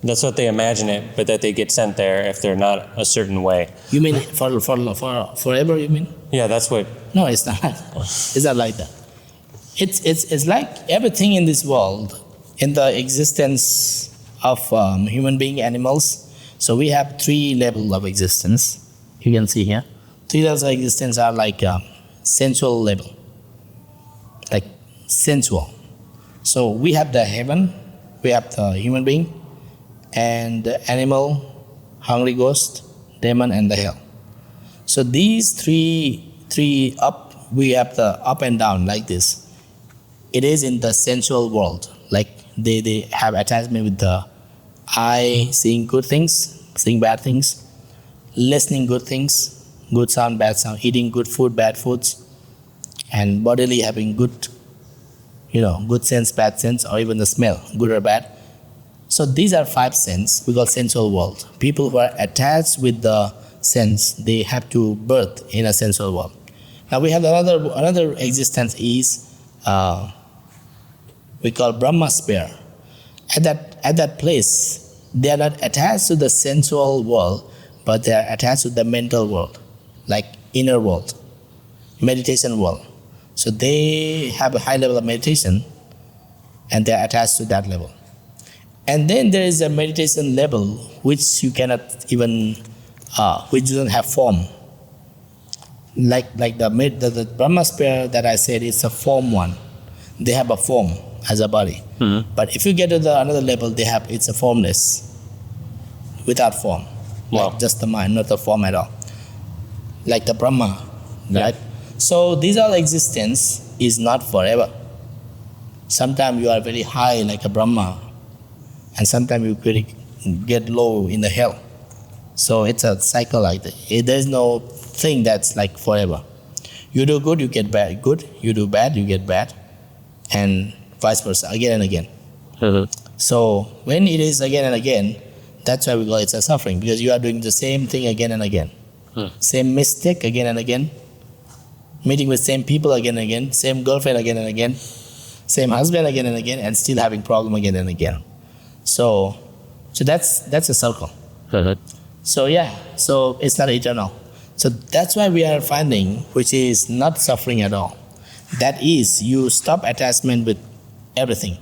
That's what they imagine it, but that they get sent there if they're not a certain way. You mean for forever, you mean? Yeah, that's what... No, it's not. It's not like that. It's like everything in this world, in the existence of human being, animals. So we have 3 levels of existence. You can see here. 3 levels of existence are like sensual level. Like sensual. So we have the heaven, we have the human being, and the animal, hungry ghost, demon, and the hell. So these three up, we have the up and down like this. It is in the sensual world. Like they have attachment with the eye, seeing good things, seeing bad things, listening good things, good sound, bad sound, eating good food, bad foods, and bodily having good, good sense, bad sense, or even the smell, good or bad. So these are 5 senses we call sensual world. People who are attached with the sense, they have to birth in a sensual world. Now we have another existence is we call Brahma sphere. At that place, they are not attached to the sensual world, but they are attached to the mental world, like inner world, meditation world. So they have a high level of meditation, and they are attached to that level. And then there is a meditation level which you cannot even, which doesn't have form. Like the Brahma sphere that I said, it's a form one. They have a form as a body. Mm-hmm. But if you get to another level, it's a formless, without form. Wow. Like just the mind, not the form at all. Like the Brahma, right? So these all existence is not forever. Sometimes you are very high like a Brahma, and sometimes you get low in the hell. So it's a cycle like that. There's no thing that's like forever. You do good, you get bad. Good, you do bad, you get bad, and vice versa, again and again. Mm-hmm. So when it is again and again, that's why we call it a suffering, because you are doing the same thing again and again. Same mistake again and again, meeting with same people again and again, same girlfriend again and again, same husband again and again, and still having problem again and again. So that's a circle. So so it's not eternal. So that's why we are finding, which is not suffering at all. That is, you stop attachment with everything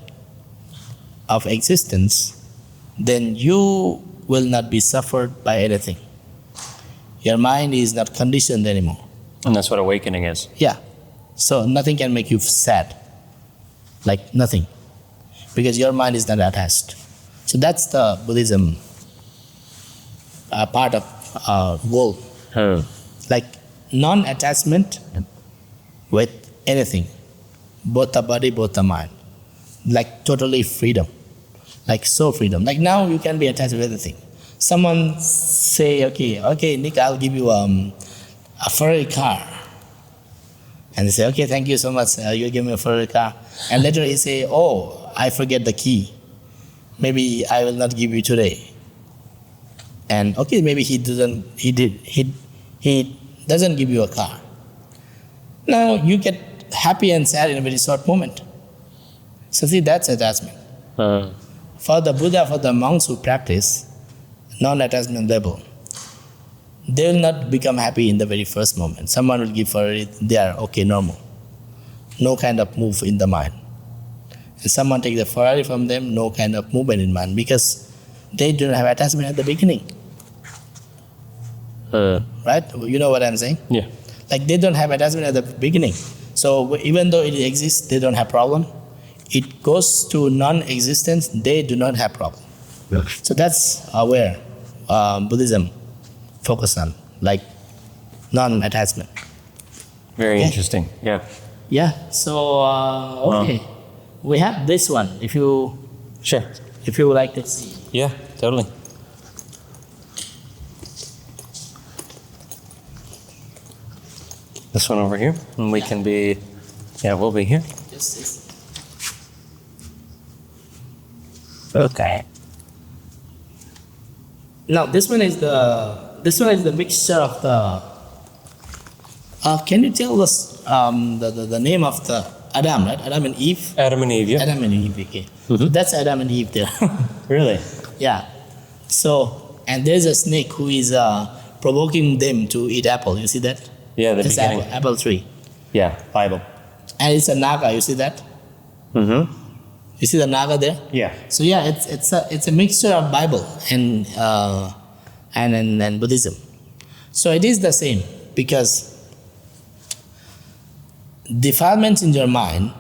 of existence, then you will not be suffered by anything. Your mind is not conditioned anymore. And that's what awakening is. Yeah. So nothing can make you sad. Like nothing. Because your mind is not attached. So that's the Buddhism part of goal. Like non-attachment with anything. Both the body, both the mind. Like totally freedom. Like so freedom. Like now you can be attached with everything. Someone say, okay, Nick, I'll give you a Ferrari car. And they say, okay, thank you so much. You'll give me a Ferrari car. And later he say, oh, I forget the key. Maybe I will not give you today. And okay, maybe he doesn't give you a car. Now you get happy and sad in a very short moment. So see, that's attachment. For the Buddha, for the monks who practice non-attachment level, they will not become happy in the very first moment. Someone will give Ferrari, they are okay, normal. No kind of move in the mind. And someone take the Ferrari from them, no kind of movement in mind, because they do not have attachment at the beginning. Right? You know what I'm saying? Yeah. Like they don't have attachment at the beginning. So even though it exists, they don't have problem. It goes to non-existence, they do not have problem. So that's where Buddhism focus on, like non-attachment. Very interesting. Yeah. Yeah. So okay, we have this one. If you would like to see. Yeah, totally. This one over here, and we can be. Yeah, we'll be here. Okay. Now this one is the mixture of the. Can you tell us the name of the Adam, right? Adam and Eve. Adam and Eve. Yeah. Adam and Eve. Okay. Mm-hmm. That's Adam and Eve there. Really? Yeah. So and there's a snake who is provoking them to eat apple. You see that? Yeah, the it's beginning. Apple tree. Yeah, Bible. And it's a naga. You see that? Mm-hmm. You see the naga there? Yeah. So yeah, it's a mixture of Bible and Buddhism. So it is the same, because defilements in your mind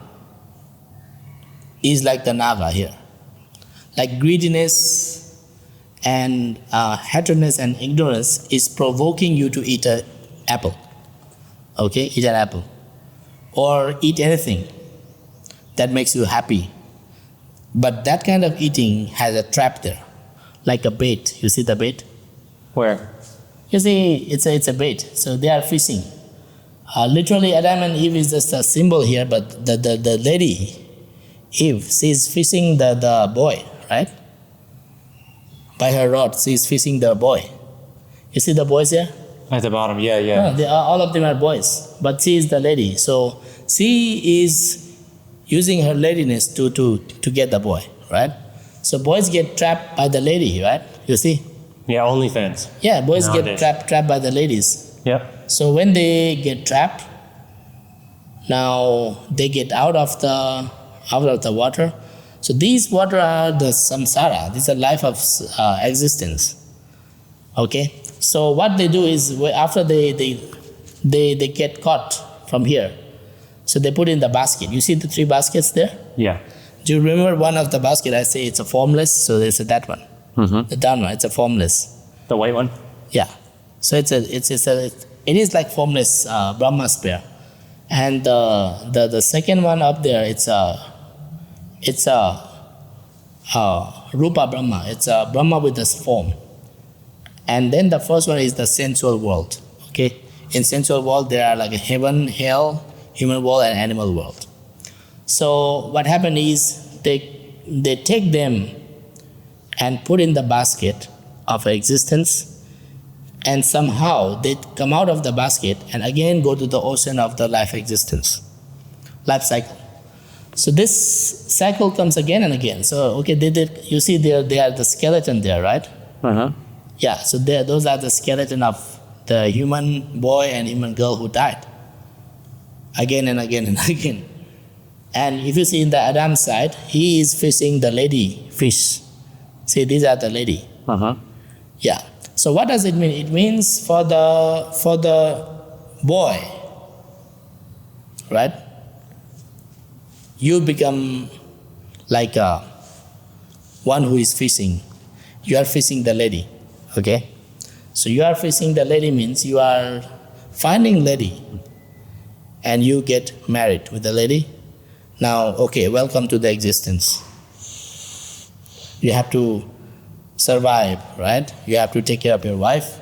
is like the naga here, like greediness and hatredness and ignorance is provoking you to eat an apple. Okay, eat an apple, or eat anything that makes you happy. But that kind of eating has a trap there, like a bait. You see the bait? Where? You see, it's a bait. So they are fishing. Literally, Adam and Eve is just a symbol here, but the lady, Eve, she's fishing the boy, right? By her rod, she's fishing the boy. You see the boys here? At the bottom, yeah. No, they are, all of them are boys, but she is the lady. So she is using her ladiness to get the boy, right? So boys get trapped by the lady, right? You see? Yeah, OnlyFans. Yeah, boys Nowadays. get trapped by the ladies. Yep. So when they get trapped, now they get out of the water. So these water are the samsara. These are life of existence. Okay. So what they do is after they get caught from here, so they put in the basket. You see the 3 baskets there? Yeah. Do you remember one of the basket? I say it's a formless. So they said that one. Mm-hmm. The down one. It's a formless. The white one? Yeah. So it is like formless Brahma sphere. And the second one up there, it's a Rupa Brahma. It's a Brahma with this form. And then the first one is the sensual world. Okay? In sensual world, there are like a heaven, hell, human world, and animal world. So what happened is they take them and put in the basket of existence, and somehow they come out of the basket and again go to the ocean of the life existence, life cycle. So this cycle comes again and again. So okay, you see they are the skeleton there, right? Uh-huh. Yeah, so those are the skeleton of the human boy and human girl who died. Again and again and again. And if you see in the Adam side, he is fishing the lady fish. See, these are the lady. Uh-huh. Yeah. So what does it mean? It means for the boy, right? You become like one who is fishing. You are fishing the lady. Okay? So you are fishing the lady means you are finding lady and you get married with the lady. Now, okay, welcome to the existence. You have to survive, right? You have to take care of your wife.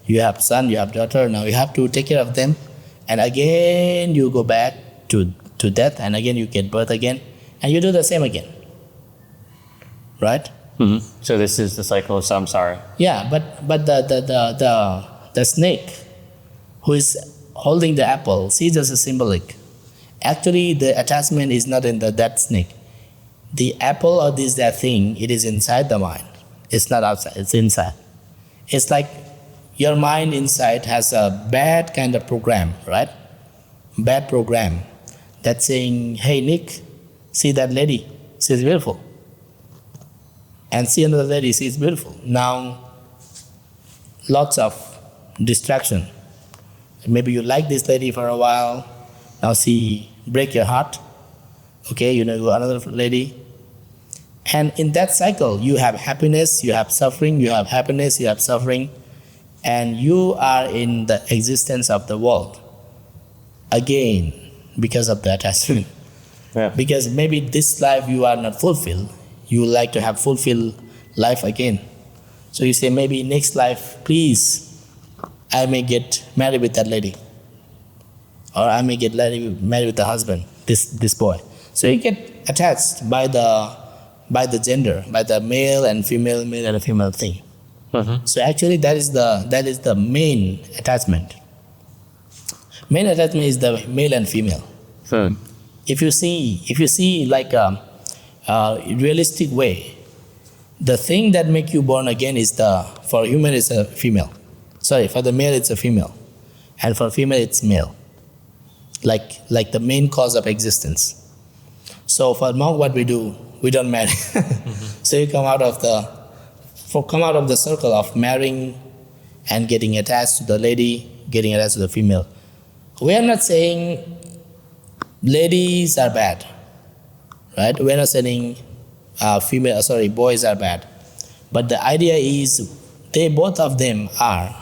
You have son, you have daughter. Now you have to take care of them. And again, you go back to death, and again you get birth again, and you do the same again. Right? Mm-hmm. So this is the cycle of samsara. Yeah, but the snake who is holding the apple, see, just a symbolic. Actually, the attachment is not in that snake. The apple or that thing, it is inside the mind. It's not outside, it's inside. It's like your mind inside has a bad kind of program, right? Bad program that's saying, hey Nick, see that lady, she's beautiful. And see another lady, she's beautiful. Now, lots of distraction. Maybe you like this lady for a while, now she break your heart. Okay, you know another lady. And in that cycle, you have happiness, you have suffering, you have happiness, you have suffering, and you are in the existence of the world again because of the attachment. Yeah. Because maybe this life you are not fulfilled, you would like to have fulfilled life again. So you say, maybe next life, please, I may get married with that lady, or I may get married with the husband, this boy. So you get attached by the gender, by the male and female, male and female thing. Mm-hmm. So actually, that is the main attachment. Main attachment is the male and female. So If you see like a realistic way, the thing that make you born again is for human it's a female. Sorry, for the male it's a female, and for female it's male. Like the main cause of existence. So for monk, what we do, we don't marry. Mm-hmm. So you come out of the circle of marrying and getting attached to the lady, getting attached to the female. We are not saying ladies are bad, right? We are not saying boys are bad. But the idea is both of them are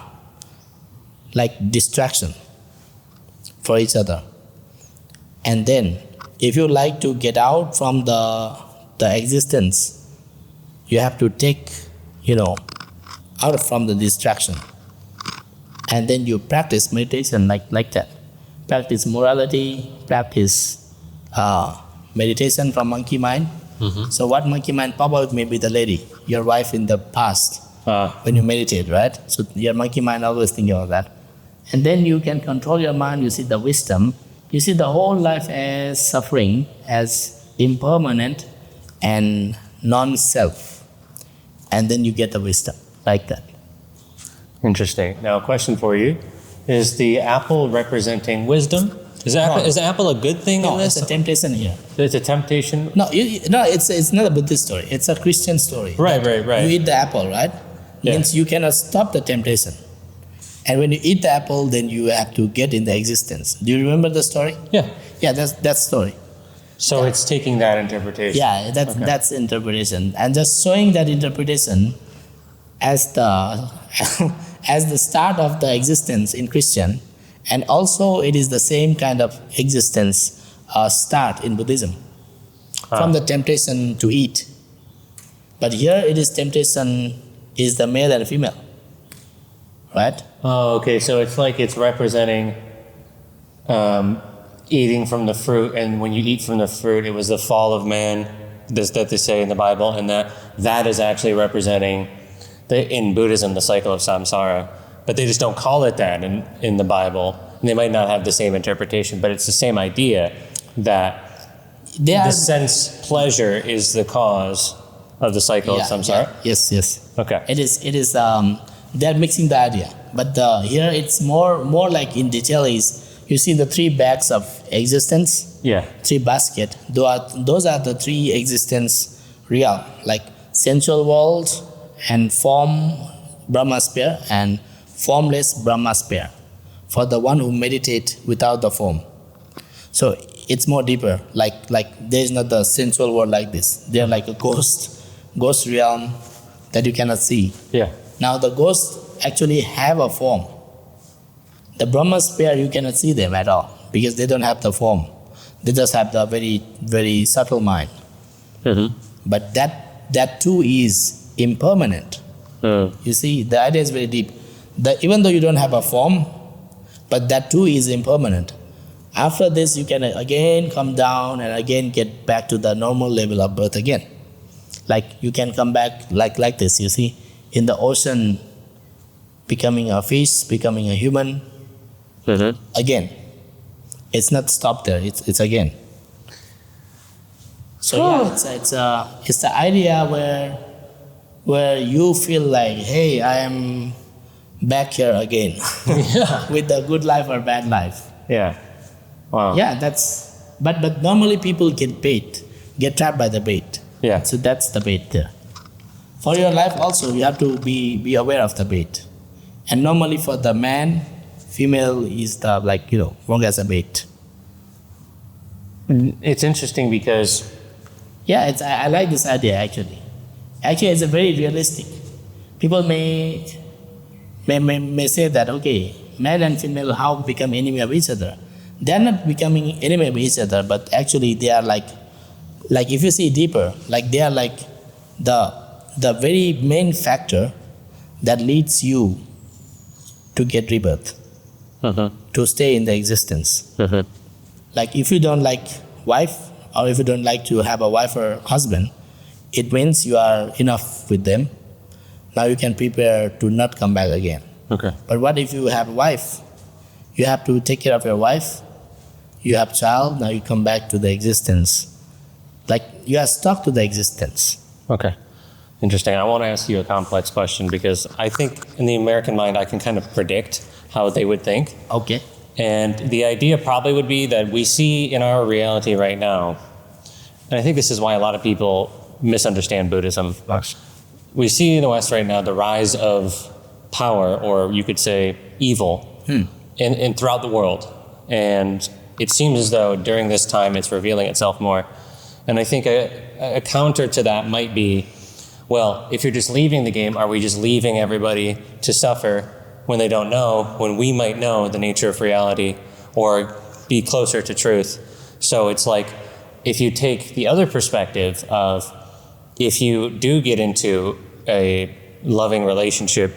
like distraction for each other. And then if you like to get out from the existence, you have to take, out from the distraction. And then you practice meditation like that. Practice morality, practice meditation from monkey mind. Mm-hmm. So what monkey mind pop out may be the lady, your wife in the past, when you meditate, right? So your monkey mind always thinking about that. And then you can control your mind, you see the wisdom, you see the whole life as suffering, as impermanent and non-self. And then you get the wisdom, like that. Interesting. Now, a question for you. Is the apple representing wisdom? Is the apple a good thing in this? It's a temptation here. It's a temptation? No, it's not a Buddhist story. It's a Christian story. Right. You eat the apple, right? Yeah. Means you cannot stop the temptation. And when you eat the apple, then you have to get in the existence. Do you remember the story? Yeah. Yeah, that's story. So it's taking that interpretation. Yeah, that's interpretation. And just showing that interpretation as the as the start of the existence in Christian, and also it is the same kind of existence start in Buddhism, from the temptation to eat. But here it is temptation is the male and female, right? Oh, okay. So it's like it's representing eating from the fruit, and when you eat from the fruit, it was the fall of man, that they say in the Bible, and that is actually representing in Buddhism the cycle of samsara. But they just don't call it that in the Bible. And they might not have the same interpretation, but it's the same idea that the sense pleasure is the cause of the cycle of samsara. Yeah. Yes. Okay. It is. They're mixing the idea, but here it's more like in detail is you see the three bags of existence. Yeah. Three basket. Those are the three existence realm, like sensual world and form Brahmasphere and formless Brahmasphere, for the one who meditate without the form. So it's more deeper, like there is not the sensual world like this. They're like a ghost realm that you cannot see. Yeah. Now the ghosts actually have a form. The Brahmasphere, you cannot see them at all because they don't have the form. They just have the very, very subtle mind. Mm-hmm. But that too is impermanent. You see, the idea is very deep. Even though you don't have a form, but that too is impermanent. After this, you can again come down and again get back to the normal level of birth again. Like you can come back like this, you see, in the ocean, becoming a fish, becoming a human. Mm-hmm. Again, it's not stopped there. It's again. So yeah, it's the idea where you feel like, hey, I am back here again, with the good life or bad life. Yeah. Wow. Yeah, but normally people get trapped by the bait. Yeah. So that's the bait there. For your life also, you have to be aware of the bait. And normally for the man, female is the wrong as a bait. It's interesting because yeah, I like this idea actually. Actually, it's a very realistic. People may say that, okay, male and female, how become enemy of each other? They are not becoming enemy of each other, but actually they are like if you see deeper, like they are like the very main factor that leads you to get rebirth, to stay in the existence. Like if you don't like wife, or if you don't like to have a wife or husband, it means you are enough with them. Now you can prepare to not come back again. okay. But what if you have a wife? You have to take care of your wife. You have child. Now you come back to the existence. Like you are stuck to the existence. Okay. Interesting. I want to ask you a complex question because I think in the American mind, I can kind of predict how they would think. Okay. And the idea probably would be that we see in our reality right now, and I think this is why a lot of people misunderstand Buddhism. We see in the West right now the rise of power, or you could say evil, in throughout the world. And it seems as though during this time it's revealing itself more. And I think a counter to that might be, well, if you're just leaving the game, are we just leaving everybody to suffer when they don't know, when we might know the nature of reality or be closer to truth? So it's like, if you take the other perspective of, if you do get into a loving relationship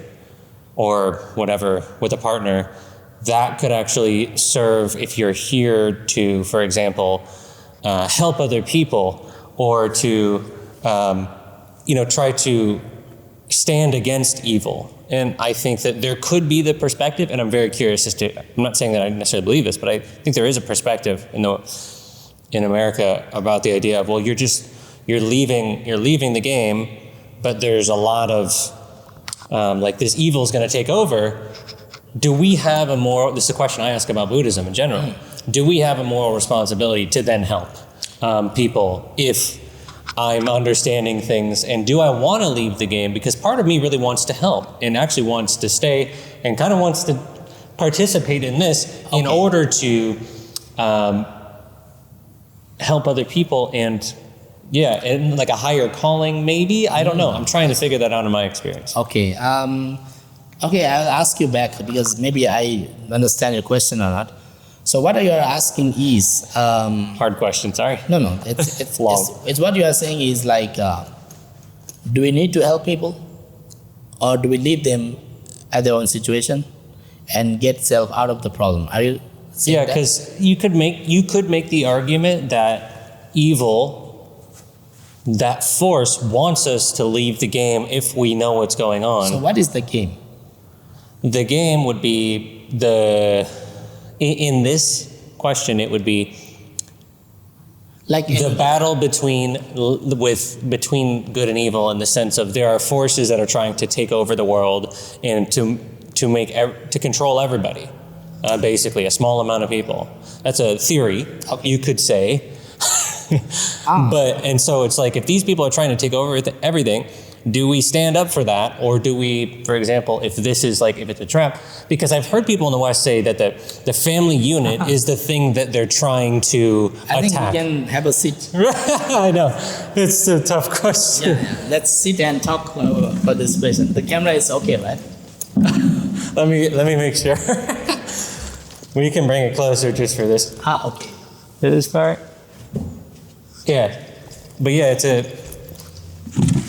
or whatever with a partner, that could actually serve if you're here to, for example, help other people or to, try to stand against evil. And I think that there could be the perspective, and I'm very curious as to, I'm not saying that I necessarily believe this, but I think there is a perspective in America about the idea of, well, you're leaving the game, but there's a lot of, like, this evil is going to take over. Do we have a moral, this is a question I ask about Buddhism in general, do we have a moral responsibility to then help people if I'm understanding things, and do I want to leave the game? Because part of me really wants to help and actually wants to stay and kind of wants to participate in this in order to help other people and like a higher calling maybe. I don't know. I'm trying to figure that out in my experience. Okay. Okay, I'll ask you back because maybe I understand your question or not. So what you're asking is hard question. Sorry. No. It's long. It's what you are saying is like, do we need to help people, or do we leave them at their own situation and get self out of the problem? Are you saying that? Because you could make the argument that evil, that force, wants us to leave the game if we know what's going on. So what is the game? The game would be in this question, it would be like the battle between good and evil, in the sense of there are forces that are trying to take over the world and to control everybody, basically a small amount of people. That's a theory, you could say. And so it's like, if these people are trying to take over everything, do we stand up for that, or do we, for example, if it's a trap? Because I've heard people in the West say that the family unit is the thing that they're trying to attack. I think we can have a seat. I know, it's a tough question. Yeah. Let's sit and talk for this question. The camera is okay, right? Let me make sure. We can bring it closer just for this. Okay. This part. Yeah, but yeah, it's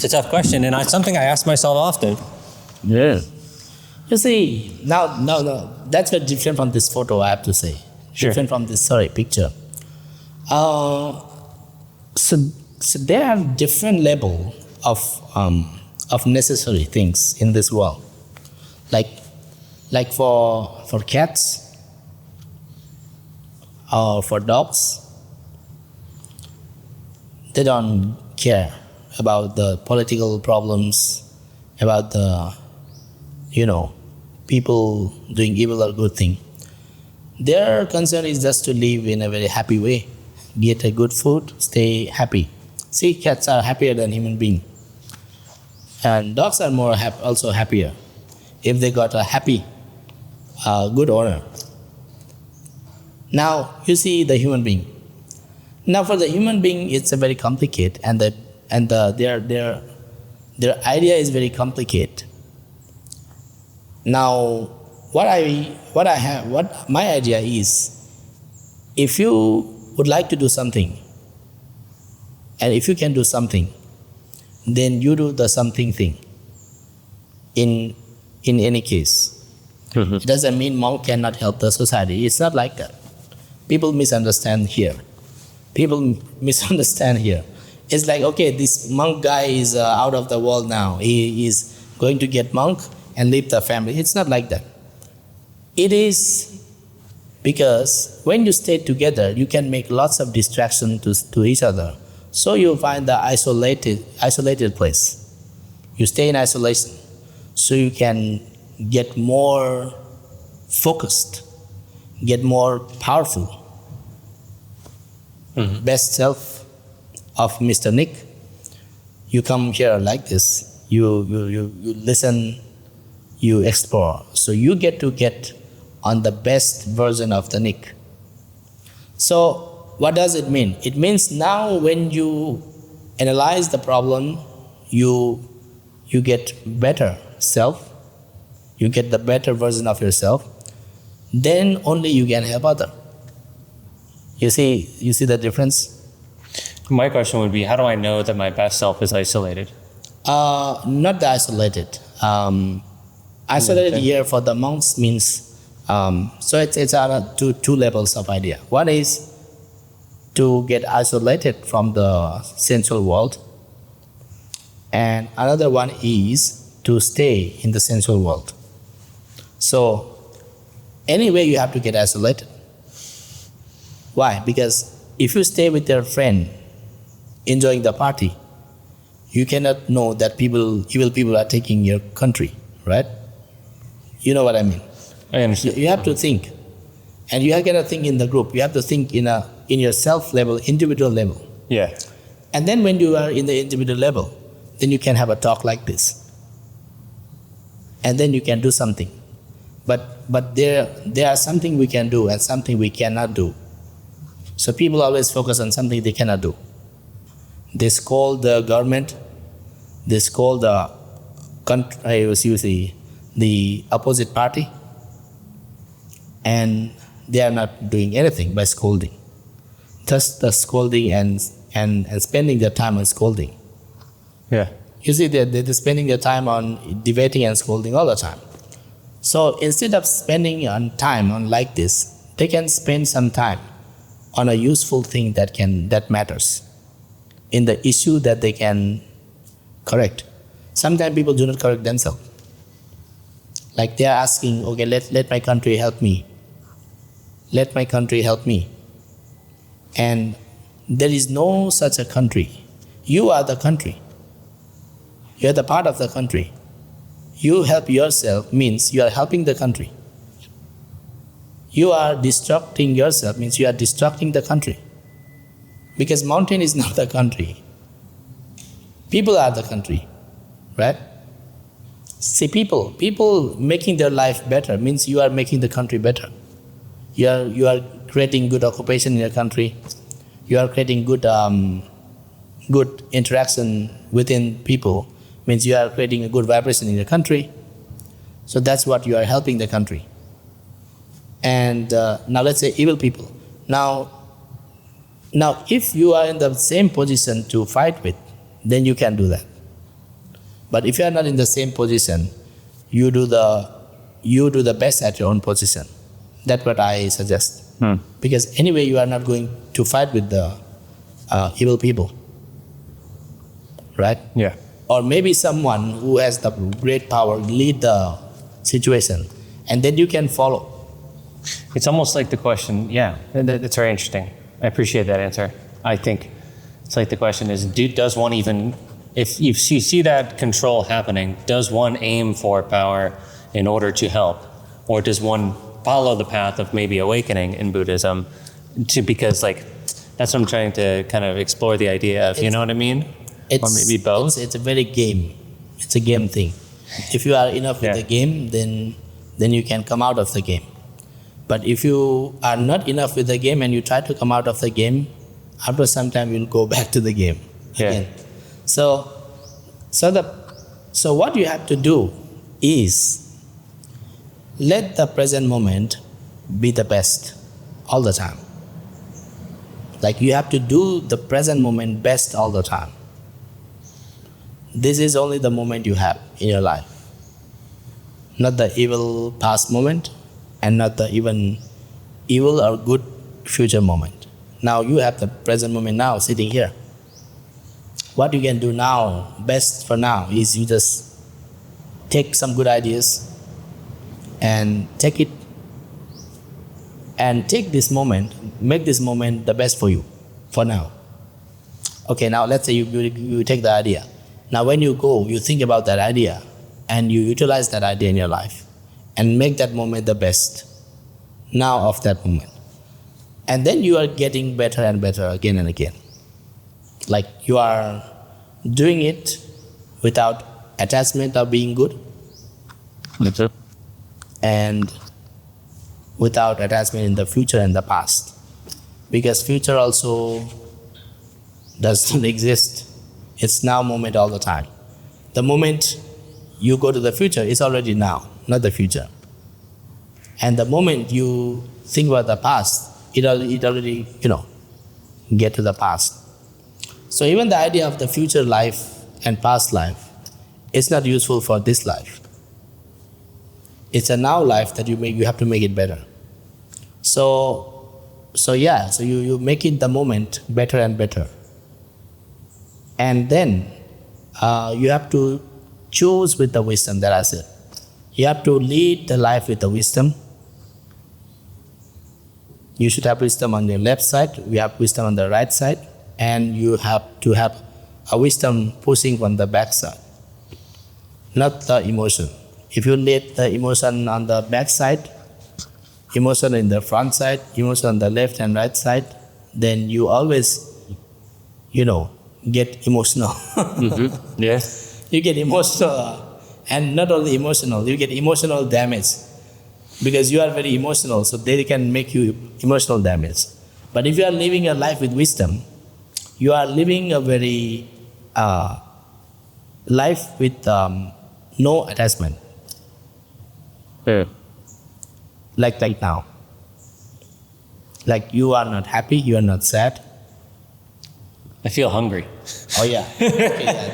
a tough question, and it's something I ask myself often. Yeah. You see, now, that's very different from this photo, I have to say. Sure. Different from this, picture. So there are different level of necessary things in this world. Like for cats, or for dogs, they don't care about the political problems, about the, people doing evil or good thing. Their concern is just to live in a very happy way, get a good food, stay happy. See, cats are happier than human beings. And dogs are more also happier if they got a happy, good owner. Now, you see the human being. Now, for the human being, it's a very complicated, and their idea is very complicated. Now, what my idea is, if you would like to do something, and if you can do something, then you do the something thing. In any case, It doesn't mean monk cannot help the society. It's not like that. People misunderstand here. It's like, okay, this monk guy is out of the world now. He is going to get monk and leave the family. It's not like that. It is because when you stay together, you can make lots of distraction to each other. So you find the isolated place. You stay in isolation, so you can get more focused, get more powerful. Best self of Mr. Nick. You come here like this. You listen. You explore. So you get on the best version of the Nick. So what does it mean? It means now when you analyze the problem, you get better self. You get the better version of yourself. Then only you can help other. You see the difference? My question would be, how do I know that my best self is isolated? Not the isolated. Isolated here for the monks means, so it's two levels of idea. One is to get isolated from the sensual world, and another one is to stay in the sensual world. So anyway, you have to get isolated. Why? Because if you stay with your friend enjoying the party, you cannot know that evil people are taking your country, right? You know what I mean? I understand. You have to think. And you cannot think in the group. You have to think in your self level, individual level. Yeah. And then when you are in the individual level, then you can have a talk like this. And then you can do something. But there are something we can do and something we cannot do. So people always focus on something they cannot do. They scold the government, they scold the the opposite party, and they are not doing anything by scolding. Just the scolding and spending their time on scolding. Yeah. You see, they're spending their time on debating and scolding all the time. So instead of spending time on like this, they can spend some time on a useful thing that matters, in the issue that they can correct. Sometimes people do not correct themselves. Like they are asking, okay, let my country help me. Let my country help me. And there is no such a country. You are the country. You are the part of the country. You help yourself means you are helping the country. You are destructing yourself means you are destructing the country. Because mountain is not the country. People are the country, right? See, people making their life better means you are making the country better. You are creating good occupation in your country. You are creating good interaction within people. Means you are creating a good vibration in your country. So that's what you are helping the country. And now let's say evil people. Now if you are in the same position to fight with, then you can do that. But if you are not in the same position, you do the best at your own position. That's what I suggest. Because anyway, you are not going to fight with the evil people, right? Yeah. Or maybe someone who has the great power lead the situation, and then you can follow. It's almost like the question, yeah, that's very interesting. I appreciate that answer. I think it's like the question is, does one even, if you see that control happening, does one aim for power in order to help? Or does one follow the path of maybe awakening in Buddhism because like, that's what I'm trying to kind of explore the idea of, you know what I mean? Or maybe both? It's a very game. It's a game thing. If you are enough with the game, then you can come out of the game. But if you are not enough with the game and you try to come out of the game, after some time you'll go back to the game again. So what you have to do is let the present moment be the best all the time. Like you have to do the present moment best all the time. This is only the moment you have in your life. Not the evil past moment and not the even evil or good future moment. Now you have the present moment now sitting here. What you can do now, best for now, is you just take some good ideas and take it and take this moment, make this moment the best for you, for now. Okay, now let's say you take the idea. Now when you go, you think about that idea and you utilize that idea in your life and make that moment the best now of that moment. And then you are getting better and better again and again. Like you are doing it without attachment of being good. That's it. And without attachment in the future and the past. Because future also doesn't exist. It's now moment all the time. The moment you go to the future, it's already now, not the future. And the moment you think about the past, it already, get to the past. So even the idea of the future life and past life is not useful for this life. It's a now life that you have to make it better. So you make it the moment better and better. And then you have to choose with the wisdom that I said. You have to lead the life with the wisdom. You should have wisdom on the left side, we have wisdom on the right side, and you have to have a wisdom pushing from the back side, not the emotion. If you lead the emotion on the back side, emotion in the front side, emotion on the left and right side, then you always, get emotional. Yeah. You get emotional, and not only emotional, you get emotional damage because you are very emotional, so they can make you emotional damage. But if you are living a life with wisdom, you are living a very life with no attachment. Like now. Like you are not happy, you are not sad. I feel hungry. Oh yeah. Okay, yeah,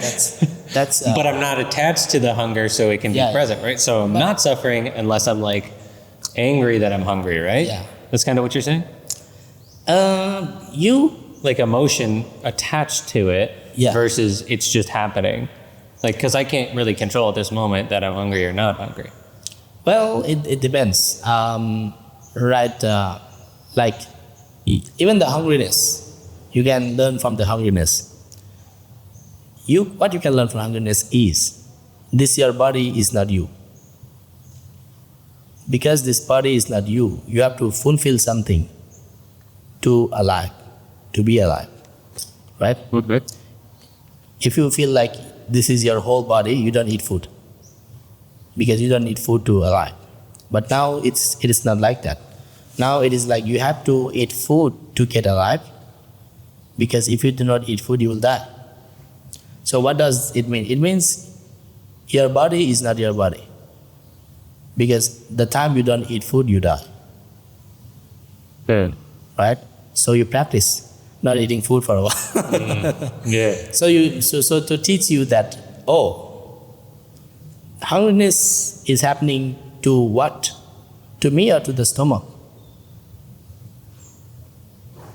that's. But I'm not attached to the hunger, so it can be present, right? So I'm not suffering unless I'm like angry that I'm hungry, right? Yeah. That's kind of what you're saying? Like emotion attached to it versus it's just happening. Like, because I can't really control at this moment that I'm hungry or not hungry. Well, it depends. Right, like even the hungriness, you can learn from the hungriness. What you can learn from hungriness is, this your body is not you. Because this body is not you, you have to fulfill something to be alive, right? Okay. If you feel like this is your whole body, you don't eat food. Because you don't need food to alive. But now it is not like that. Now it is like you have to eat food to get alive, because if you do not eat food, you will die. So what does it mean? It means your body is not your body. Because the time you don't eat food, you die. Right? So you practice not eating food for a while. Yeah. So to teach you that, hungriness is happening to what? To me or to the stomach?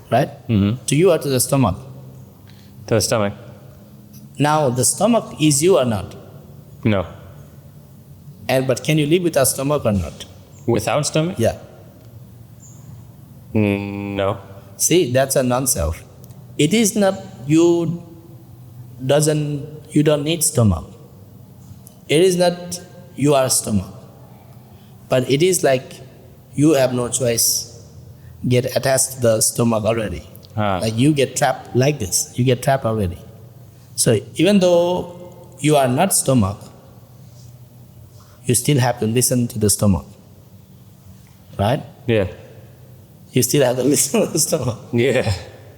Right? Mm-hmm. To you or to the stomach? To the stomach. Now, the stomach is you or not? No. But can you live without stomach or not? Without stomach? Yeah. No. See, that's a non-self. It is not you don't need stomach. It is not you are stomach. But it is like you have no choice. Get attached to the stomach already. Like you get trapped like this. You get trapped already. So even though you are not stomach, you still have to listen to the stomach. Right? Yeah. You still have to listen to the stomach. Yeah.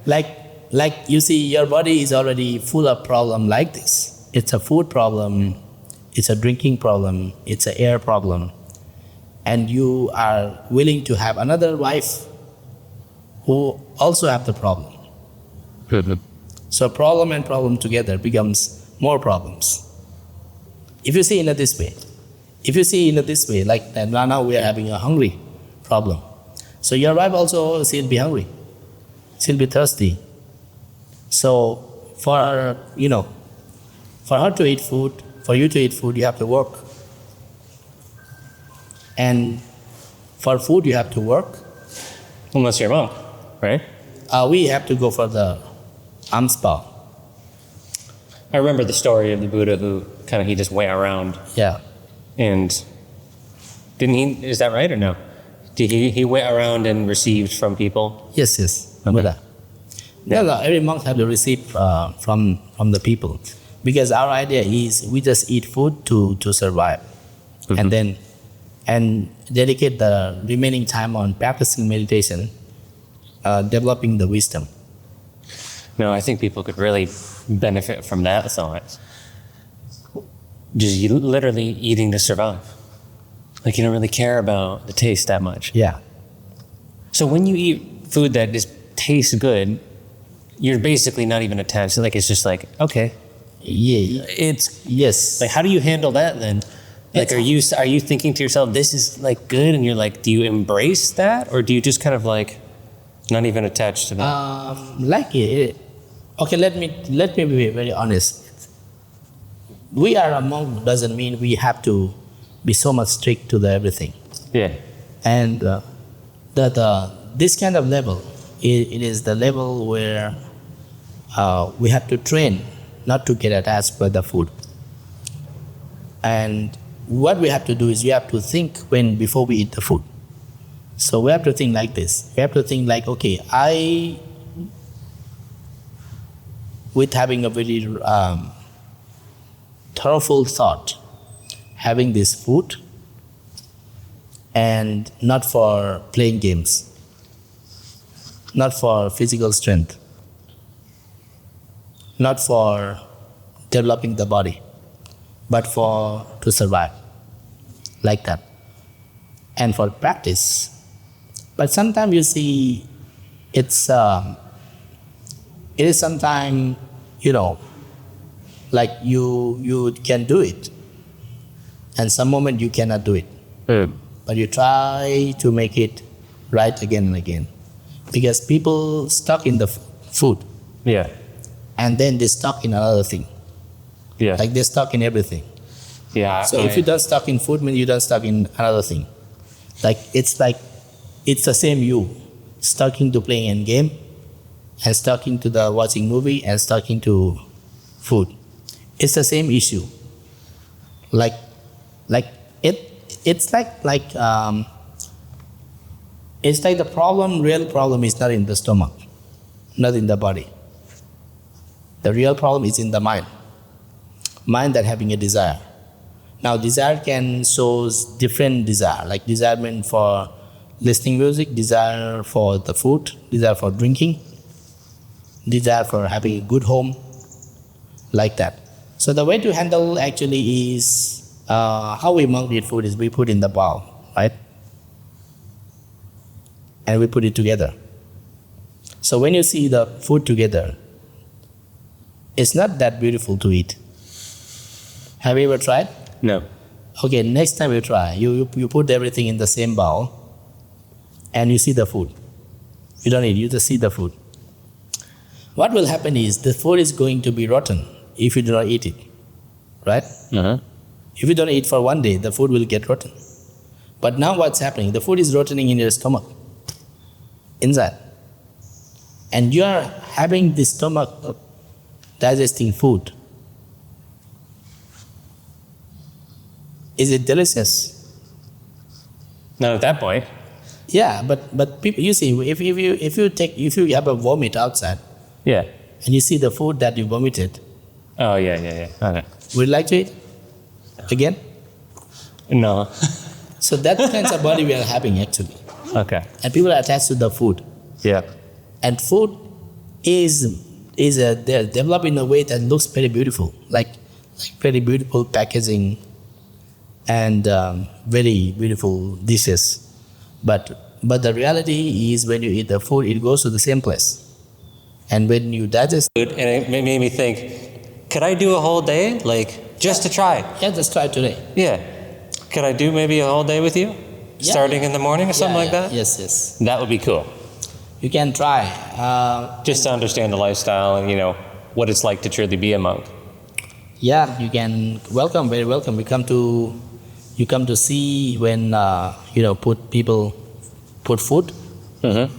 Like you see, your body is already full of problem like this. It's a food problem, it's a drinking problem, it's an air problem. And you are willing to have another wife who also have the problem. So problem and problem together becomes more problems. If you see in this way, like now we are having a hungry problem. So your wife also she'll be hungry, she'll be thirsty. So for her, for her to eat food, for you to eat food, you have to work. And for food, you have to work. Unless you're a monk, right? We have to go for the spa. I remember the story of the Buddha who he just went around. Yeah. And didn't he, is that right or no? Did he went around and received from people? Yes. Okay. Buddha. No, every monk have to receive from the people. Because our idea is we just eat food to survive. Mm-hmm. And dedicate the remaining time on practicing meditation, developing the wisdom. No, I think people could really benefit from that thought. Just literally eating to survive. Like you don't really care about the taste that much. Yeah. So when you eat food that just tastes good, you're basically not even attached. Like it's just like, okay. Yeah. Yes. Like how do you handle that then? Like are you thinking to yourself, this is like good, and you're like, do you embrace that, or do you just kind of like not even attached to that? Okay, let me be very honest. we are a monk doesn't mean we have to be so much strict to the everything. Yeah. And this kind of level, it is the level where we have to train not to get attached by the food. And what we have to do is we have to think before we eat the food. So we have to think like this. We have to think like, okay, with having a very thoughtful thought, having this food, and not for playing games, not for physical strength, not for developing the body, but to survive, like that, and for practice. But sometimes you see, it is sometimes, like you can do it, and some moment you cannot do it. But you try to make it right again and again, because people stuck in the food. Yeah. And then they stuck in another thing. Yeah. Like they stuck in everything. Yeah. So if you don't stuck in food, means you don't stuck in another thing. Like it's the same you, stuck into playing a game, and stuck into the watching movie, and stuck into food. It's the same issue. It's like the real problem is not in the stomach, not in the body. The real problem is in the mind that having a desire. Now desire can show different desire, like desire meant for listening music, desire for the food, desire for drinking, desire for having a good home, like that. So the way to handle actually is how we monk eat food is we put in the bowl, right? And we put it together. So when you see the food together, it's not that beautiful to eat. Have you ever tried? No. Okay, next time you try, you put everything in the same bowl, and you see the food. You don't eat, you just see the food. What will happen is the food is going to be rotten if you do not eat it, right? Uh-huh. If you don't eat for one day, the food will get rotten. But now what's happening? The food is rotting in your stomach, inside. And you are having the stomach digesting food. Is it delicious? Not at that point. Yeah, but people, you see, if you have a vomit outside, Yeah. and you see the food that you vomited, Oh, yeah. Okay. would you like to eat again? No. So that kind of body we are having actually, Okay. and people are attached to the food, Yeah. and food they're developed in a way that looks very beautiful, like very beautiful packaging, and very beautiful dishes. But the reality is when you eat the food, it goes to the same place. And when you digest And it made me think, could I do a whole day? Like, just to try? yeah, just try today. Yeah. Could I do maybe a whole day with you? Yeah. Starting in the morning or something like that? Yes. That would be cool. You can try. Just to understand the lifestyle and, what it's like to truly be a monk. Yeah, you can. Very welcome. You come to see when people put food. Mm-hmm.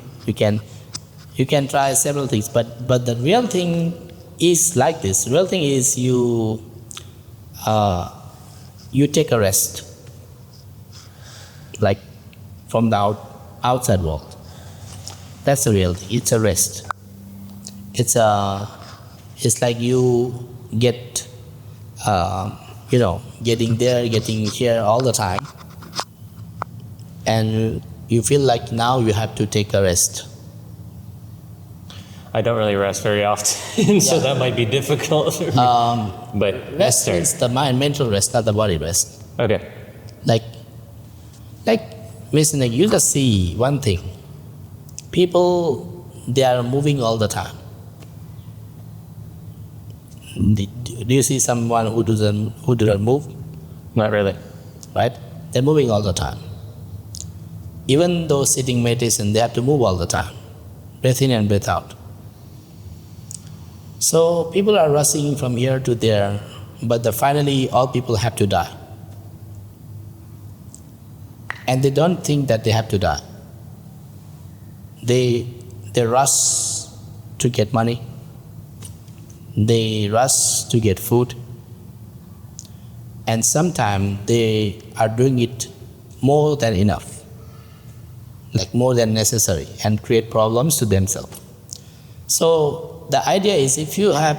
You can try several things, but the real thing is like this. The real thing is you take a rest, like from the outside world. That's the real thing. It's a rest. It's like you get getting there, getting here all the time, and you feel like now you have to take a rest. I don't really rest very often, so that might be difficult. But Rest means the mind, mental rest, not the body rest. Okay. Like you just see one thing. People, they are moving all the time. Do you see someone who doesn't move? Not really. Right? They're moving all the time. Even though sitting meditation, they have to move all the time. Breath in and breath out. So people are rushing from here to there, but finally all people have to die. And they don't think that they have to die. They rush to get money. They rush to get food. And sometimes they are doing it more than enough, like more than necessary, and create problems to themselves. So the idea is, if you have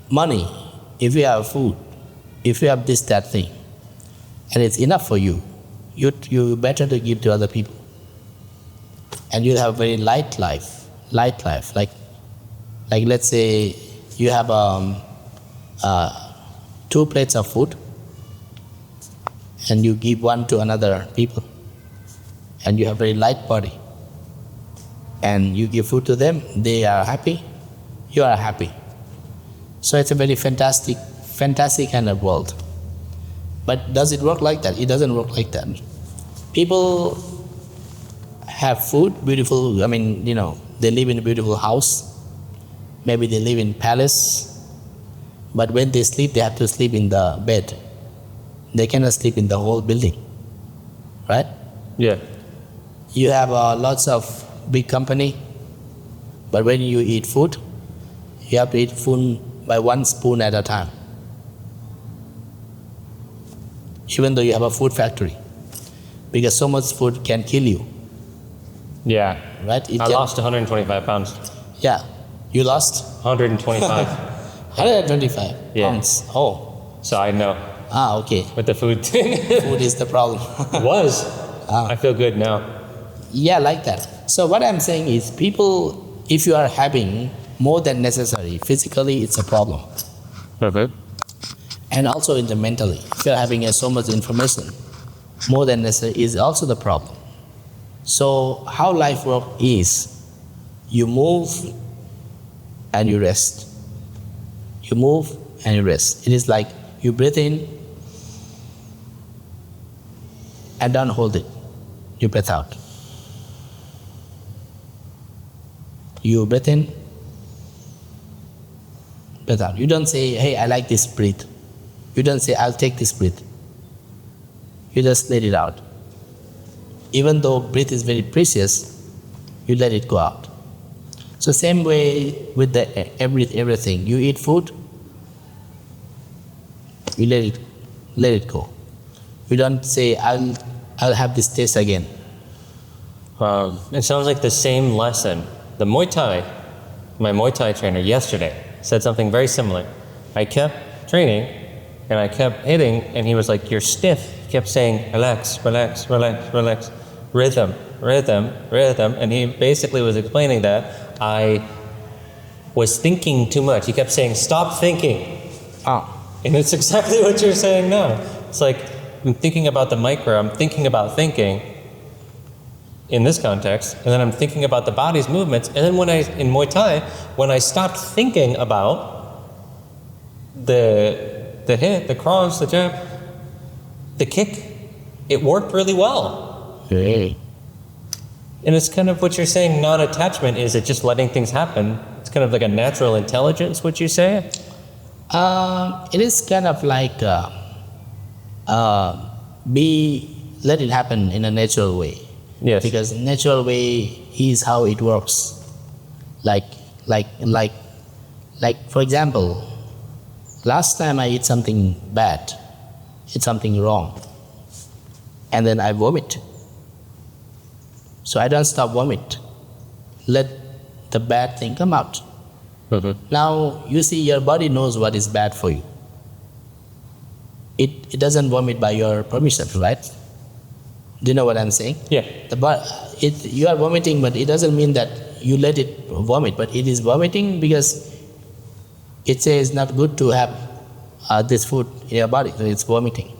money, if you have food, if you have this, that thing, and it's enough for you, you better to give to other people. And you'll have a very light life. Like let's say you have 2 plates of food, and you give one to another people, and you have very light body, and you give food to them, they are happy, you are happy. So it's a very fantastic kind of world. But does it work like that? It doesn't work like that. People have food, beautiful, they live in a beautiful house, maybe they live in palace, but when they sleep, they have to sleep in the bed. They cannot sleep in the whole building, right? Yeah. You have lots of big company, but when you eat food, you have to eat food by 1 spoon at a time, even though you have a food factory, because so much food can kill you. Yeah. Right? I lost 125 pounds. Yeah. You lost? 125. 125 Yeah. pounds. Oh. So I know. Okay. With the food thing. Food is the problem. Was. I feel good now. Yeah, like that. So what I'm saying is, people, if you are having more than necessary, physically it's a problem. Okay. And also in the mentally, if you're having so much information, more than necessary is also the problem. So how life works is, you move and you rest. You move and you rest. It is like you breathe in and don't hold it. You breathe out. You breathe in, breathe out. You don't say, hey, I like this breath. You don't say, I'll take this breath. You just let it out. Even though breath is very precious, you let it go out. So same way with everything. You eat food, you let it go. You don't say, I'll have this taste again. It sounds like the same lesson. The Muay Thai, my Muay Thai trainer yesterday said something very similar. I kept training and I kept hitting, and he was like, you're stiff. He kept saying, relax, relax, relax, relax. Rhythm, rhythm, rhythm. And he basically was explaining that I was thinking too much. He kept saying, stop thinking. And it's exactly what you're saying now. It's like, I'm thinking about the micro, I'm thinking about thinking in this context, and then I'm thinking about the body's movements, and then in Muay Thai, when I stopped thinking about the hit, the cross, the jab, the kick, it worked really well. Hey. And it's kind of what you're saying, non-attachment, is it just letting things happen? It's kind of like a natural intelligence, would you say? It is kind of like let it happen in a natural way. Yes. Because natural way is how it works. Like for example, last time I eat something bad, eat something wrong, and then I vomit. So I don't stop vomit. Let the bad thing come out. Mm-hmm. Now you see, your body knows what is bad for you. It doesn't vomit by your permission, right? Do you know what I'm saying? Yeah. You are vomiting, but it doesn't mean that you let it vomit, but it is vomiting because it says it's not good to have this food in your body, so it's vomiting.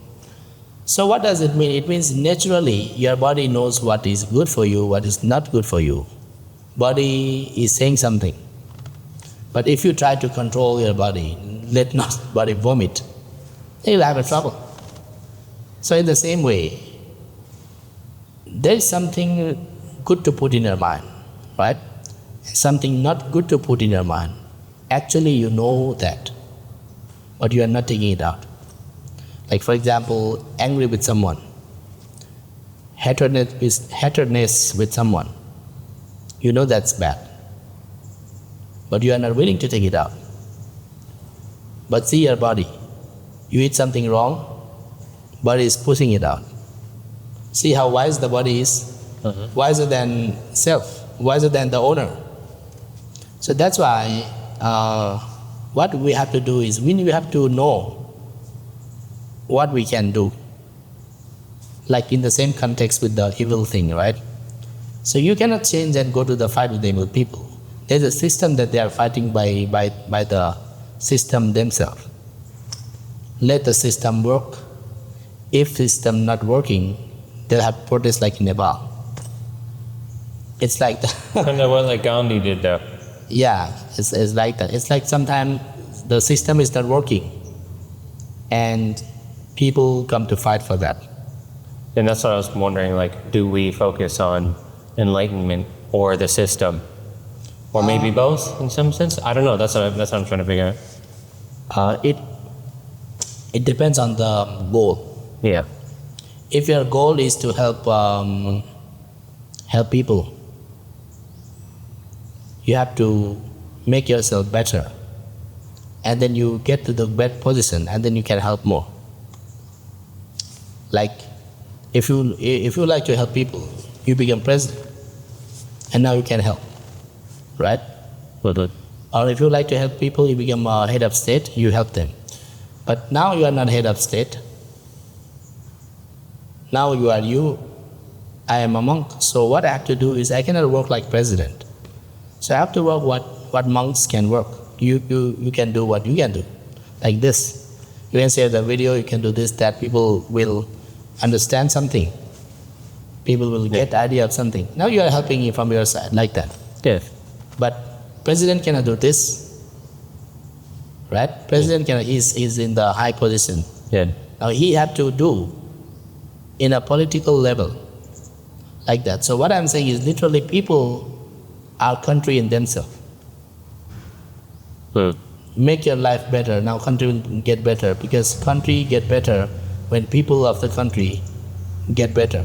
So what does it mean? It means naturally your body knows what is good for you, what is not good for you. Body is saying something. But if you try to control your body, let not body vomit, then you'll have a trouble. So in the same way, there is something good to put in your mind, right? Something not good to put in your mind. Actually, you know that. but you are not taking it out. Like for example, angry with someone, hatredness with someone. You know that's bad, but you are not willing to take it out. But see your body. You eat something wrong, body is pushing it out. See how wise the body is? Wiser than self, wiser than the owner. So that's why what we have to do is we have to know what we can do. Like in the same context with the evil thing, right? So you cannot change and go to the fight with the evil people. There's a system that they are fighting by the system themselves. Let the system work. If system not working, they'll have protests like in Nepal. It's like that. Kind of what like Gandhi did there. Yeah, it's like that. It's like sometimes the system is not working and people come to fight for that. And that's what I was wondering, like, do we focus on enlightenment or the system? Or maybe both in some sense? I don't know, that's what I'm trying to figure out. It depends on the goal. Yeah. If your goal is to help people, you have to make yourself better. And then you get to the better position and then you can help more. Like, if you like to help people, you become president, and now you can help, right? Or if you like to help people, you become head of state, you help them. But now you are not head of state. Now you are you, I am a monk. So what I have to do is I cannot work like president. So I have to work what monks can work. You can do what you can do, like this. You can share the video, you can do this, that, people will understand something. People will get idea of something. Now you are helping him from your side, like that. Yes. But president cannot do this, right? President cannot, is in the high position. Yeah. Now he have to do in a political level, like that. So what I'm saying is literally people are country in themselves. Make your life better, now country will get better, because country get better when people of the country get better.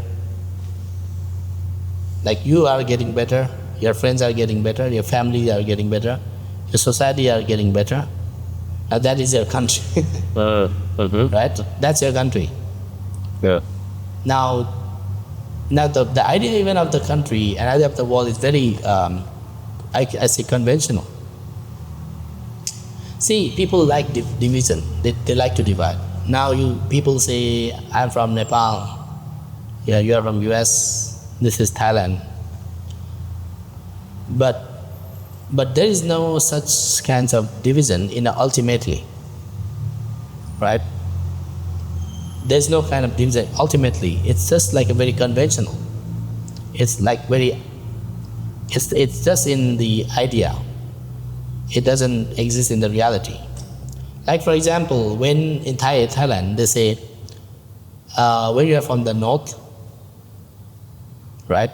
Like you are getting better, your friends are getting better, your family are getting better, your society are getting better. Now that is your country. Right? That's your country. Yeah. Now the idea even of the country and idea of the world is very, I say, conventional. See, people like division. They like to divide. Now people say, I'm from Nepal. Yeah, you are from US. This is Thailand. But there is no such kinds of division in ultimately, right? There's no kind of division ultimately. It's just like a very conventional. It's like very, it's just in the idea. It doesn't exist in the reality. Like for example, when in Thailand, they say, when you are from the north, right?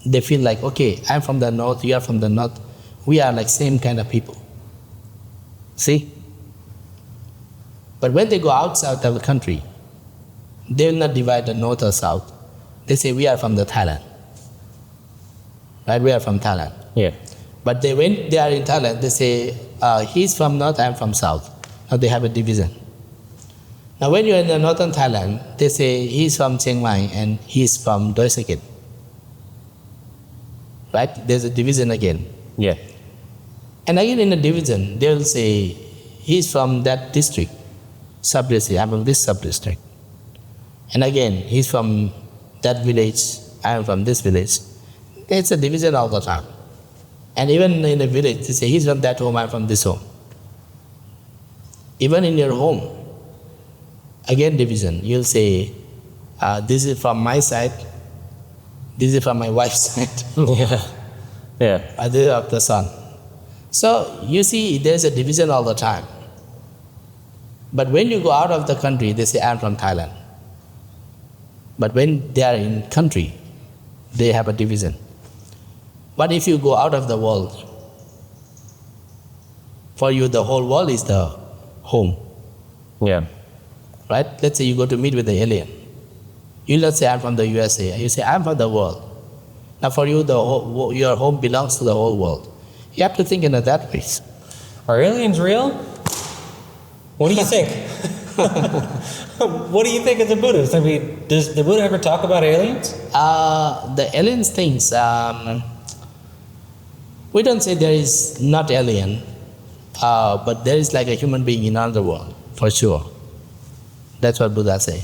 They feel like, okay, I'm from the north, you are from the north, we are like same kind of people. See? But when they go outside of the country, they will not divide the north or south. They say, we are from the Thailand. Right? We are from Thailand. Yeah. But when they are in Thailand, they say, he's from north, I'm from south. Now they have a division. Now when you're in the northern Thailand, they say, he's from Chiang Mai and he's from Doi Sakit. Right? There's a division again. Yeah. And again in the division, they'll say, he's from that district, sub-district, I'm from this sub-district. And again, he's from that village, I'm from this village. It's a division all the time. And even in a village, they say, he's from that home, I'm from this home. Even in your home, again division. You'll say, this is from my side, this is from my wife's side. Yeah. Yeah. This is of the son. So you see, there's a division all the time. But when you go out of the country, they say, I'm from Thailand. But when they are in country, they have a division. But if you go out of the world, for you the whole world is the home, Yeah. right? Let's say you go to meet with the alien. You not say, I'm from the USA. You say, I'm from the world. Now for you, your home belongs to the whole world. You have to think in that way. Are aliens real? What do you think? What do you think as a Buddhist? I mean, does the Buddha ever talk about aliens? The aliens things, we don't say there is not alien, but there is like a human being in another world, for sure. That's what Buddha say.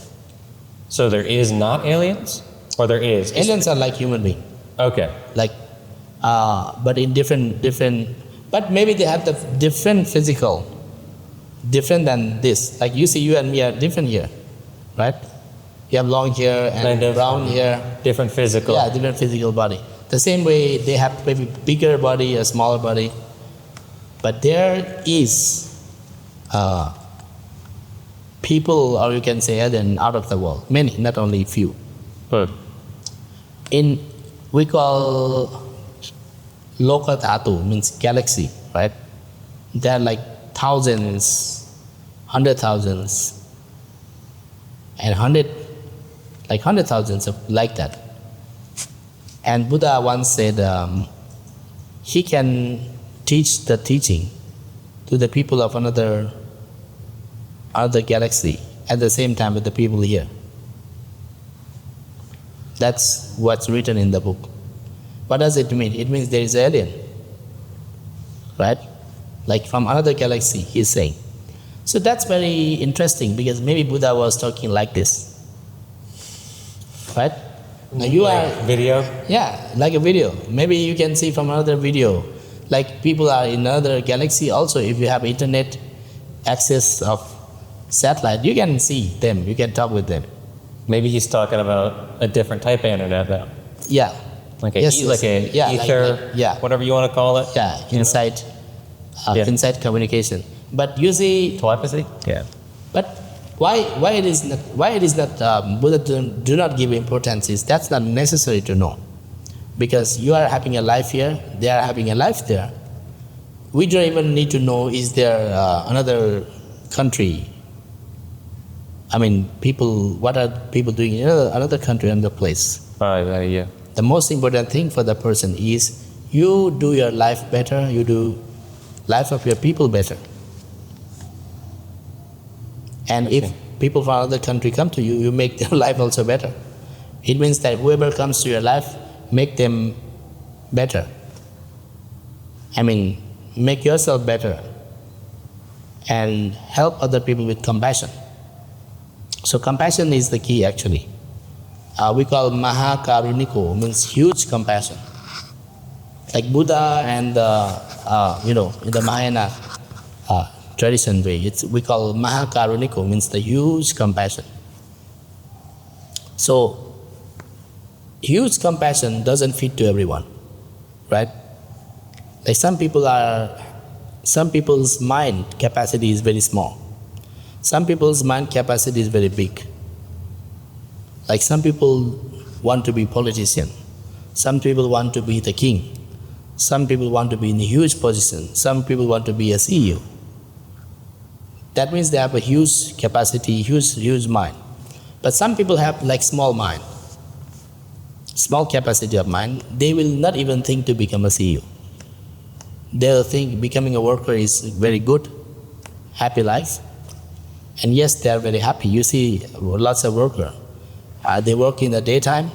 So there is not aliens? Or there is? Aliens are like human being. Okay. Like, but in different, but maybe they have the different physical, different than this. Like you see, you and me are different here, right? You have long hair and Kind of brown hair. Different physical. Yeah, different physical body. The same way they have maybe bigger body, a smaller body. But there is people, or you can say alien, out of the world. Many, not only few. But We call Loka Dhatu, means galaxy, right? There are like thousands, 100,000s, and 100,000s of like that. And Buddha once said he can teach the teaching to the people of another galaxy at the same time with the people here. That's what's written in the book. What does it mean? It means there is an alien, right? Like from another galaxy, he's saying. So that's very interesting because maybe Buddha was talking like this, right? Now you are video? Yeah, like a video. Maybe you can see from another video. Like people are in another galaxy also. If you have internet access of satellite, you can see them. You can talk with them. Maybe he's talking about a different type of internet though. Yeah. Like a ether, yeah. whatever you want to call it. Yeah, inside communication. But you see, Telepathy? Yeah. but why it is not Buddha do not give importance is that's not necessary to know, because you are having a life here, they are having a life there. We don't even need to know is there another country. I mean, what are people doing in another country, another place? Yeah. The most important thing for the person is you do your life better, you do life of your people better. And if people from another country come to you, you make their life also better. It means that whoever comes to your life, make them better. I mean, make yourself better and help other people with compassion. So compassion is the key actually. We call Mahakaruniko, means huge compassion. Like Buddha and in the Mahayana tradition way, we call Mahakaruniko, means the huge compassion. So huge compassion doesn't fit to everyone, right? Like some people's mind capacity is very small. Some people's mind capacity is very big. Like some people want to be politician, some people want to be the king, some people want to be in a huge position, some people want to be a CEO. That means they have a huge capacity, huge mind. But some people have like small mind, small capacity of mind. They will not even think to become a CEO. They'll think becoming a worker is very good, happy life. And yes, they are very happy. You see lots of workers. They work in the daytime,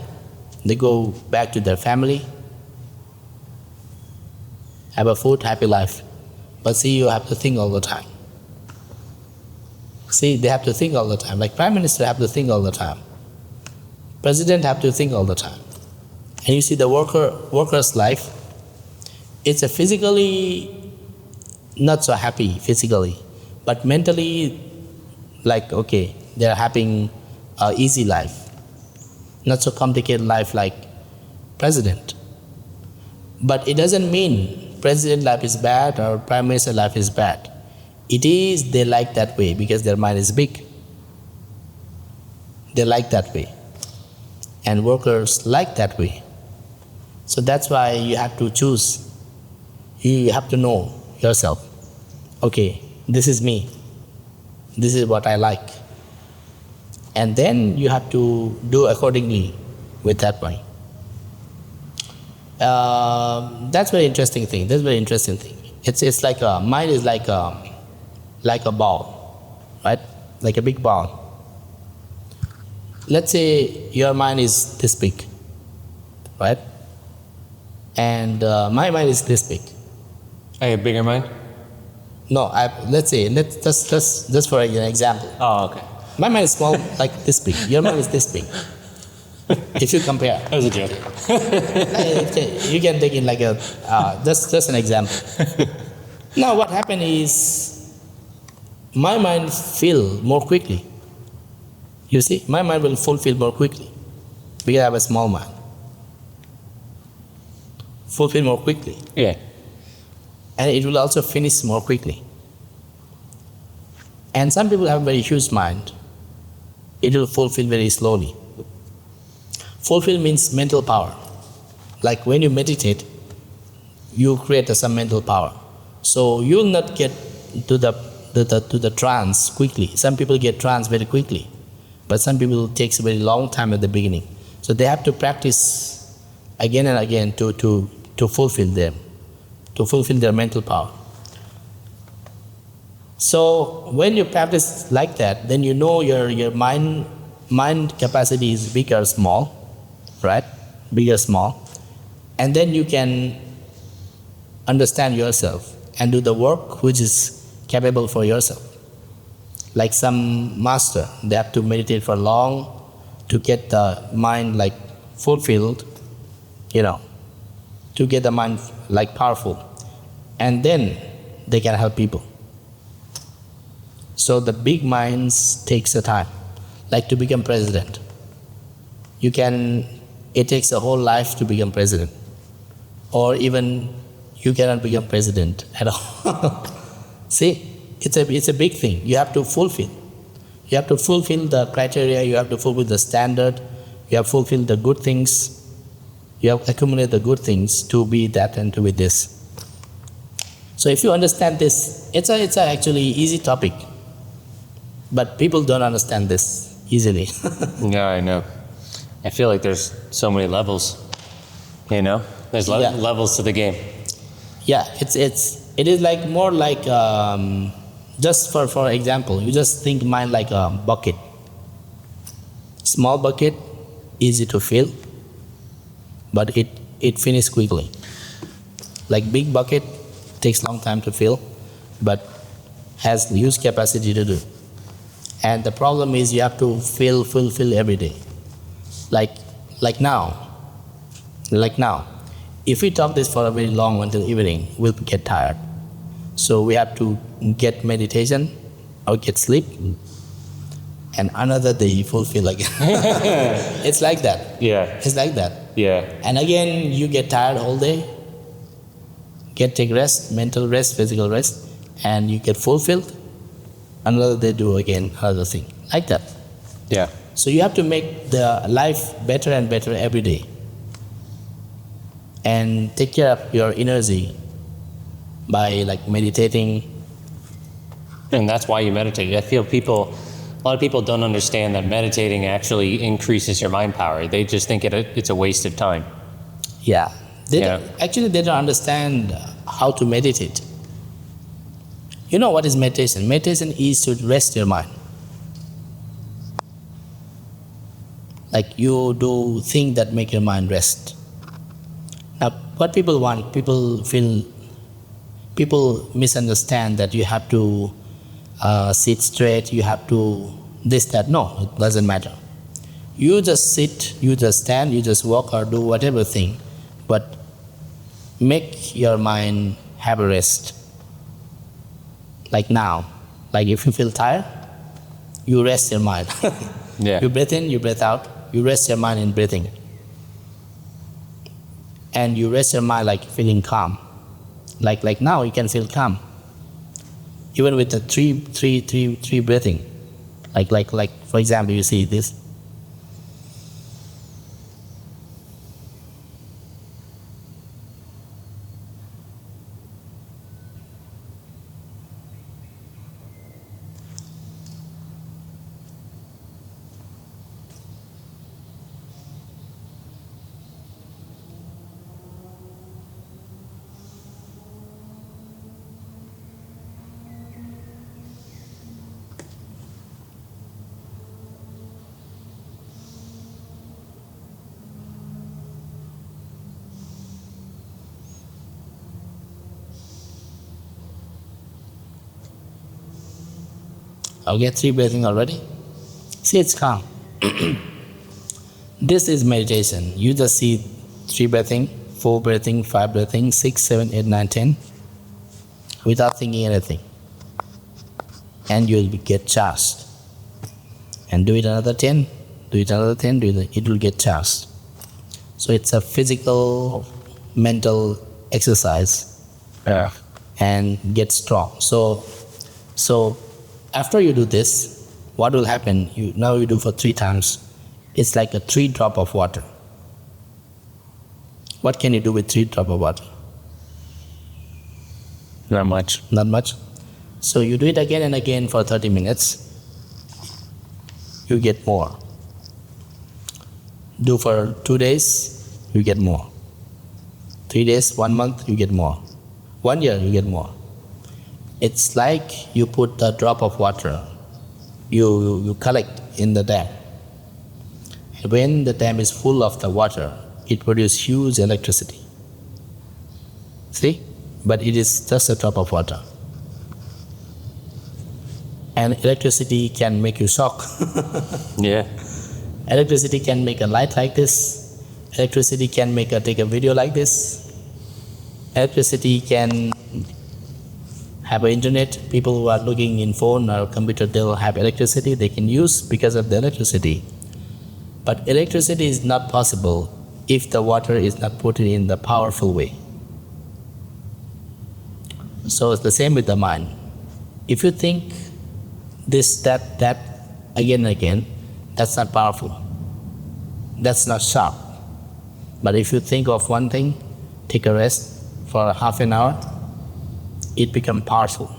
they go back to their family, have a food, happy life. But see, you have to think all the time. See, they have to think all the time. Like Prime Minister have to think all the time. President have to think all the time. And you see the worker's life, it's a physically not so happy physically, but mentally, like, okay, they're having an easy life. Not so complicated life like president. But it doesn't mean president life is bad or prime minister life is bad. It is they like that way because their mind is big. They like that way. And workers like that way. So that's why you have to choose. You have to know yourself. Okay, this is me. This is what I like. And then you have to do accordingly with that mind. That's very interesting thing. That's very interesting thing. It's like mind is like a ball, right? Like a big ball. Let's say your mind is this big, right? And my mind is this big. I have a bigger mind? No, let's just for an example. Oh, okay. My mind is small, like this big. Your mind is this big. If you compare, That was a joke. you can take it like a just an example. Now, what happened is my mind fill more quickly. You see, my mind will fulfill more quickly because I have a small mind. Fulfill more quickly. Yeah. And it will also finish more quickly. And some people have a very huge mind. It will fulfill very slowly. Fulfill means mental power. Like when you meditate, you create some mental power. So you will not get to the trance quickly. Some people get trance very quickly, but some people it takes a very long time at the beginning. So they have to practice again and again to fulfill them, to fulfill their mental power. So when you practice like that, then you know your mind capacity is big or small, right? Big or small. And then you can understand yourself and do the work which is capable for yourself. Like some master, they have to meditate for long to get the mind like fulfilled, to get the mind like powerful. And then they can help people. So the big minds takes a time. Like to become president. It takes a whole life to become president. Or even you cannot become president at all. See, it's a big thing. You have to fulfill. You have to fulfill the criteria, you have to fulfill the standard, you have to fulfill the good things, you have to accumulate the good things to be that and to be this. So if you understand this, it's a actually easy topic. But people don't understand this easily. Yeah, I know. I feel like there's so many levels, There's levels to the game. Yeah, it is like more like just for example, you just think mind like a bucket. Small bucket, easy to fill, but it finishes quickly. Like big bucket takes long time to fill, but has huge capacity to do. And the problem is you have to fill every day. Like now. If we talk this for a very long until evening, we'll get tired. So we have to get meditation or get sleep, and another day fulfill again. It's like that. Yeah. It's like that. Yeah. And again, you get tired all day, take rest, mental rest, physical rest, and you get fulfilled. Another day do again another thing. Like that. Yeah. So you have to make the life better and better every day. And take care of your energy by like meditating. And that's why you meditate. I feel a lot of people don't understand that meditating actually increases your mind power. They just think it's a waste of time. Yeah. They don't understand how to meditate. You know what is meditation? Meditation is to rest your mind. Like you do things that make your mind rest. Now, what people want, people misunderstand that you have to sit straight, you have to this, that. No, it doesn't matter. You just sit, you just stand, you just walk or do whatever thing, but make your mind have a rest. Like now, like if you feel tired, you rest your mind. Yeah. You breathe in, you breathe out, you rest your mind in breathing. And you rest your mind like feeling calm. Like now you can feel calm. Even with the three breathing. Like for example, you see this. Okay, 3 breathing already. See, it's calm. This is meditation. You just see 3 breathing, 4 breathing, 5 breathing, 6, 7, 8, 9, 10, without thinking anything. And you will get charged. And do it another 10, do it another 10, it will get charged. So it's a physical, mental exercise and get strong. So after you do this, what will happen? Now you do for 3 times. It's like a 3 drop of water. What can you do with 3 drop of water? Not much. Not much. So you do it again and again for 30 minutes. You get more. Do for 2 days, you get more. 3 days, 1 month, you get more. 1 year, you get more. It's like you put a drop of water, you collect in the dam. When the dam is full of the water, it produces huge electricity. See? But it is just a drop of water. And electricity can make you shock. Yeah. Electricity can make a light like this. Electricity can take a video like this. Electricity can have an internet. People who are looking in phone or computer, they'll have electricity they can use because of the electricity. But electricity is not possible if the water is not put in the powerful way. So it's the same with the mind. If you think this, that, again and again, that's not powerful. That's not sharp. But if you think of one thing, take a rest for half an hour, it becomes powerful.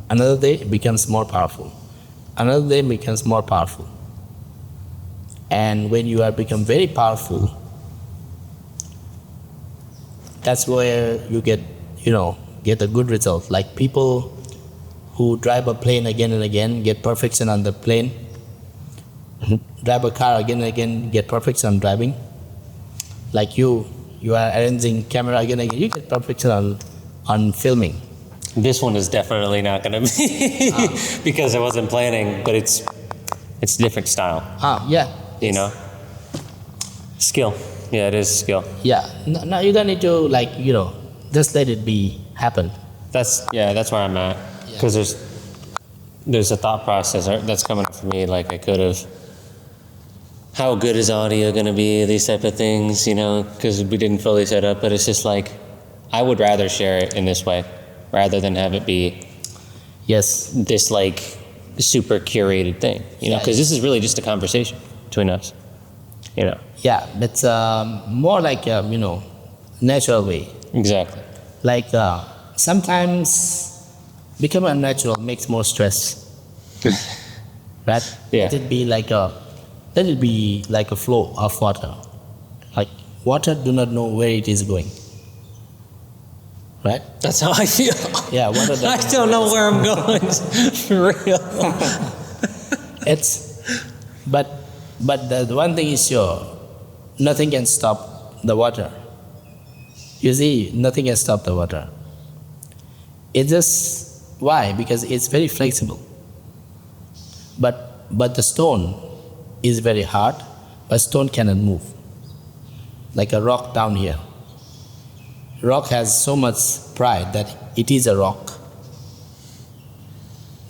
Another day it becomes more powerful. Another day becomes more powerful. And when you are become very powerful, that's where you get a good result. Like people who drive a plane again and again, get perfection on the plane. Drive a car again and again, get perfection on driving. Like you are arranging camera again and again, you get perfection on filming. This one is definitely not going to be because I wasn't planning, but it's different style. Yeah. You know? Skill. Yeah, it is skill. Yeah. No, you don't need to just let it be happen. That's where I'm at. Because there's a thought process that's coming up for me. Like I could have, how good is audio going to be? These type of things, because we didn't fully set up. But it's just like, I would rather share it in this way, rather than have it be, this like super curated thing. Because this is really just a conversation between us. Yeah, it's more like natural way. Exactly. Like sometimes becoming unnatural makes more stress. Right? Yeah. Let it be like a flow of water. Like water do not know where it is going. Right? That's how I feel. Yeah, water I don't know where I'm going. For real. But the one thing is sure, nothing can stop the water. You see, nothing can stop the water. It's just, why? Because it's very flexible. But the stone is very hard, but stone cannot move. Like a rock down here. Rock has so much pride that it is a rock,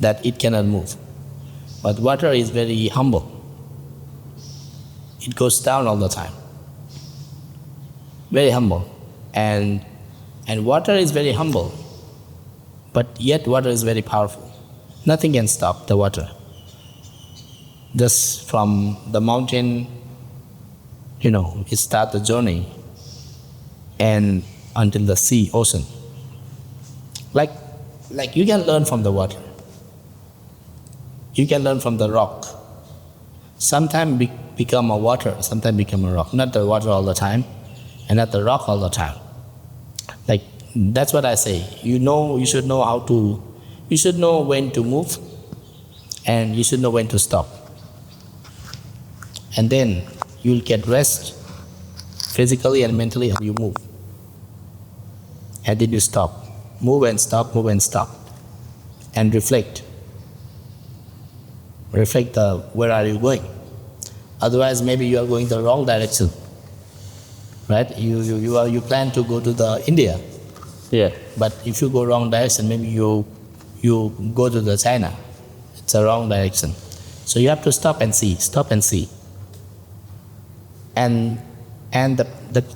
that it cannot move. But water is very humble. It goes down all the time. Very humble. And water is very humble, but yet water is very powerful. Nothing can stop the water. Just from the mountain, it starts the journey, and until the sea, ocean. Like you can learn from the water. You can learn from the rock. Sometimes become a water, sometimes become a rock. Not the water all the time, and not the rock all the time. Like, that's what I say. You should know when to move, and you should know when to stop. And then you'll get rest physically and mentally, and you move. And then you stop. Move and stop, and reflect. reflect where are you going. Otherwise, maybe you are going the wrong direction, right? You plan to go to the India, Yeah. but if you go wrong direction, maybe you go to the China. It's a wrong direction. So you have to stop and see.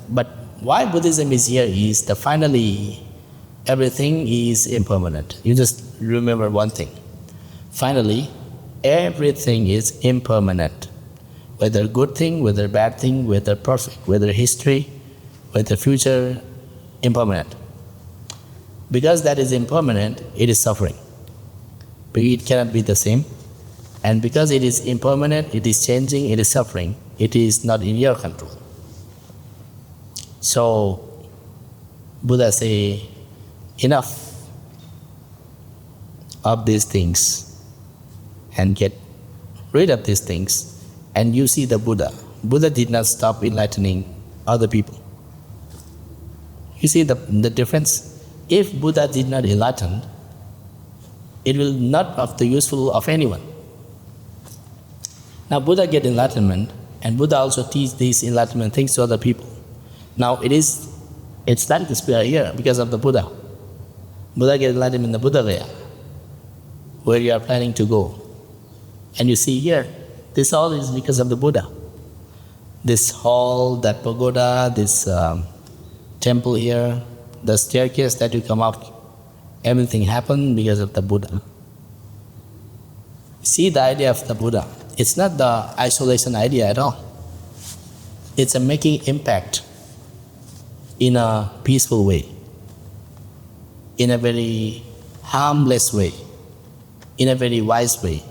But why Buddhism is here is that finally everything is impermanent. You just remember one thing. Finally, everything is impermanent. Whether good thing, whether bad thing, whether perfect, whether history, whether future, impermanent. Because that is impermanent, it is suffering. But it cannot be the same. And because it is impermanent, it is changing, it is suffering, it is not in your control. So, Buddha say, enough of these things and get rid of these things, and you see the Buddha. Buddha did not stop enlightening other people. You see the difference? If Buddha did not enlighten, it will not be the useful of anyone. Now Buddha get enlightenment, and Buddha also teach these enlightenment things to other people. Now it's like this we are here because of the Buddha. Buddha get enlightenment in the Buddha Gaya, where you are planning to go. And you see here, this all is because of the Buddha. This hall, that pagoda, this temple here, the staircase that you come up, everything happened because of the Buddha. See the idea of the Buddha. It's not the isolation idea at all. It's a making impact in a peaceful way, in a very harmless way, in a very wise way.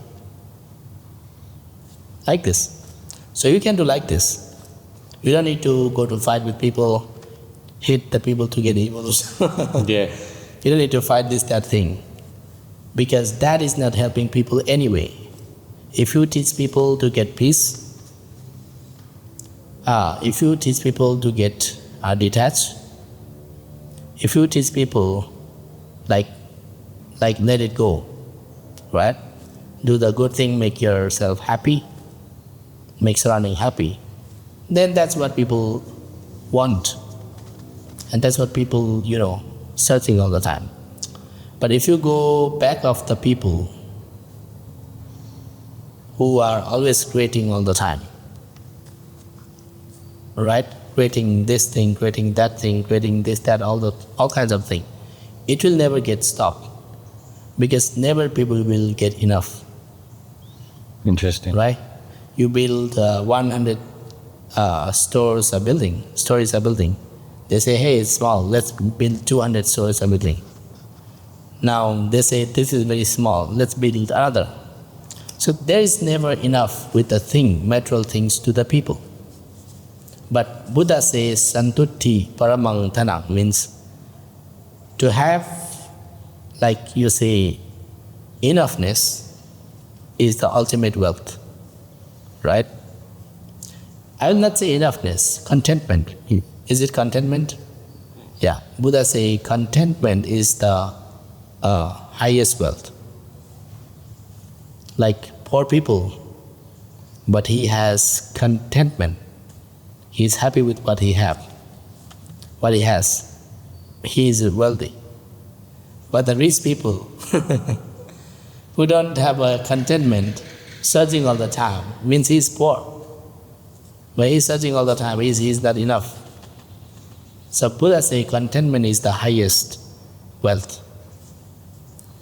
Like this. So you can do like this. You don't need to go to fight with people, hit the people to get evils. Yeah. You don't need to fight this, that thing. Because that is not helping people anyway. If you teach people to get peace, if you teach people to get detached, if you teach people like let it go, right? Do the good thing, make yourself happy, make surrounding happy, then that's what people want. And that's what people, searching all the time. But if you go back of the people who are always creating all the time, right? Creating this thing, creating that thing, creating this, that, all kinds of things, it will never get stopped. Because never people will get enough. Interesting. Right? You build 100 stories a building. They say, hey, it's small, let's build 200 stories a building. Now they say, this is very small, let's build another. So there is never enough with the thing, material things to the people. But Buddha says, santutti paramang tanang, means to have, like you say, enoughness is the ultimate wealth, right? I will not say enoughness, contentment. Is it contentment? Yeah, Buddha say contentment is the highest wealth. Like poor people, but he has contentment. He is happy with what he has. He is wealthy. But the rich people who don't have a contentment, searching all the time, means he is poor. But he is searching all the time, he is not enough. So Buddha says contentment is the highest wealth.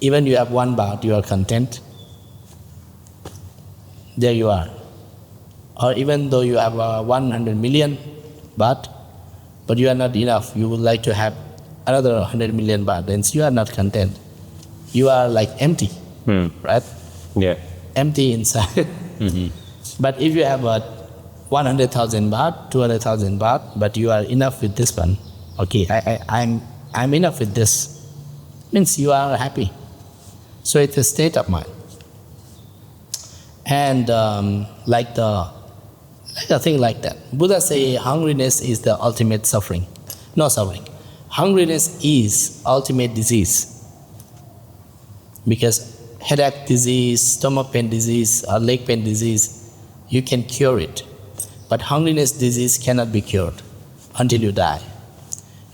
Even you have 1 baht, you are content. There you are. Or even though you have 100 million baht, but you are not enough, you would like to have another 100 million baht, then you are not content. You are like empty, right? Yeah. Empty inside. But if you have 100,000 baht, 200,000 baht, but you are enough with this one, okay, I'm enough with this, means you are happy. So it's a state of mind. And like a thing like that. Buddha say hungriness is the ultimate suffering. No suffering. Hungriness is ultimate disease. Because headache disease, stomach pain disease, or leg pain disease, you can cure it. But hungriness disease cannot be cured until you die.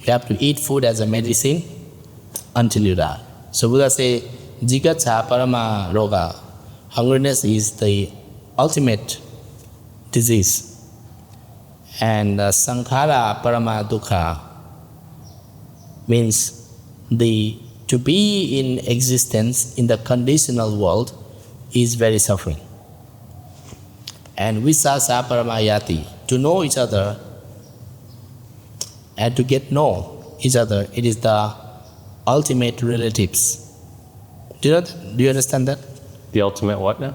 You have to eat food as a medicine until you die. So Buddha say, Jigatsa Parama Roga. Hungriness is the ultimate disease. And Sankhara Parama Dukkha means to be in existence in the conditional world is very suffering. And Visasa Paramayati, to know each other and to get know each other, it is the ultimate relatives. Do you understand that? The ultimate what now?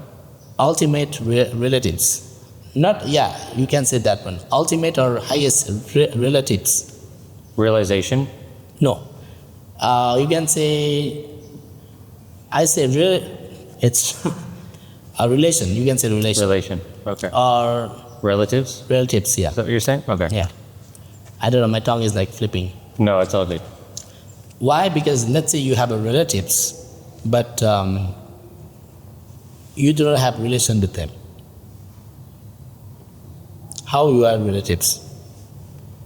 Ultimate relatives. Not, you can say that one. Ultimate or highest relatives. Realization? No. You can say, it's a relation. You can say relation. Relation, okay. Or Relatives? relatives, yeah. Is that what you're saying? Okay. Yeah. I don't know, my tongue is like flipping. No, it's all good. Why? Because let's say you have a relatives, but you do not have relation with them. How you are relatives?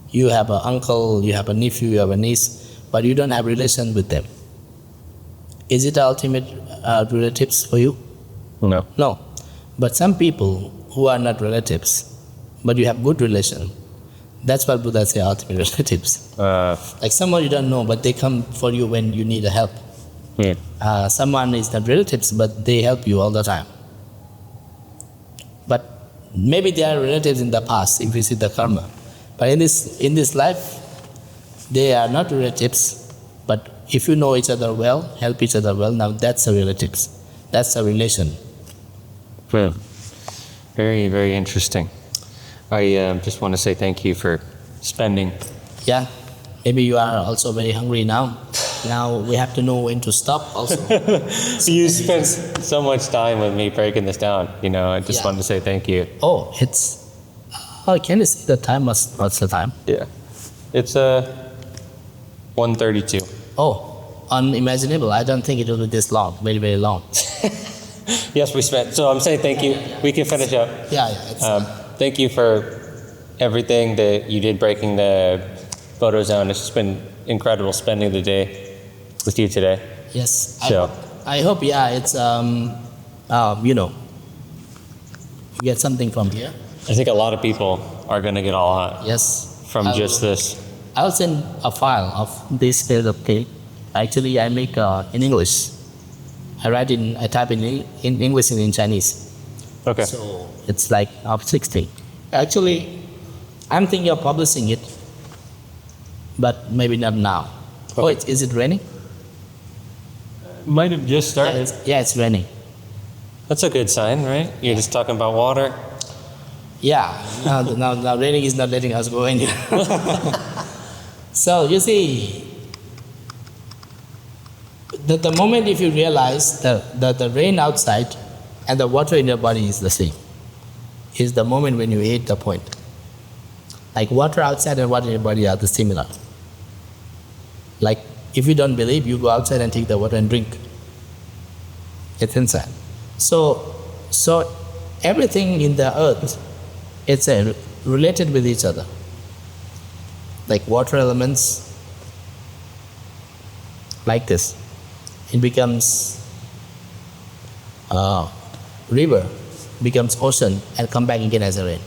You have an uncle, you have a nephew, you have a niece, but you don't have relation with them. Is it ultimate relatives for you? No. No. But some people who are not relatives, but you have good relation, that's what Buddha say ultimate relatives. Like someone you don't know, but they come for you when you need help. Yeah. Someone is not relatives, but they help you all the time. But maybe they are relatives in the past, if you see the karma. But in this life, they are not relatives, but if you know each other well, help each other well, now that's a relatives. That's a relation. Well, very, very interesting. I just want to say thank you for spending. Yeah, maybe you are also very hungry now. Now we have to know when to stop also. You spent so much time with me breaking this down. I just wanted to say thank you. Oh, can you see the time? What's the time? Yeah. It's 1:32. Oh, unimaginable. I don't think it will be this long, very, very long. Yes, we spent. So I'm saying thank you. We can finish up. Yeah. Thank you for everything that you did breaking the photo zone. It's just been incredible spending the day with you today. Yes. So I hope, it's, you get something from here. I think a lot of people are going to get a lot Yes. from just this. I'll send a file of this field of cake. Actually, I make in English. I type in English and in Chinese. Okay. So it's like of 60. Actually, I'm thinking of publishing it, but maybe not now. Okay. Oh, is it raining? Might have just started. Yeah, it's raining. That's a good sign, right? You're just talking about water. Yeah, now raining is not letting us go anywhere. So you see, the moment if you realize that the rain outside and the water in your body is the same, is the moment when you hit the point. Like water outside and water in your body are the similar. Like if you don't believe, you go outside and take the water and drink. It's inside. So everything in the earth, it's related with each other. Like water elements, like this. It becomes river, becomes ocean, and come back again as a rain.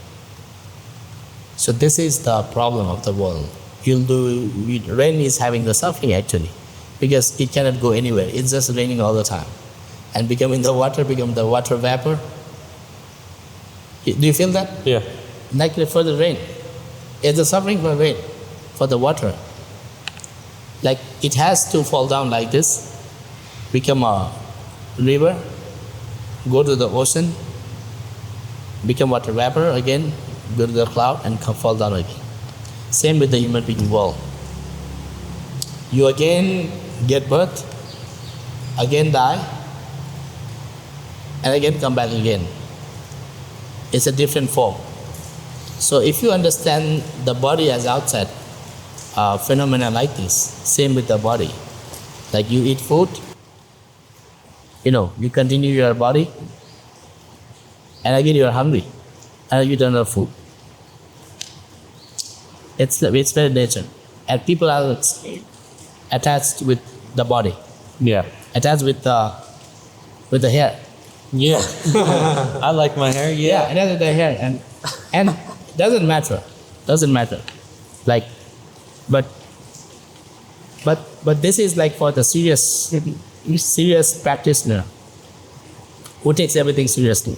So this is the problem of the world. Rain is having the suffering actually, because it cannot go anywhere. It's just raining all the time, and become the water vapor. Do you feel that? Yeah. Like for the rain, it's the suffering for rain, for the water. Like it has to fall down like this, become a river, go to the ocean, become water vapor again, go to the cloud and fall down again. Same with the human being world. You again get birth, again die, and again come back again. It's a different form. So if you understand the body as outside, phenomena like this, same with the body. Like you eat food, You continue your body, and again you're hungry, and you don't have food. It's very nature, and people are attached with the body, Yeah. attached with the hair. Yeah. I like my hair. Yeah, attached with the hair, and doesn't matter. Like, but this is like for the serious practitioner who takes everything seriously,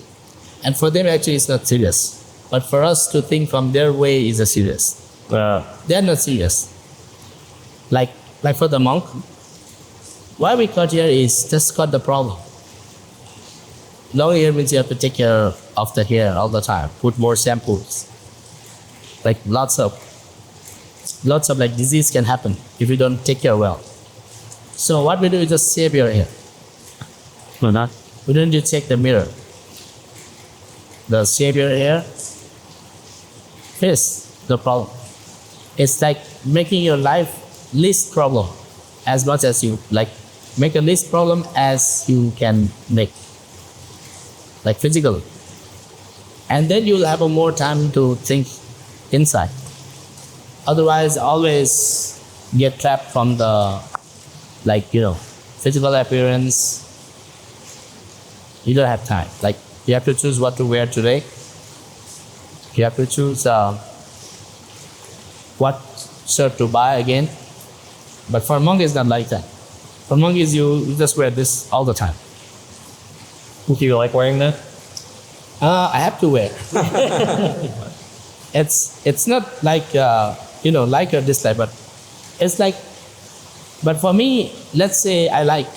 and for them actually it's not serious. But for us to think from their way is a serious. They're not serious. Like for the monk, why we cut here is just cut the problem. Long hair means you have to take care of the hair all the time. Put more shampoos. Like lots of like disease can happen if you don't take care well. So what we do is just shave your hair. No, not. We don't need to check the mirror. The shave your hair. Face the problem. It's like making your life least problem as much as you like. Make a least problem as you can make. Like physical. And then you'll have a more time to think inside. Otherwise, always get trapped from the, physical appearance. You don't have time. Like, you have to choose what to wear today. You have to choose what shirt to buy again. But for a monk, it's not like that. For monk, is you just wear this all the time. Do you like wearing that? I have to wear. It's not like like or dislike, but it's like. But for me, let's say I like,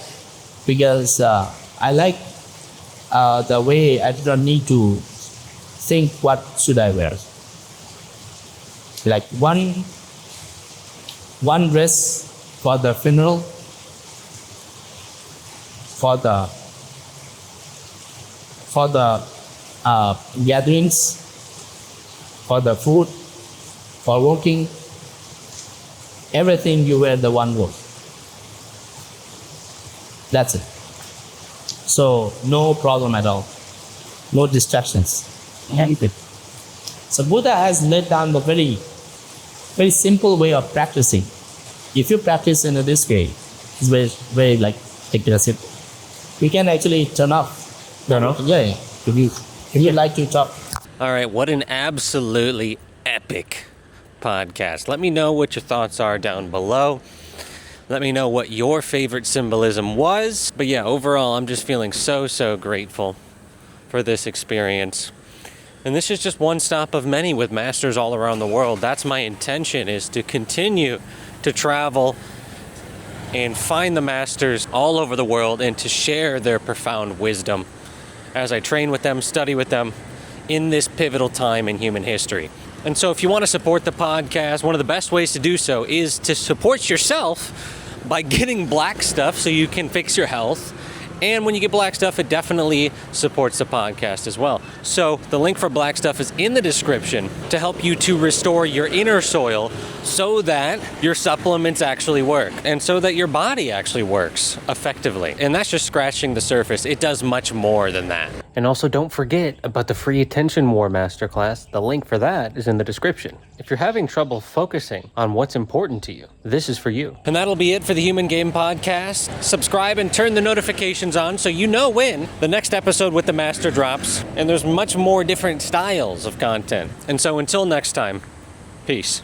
because I like the way I do not need to think what should I wear. Like one dress for the funeral, for the gatherings, for the food, for working, everything you wear the one word. That's it. So no problem at all. No distractions. So Buddha has laid down the very, very simple way of practicing. If you practice in this way, it's very, very simple. We can actually turn off. Turn off? Yeah. If you like to talk. All right, what an absolutely epic podcast. Let me know what your thoughts are down below. Let me know what your favorite symbolism was. But yeah, overall, I'm just feeling so grateful for this experience. And this is just one stop of many with masters all around the world. That's my intention, is to continue to travel and find the masters all over the world and to share their profound wisdom as I train with them, study with them in this pivotal time in human history. And so if you want to support the podcast, one of the best ways to do so is to support yourself by getting black stuff so you can fix your health. And when you get black stuff, it definitely supports the podcast as well. So the link for black stuff is in the description to help you to restore your inner soil so that your supplements actually work and so that your body actually works effectively. And that's just scratching the surface. It does much more than that. And also don't forget about the free Attention War Masterclass. The link for that is in the description. If you're having trouble focusing on what's important to you, this is for you. And that'll be it for the Human Game Podcast. Subscribe and turn the notifications on so you know when the next episode with the Master drops. And there's much more different styles of content. And so until next time, peace.